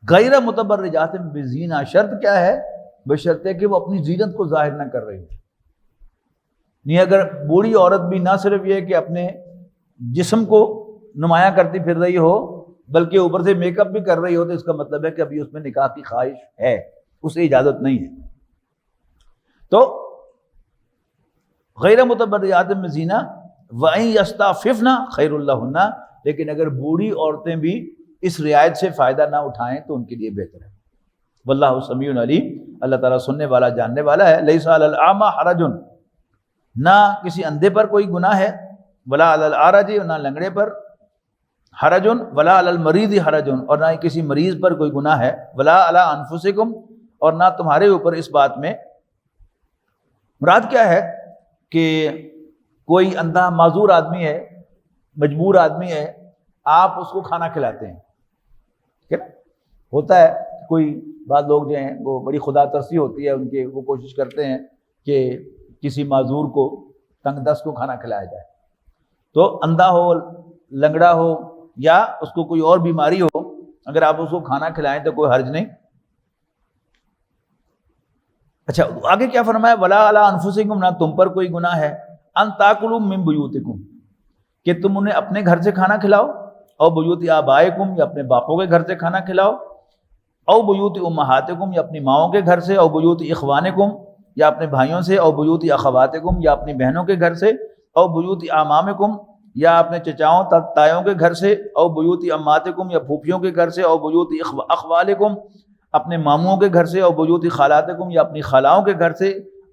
غیر متبرجات بزینہ، شرط کیا ہے؟ بشرطے کہ وہ اپنی زینت کو ظاہر نہ کر رہی ہو۔ نہیں اگر بوڑھی عورت بھی نہ صرف یہ کہ اپنے جسم کو نمایاں کرتی پھر رہی ہو، بلکہ اوپر سے میک اپ بھی کر رہی ہو تو اس کا مطلب ہے کہ ابھی اس میں نکاح کی خواہش ہے، اسے اجازت نہیں ہے۔ تو غیر متبرجات من زینہ وَإِن يَسْتَعْفِفْنَ خَيْرٌ لَهُنَّ، لیکن اگر بوڑھی عورتیں بھی اس رعایت سے فائدہ نہ اٹھائیں تو ان کے لیے بہتر ہے۔ واللہ سمیع علیم، اللہ تعالیٰ سننے والا جاننے والا ہے۔ لیس علی الاعمى حرج، نہ کسی اندھے پر کوئی گناہ ہے، ولا علی الاعرج، نہ لنگڑے پر، حرج ولا علی المریض حرج، اور نہ ہی کسی مریض پر کوئی گناہ ہے، ولا علی انفسکم، اور نہ تمہارے اوپر اس بات میں۔ مراد کیا ہے کہ کوئی اندھا معذور آدمی ہے، مجبور آدمی ہے، آپ اس کو کھانا کھلاتے ہیں، ٹھیک ہے؟ ہوتا ہے کوئی بعض لوگ جو ہیں وہ بڑی خدا ترسی ہوتی ہے ان کے، وہ کوشش کرتے ہیں کہ کسی معذور کو، تنگ دست کو کھانا کھلایا جائے۔ تو اندھا ہو، لنگڑا ہو، یا اس کو کوئی اور بیماری ہو، اگر آپ اس کو کھانا کھلائیں تو کوئی حرج نہیں۔ اچھا آگے کیا فرمایا؟ ولا علی انفسکم، نہ تم پر کوئی گناہ ہے، ان تاکلوا من بیوتکم، کہ تم انہیں اپنے گھر سے کھانا کھلاؤ، او بیوت آبائکم، یا اپنے باپوں کے گھر سے کھانا کھلاؤ، او بیوت امہاتکم، یا اپنی ماؤں کے گھر سے، او بیوت اخوانکم، یا اپنے بھائیوں سے، او بیوت اخواتکم، یا اپنی بہنوں کے گھر سے، او بیوت اعمامکم، یا اپنے چچاؤں تایوں کے گھر سے، او بیوت اماتکم، یا پھوپھیوں کے گھر سے، او بیوت اخوالکم، اپنے ماموں کے گھر سے، او بیوت خالاتکم، یا اپنی خالاؤں کے گھر سے،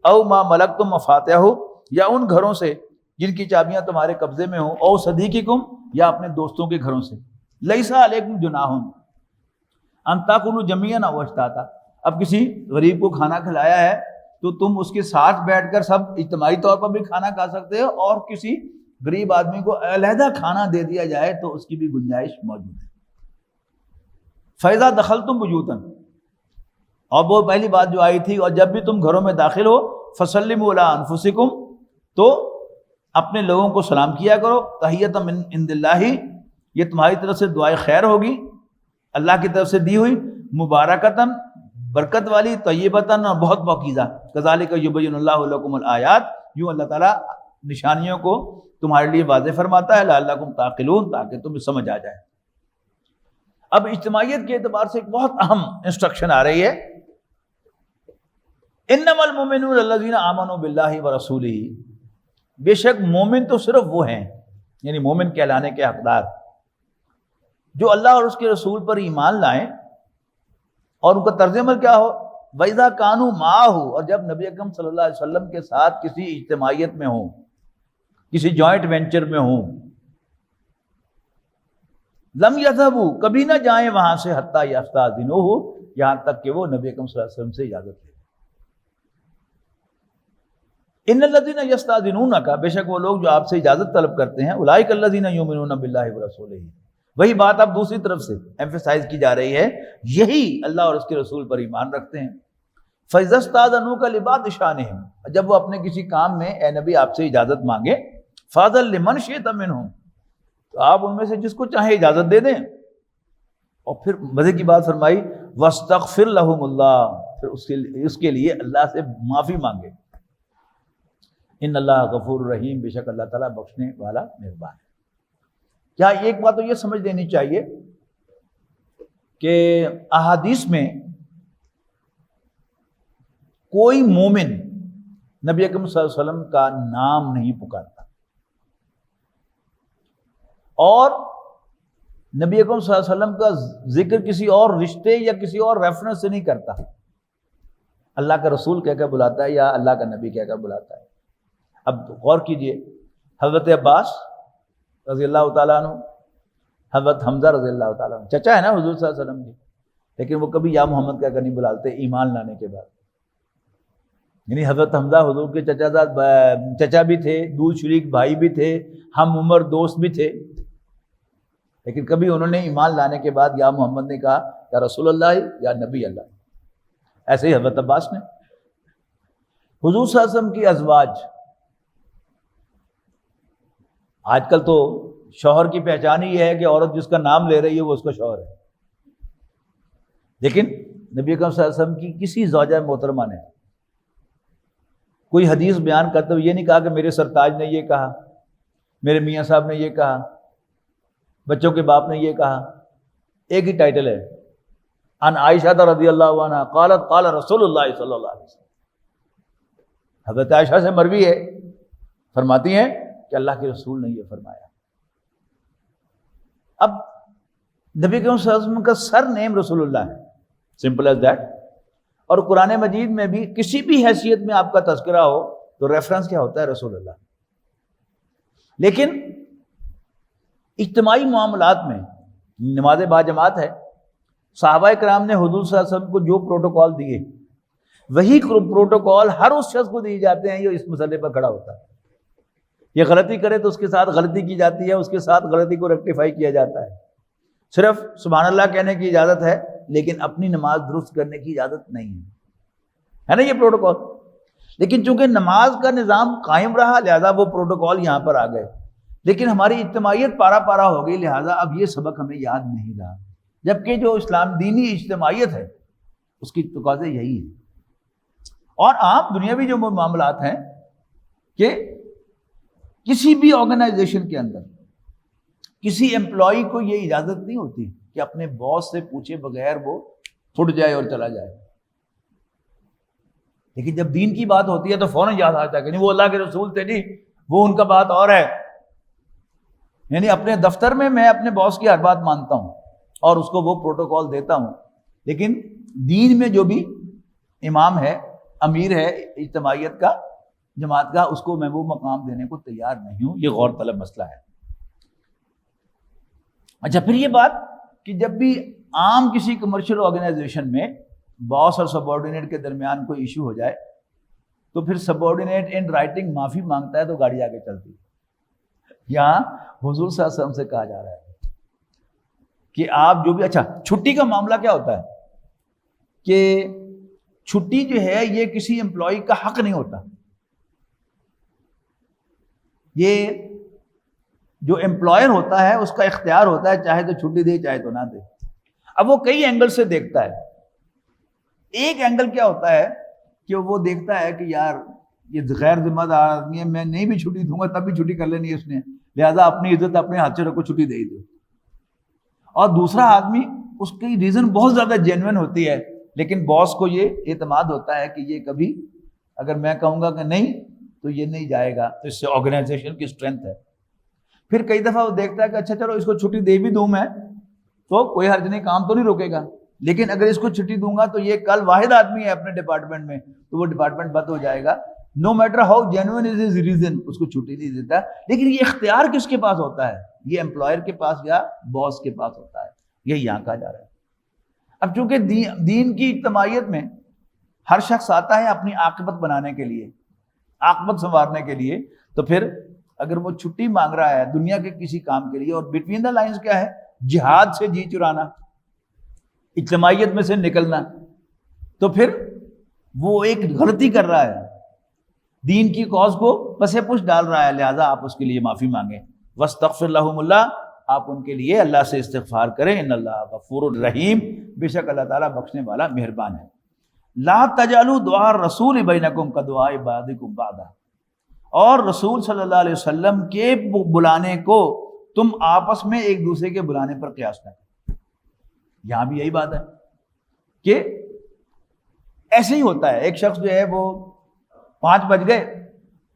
او ما ملکتم مفاتحہ، یا ان گھروں سے جن کی چابیاں تمہارے قبضے میں ہوں، او صدیقکم، یا اپنے دوستوں کے گھروں سے۔ لیس علیکم جناح ان تاکلوا جمیعا او اشتاتا، اب کسی غریب کو کھانا کھلایا ہے تو تم اس کے ساتھ بیٹھ کر سب اجتماعی طور پر بھی کھانا کھا سکتے ہو، اور کسی غریب آدمی کو علیحدہ کھانا دے دیا جائے تو اس کی بھی گنجائش موجود ہے۔ فَإِذَا دَخَلْتُمْ بُيُوتًا، اور وہ پہلی بات جو آئی تھی، اور جب بھی تم گھروں میں داخل ہو، فَسَلِّمُوا عَلَىٰ أَنفُسِكُمْ، تو اپنے لوگوں کو سلام کیا کرو، تحیۃ من عند اللہ، یہ تمہاری طرف سے دعائے خیر ہوگی، اللہ کی طرف سے دی ہوئی، مبارکتاً، برکت والی، طیبتاً، اور بہت پاکیزہ، کذالک یبین اللہ لکم الآیات، یوں اللہ تعالیٰ نشانیوں کو تمہارے لیے واضح فرماتا ہے، لعلکم تعقلون، تاکہ تمہیں سمجھ آ جائے۔ اب اجتماعیت کے اعتبار سے ایک بہت اہم انسٹرکشن آ رہی ہے، انما المؤمنون الذین آمنوا باللہ ورسولہ، بے شک مومن تو صرف وہ ہیں، یعنی مومن کہلانے کے حقدار، جو اللہ اور اس کے رسول پر ایمان لائیں، اور ان کا طرز عمل کیا ہو، وَإِذَا كَانُوا مَعَهُ، اور جب نبی اکرم صلی اللہ علیہ وسلم کے ساتھ کسی اجتماعیت میں ہوں، کسی جوائنٹ وینچر میں ہوں، لم يذهبوا، کبھی نہ جائیں وہاں سے، حتیٰ یستأذنوہ، یہاں تک کہ وہ نبی اکرم صلی اللہ علیہ وسلم سے اجازت لیں۔ ان الذین یستأذنونک، بے شک وہ لوگ جو آپ سے اجازت طلب کرتے ہیں، اولئک الذین یؤمنون باللہ ورسولہ، وہی بات اب دوسری طرف سے ایمفیسائز کی جا رہی ہے، یہی اللہ اور اس کے رسول پر ایمان رکھتے ہیں۔ فَإِذَا اسْتَأْذَنُوكَ لِبَعْضِ شَأْنِهِمْ، جب وہ اپنے کسی کام میں اے نبی آپ سے اجازت مانگے، فَأْذَن لِمَنْ شِئْتَ مِنْهُمْ، تو آپ ان میں سے جس کو چاہے اجازت دے دیں۔ اور پھر مزے کی بات فرمائی، وَاسْتَغْفِرْ لَهُمُ اللَّهُ، پھر اس کے لیے اللہ سے معافی مانگے۔ ان اللہ غفور رحیم، بے شک اللہ تعالیٰ بخشنے والا مہربان ہے۔ کیا ایک بات تو یہ سمجھ لینی چاہیے کہ احادیث میں کوئی مومن نبی اکرم صلی اللہ علیہ وسلم کا نام نہیں پکارتا، اور نبی اکرم صلی اللہ علیہ وسلم کا ذکر کسی اور رشتے یا کسی اور ریفرنس سے نہیں کرتا، اللہ کا رسول کہہ کر بلاتا ہے یا اللہ کا نبی کہہ کر بلاتا ہے۔ اب غور کیجئے، حضرت عباس رضی اللہ تعالیٰ عنہ، حضرت حمزہ رضی اللہ تعالیٰ عنہ، چچا ہے نا حضور صلی اللہ علیہ وسلم کی، لیکن وہ کبھی یا محمد کہہ کر نہیں بلالتے ایمان لانے کے بعد۔ یعنی حضرت حمزہ حضور کے چچا بھی تھے، دور شریک بھائی بھی تھے، ہم عمر دوست بھی تھے، لیکن کبھی انہوں نے ایمان لانے کے بعد یا محمد نے کہا یا رسول اللہ یا نبی اللہ۔ ایسے ہی حضرت عباس نے۔ حضور صلی اللہ علیہ وسلم کی ازواج، آج کل تو شوہر کی پہچان ہی یہ ہے کہ عورت جس کا نام لے رہی ہے وہ اس کا شوہر ہے، لیکن نبی اکرم صلی اللہ علیہ وسلم کی کسی زوجہ محترمہ نے کوئی حدیث بیان کرتے ہوئے یہ نہیں کہا کہ میرے سرتاج نے یہ کہا، میرے میاں صاحب نے یہ کہا، بچوں کے باپ نے یہ کہا، ایک ہی ٹائٹل ہے، ان عائشہ رضی اللہ عنہا قالت قال رسول اللہ صلی اللہ علیہ وسلم، حضرت عائشہ سے مروی ہے، فرماتی ہیں کہ اللہ کے رسول نے یہ فرمایا۔ اب نبی کریم صلی اللہ علیہ وسلم کا سر نیم رسول اللہ ہے، سمپل ایز دیٹ، اور قرآن مجید میں بھی کسی بھی حیثیت میں آپ کا تذکرہ ہو تو ریفرنس کیا ہوتا ہے؟ رسول اللہ۔ لیکن اجتماعی معاملات میں نماز باجماعت ہے، صحابہ کرام نے حضور صلی اللہ علیہ وسلم کو جو پروٹوکول دیے وہی پروٹوکول ہر اس شخص کو دیے جاتے ہیں جو اس مسئلے پر کھڑا ہوتا ہے۔ یہ غلطی کرے تو اس کے ساتھ غلطی کی جاتی ہے، اس کے ساتھ غلطی کو ریکٹیفائی کیا جاتا ہے۔ صرف سبحان اللہ کہنے کی اجازت ہے لیکن اپنی نماز درست کرنے کی اجازت نہیں ہے نا یہ پروٹوکول۔ لیکن چونکہ نماز کا نظام قائم رہا لہذا وہ پروٹوکول یہاں پر آ گئے، لیکن ہماری اجتماعیت پارا پارا ہو گئی لہذا اب یہ سبق ہمیں یاد نہیں رہا، جبکہ جو اسلام دینی اجتماعیت ہے اس کی تقاضے یہی ہے۔ اور عام دنیاوی جو معاملات ہیں کہ کسی بھی آرگنائزیشن کے اندر کسی امپلائی کو یہ اجازت نہیں ہوتی کہ اپنے باس سے پوچھے بغیر وہ پھٹ جائے اور چلا جائے، لیکن جب دین کی بات ہوتی ہے تو فوراً یاد آتا ہے کہ نہیں وہ اللہ کے رسول تھے جی، وہ ان کا بات اور ہے۔ یعنی اپنے دفتر میں اپنے باس کی ہر بات مانتا ہوں اور اس کو وہ پروٹوکول دیتا ہوں، لیکن دین میں جو بھی امام ہے، امیر ہے اجتماعیت کا، جماعت کا، اس کو میں وہ مقام دینے کو تیار نہیں ہوں۔ یہ غور طلب مسئلہ ہے۔ اچھا، پھر یہ بات کہ جب بھی عام کسی کمرشل آرگنائزیشن میں باس اور سب آرڈینیٹ کے درمیان کوئی ایشو ہو جائے تو پھر سب آرڈینیٹ ان رائٹنگ معافی مانگتا ہے تو گاڑی آگے چلتی ہے۔ یہاں حضور صلی اللہ علیہ وسلم سے کہا جا رہا ہے کہ آپ جو بھی، اچھا چھٹی کا معاملہ کیا ہوتا ہے کہ چھٹی جو ہے یہ کسی امپلائی کا حق نہیں ہوتا، یہ جو امپلائر ہوتا ہے اس کا اختیار ہوتا ہے، چاہے تو چھٹی دے چاہے تو نہ دے۔ اب وہ کئی اینگل سے دیکھتا ہے۔ ایک اینگل کیا ہوتا ہے کہ وہ دیکھتا ہے کہ یار یہ غیر ذمہ دار آدمی ہے، میں نہیں بھی چھٹی دوں گا تب بھی چھٹی کر لینی ہے اس نے، لہذا اپنی عزت اپنے ہاتھ سے رکھو، چھٹی دے ہی دو۔ اور دوسرا آدمی اس کی ریزن بہت زیادہ جینوئن ہوتی ہے لیکن باس کو یہ اعتماد ہوتا ہے کہ یہ کبھی اگر میں کہوں گا کہ نہیں تو یہ نہیں جائے گا، تو اس سے آرگنائزیشن کی اسٹرینتھ ہے۔ پھر کئی دفعہ وہ دیکھتا ہے کہ اچھا چلو اس کو چھٹی دے بھی دوں میں تو کوئی حرج نہیں، کام تو نہیں روکے گا، لیکن اگر اس کو چھٹی دوں گا تو یہ کل واحد آدمی ہے اپنے ڈپارٹمنٹ میں تو وہ ڈپارٹمنٹ بند ہو جائے گا۔ No matter how genuine is his reason, اس کو چھٹی نہیں دیتا۔ لیکن یہ اختیار کس کے پاس ہوتا ہے؟ یہ امپلائر کے پاس یا باس کے پاس ہوتا ہے، یہ یہاں کہا جا رہا ہے۔ اب چونکہ دین کی اجتماعیت میں ہر شخص آتا ہے اپنی عاقبت بنانے کے لیے، عاقبت سنوارنے کے لیے، تو پھر اگر وہ چھٹی مانگ رہا ہے دنیا کے کسی کام کے لیے، اور بٹوین دا لائنز کیا ہے؟ جہاد سے جی چرانا، اجتماعیت میں سے نکلنا، تو پھر وہ ایک غلطی کر رہا ہے، دین کی کاز کو پسے پش ڈال رہا ہے، لہذا آپ اس کے لیے معافی مانگیں۔ وَاسْتَغْفِرْ لَهُمُ اللَّهُ، آپ ان کے لیے اللہ سے استغفار کریں، ان اللہ غفور الرحیم، بے شک اللہ تعالیٰ بخشنے والا مہربان ہے۔ لا تجعلوا دعاء الرسول بینکم کدعاء بعضکم بعضا، اور رسول صلی اللہ علیہ وسلم کے بلانے کو تم آپس میں ایک دوسرے کے بلانے پر قیاس نہ کرو۔ یہاں بھی یہی بات ہے کہ ایسے ہی ہوتا ہے، ایک شخص جو ہے وہ 5 بج گئے،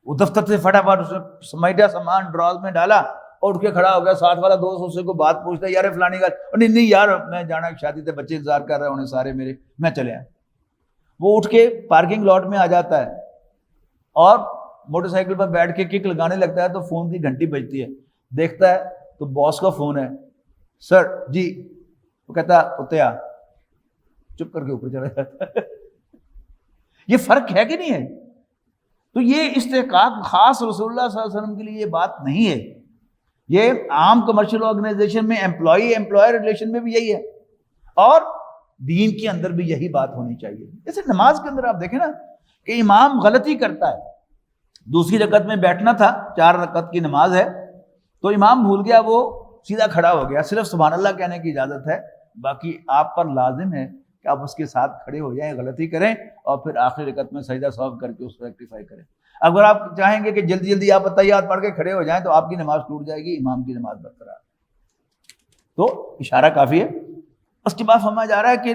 وہ دفتر سے فٹافٹ سمیٹا سامان ڈراز میں ڈالا اور اٹھ کے کھڑا ہو گیا، ساتھ والا دوست اس سے کوئی بات پوچھتا ہے، یار فلانی گل، نہیں یار میں جانا شادی تے بچے انتظار کر رہے ہونے سارے میرے، میں چلے آیا۔ وہ اٹھ کے پارکنگ لاٹ میں آ جاتا ہے اور موٹر سائیکل پر بیٹھ کے کک لگانے لگتا ہے تو فون کی گھنٹی بجتی ہے، دیکھتا ہے تو باس کا فون ہے، سر جی، وہ کہتا ہے اتیا، چپ کر کے اوپر چلا جاتا ہے۔ یہ فرق ہے کہ نہیں ہے؟ تو یہ استحقاق خاص رسول اللہ صلی اللہ علیہ وسلم کے لیے یہ بات نہیں ہے، یہ عام کمرشل آرگنائزیشن میں امپلائی امپلائر ریلیشن میں بھی یہی ہے، اور دین کے اندر بھی یہی بات ہونی چاہیے۔ جیسے نماز کے اندر آپ دیکھیں نا کہ امام غلطی کرتا ہے، دوسری رکعت میں بیٹھنا تھا، 4 رکعت کی نماز ہے، تو امام بھول گیا، وہ سیدھا کھڑا ہو گیا، صرف سبحان اللہ کہنے کی اجازت ہے، باقی آپ پر لازم ہے کہ آپ اس کے ساتھ کھڑے ہو جائیں، غلطی کریں اور پھر آخری رکعت میں سجدہ سہو کر کے اس کو ریکٹیفائی کریں۔ اگر آپ چاہیں گے کہ جلدی جلدی آپ تحیات پڑھ کے کھڑے ہو جائیں تو آپ کی نماز ٹوٹ جائے گی، امام کی نماز برقرار۔ تو اشارہ کافی ہے اس کے بعد فرمایا جا رہا ہے کہ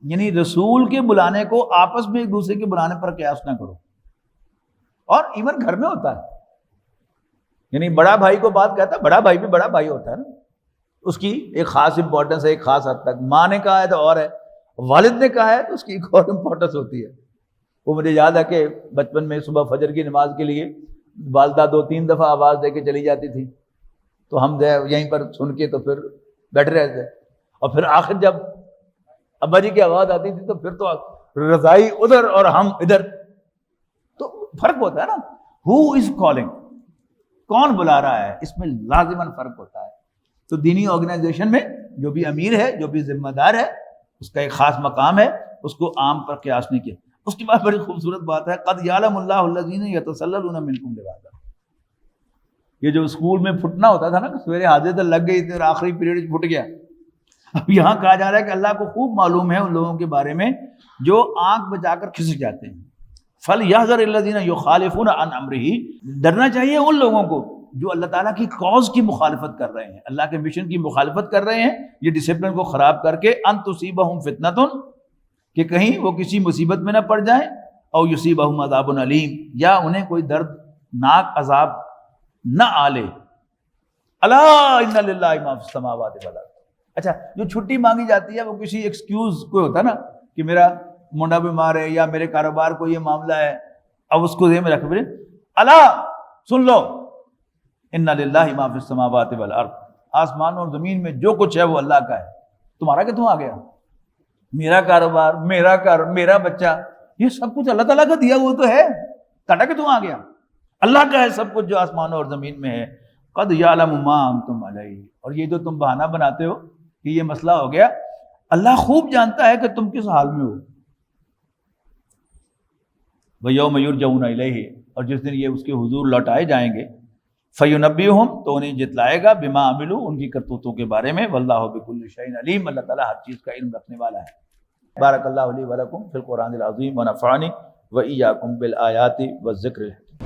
یعنی رسول کے بلانے کو آپس میں ایک دوسرے کے بلانے پر قیاس نہ کرو، اور ایون گھر میں ہوتا ہے، یعنی بڑا بھائی کو بات کہتا ہے، بڑا بھائی بھی بڑا بھائی ہوتا ہے نا، اس کی ایک خاص امپورٹنس ہے، ایک خاص حد تک ماں نے کہا ہے تو اور ہے، والد نے کہا ہے تو اس کی ایک اور امپورٹنس ہوتی ہے۔ وہ مجھے یاد ہے کہ بچپن میں صبح فجر کی نماز کے لیے والدہ 2-3 دفعہ آواز دے کے چلی جاتی تھی، تو ہم یہیں پر سن کے تو پھر بیٹھے رہتے، اور پھر آخر جب ابا جی کی آواز آتی تھی تو پھر تو رضائی ادھر اور ہم ادھر، تو فرق ہوتا ہے نا، ہو از کالنگ، کون بلا رہا ہے، اس میں لازماً فرق ہوتا ہے۔ تو دینی آرگنائزیشن میں جو بھی امیر ہے، جو بھی ذمہ دار ہے، اس کا ایک خاص مقام ہے، اس کو عام پر قیاس نہیں کیا۔ اس کے بعد بڑی خوبصورت بات ہے، قد یعلم اللہ الذین یتسللون منکم لواذا، یہ جو اسکول میں پھٹنا ہوتا تھا نا کہ سویرے حاضر لگ گئی تھی اور آخری پیریڈ پھٹ گیا، اب یہاں کہا جا رہا ہے کہ اللہ کو خوب معلوم ہے ان لوگوں کے بارے میں جو آنکھ بچا کر کھسک جاتے ہیں۔ فَلْيَحْذَرِ الَّذِينَ يُخَالِفُونَ عَنْ أَمْرِهِ، ڈرنا چاہیے ان لوگوں کو جو اللہ تعالیٰ کی کاز کی مخالفت کر رہے ہیں، اللہ کے مشن کی مخالفت کر رہے ہیں، یہ ڈسپلن کو خراب کر کے، ان تصیبہم فتنۃ، کہ کہیں وہ کسی مصیبت میں نہ پڑ جائیں، او یصیبہم عذاب علیم، یا انہیں کوئی دردناک عذاب نہ آلے۔ الا ان للہ ما فی السماوات والارض، اچھا جو چھٹی مانگی جاتی ہے وہ کسی ایکسکیوز کوئی ہوتا ہے نا کہ میرا منڈا بیمار ہے یا میرے کاروبار کو یہ معاملہ ہے، اب اس کو ذہن میں رکھ بولے الا سن لو ان للہ ما فی السماوات والارض، آسمان اور زمین میں جو کچھ ہے وہ اللہ کا ہے، تمہارا کتوں آ گیا؟ میرا کاروبار، میرا گھر، میرا بچہ، یہ سب کچھ اللہ تعالیٰ کا دیا ہوا تو ہے، تاٹا کتوں آ گیا؟ اللہ کا ہے سب کچھ جو آسمان اور زمین میں ہے۔ قد یعلم ما انتم علیہ، اور یہ جو تم بہانہ بناتے ہو کہ یہ مسئلہ ہو گیا، اللہ خوب جانتا ہے کہ تم کس حال میں ہو۔ وَيَوْمَ يُرْجَعُونَ إِلَيْهِ، اور جس دن یہ اس کے حضور لوٹائے جائیں گے، فَيُنَبِّئُهُمْ، تو انہیں جتلائے گا، بما عملوا، ان کی کرتوتوں کے بارے میں، واللہ بكل شيء علیم، اللہ تعالیٰ ہر چیز کا علم رکھنے والا ہے۔ بارک اللہ لی ولکم فی القرآن العظیم ونفعنی وإیاکم بالآیات والذکر الحکیم۔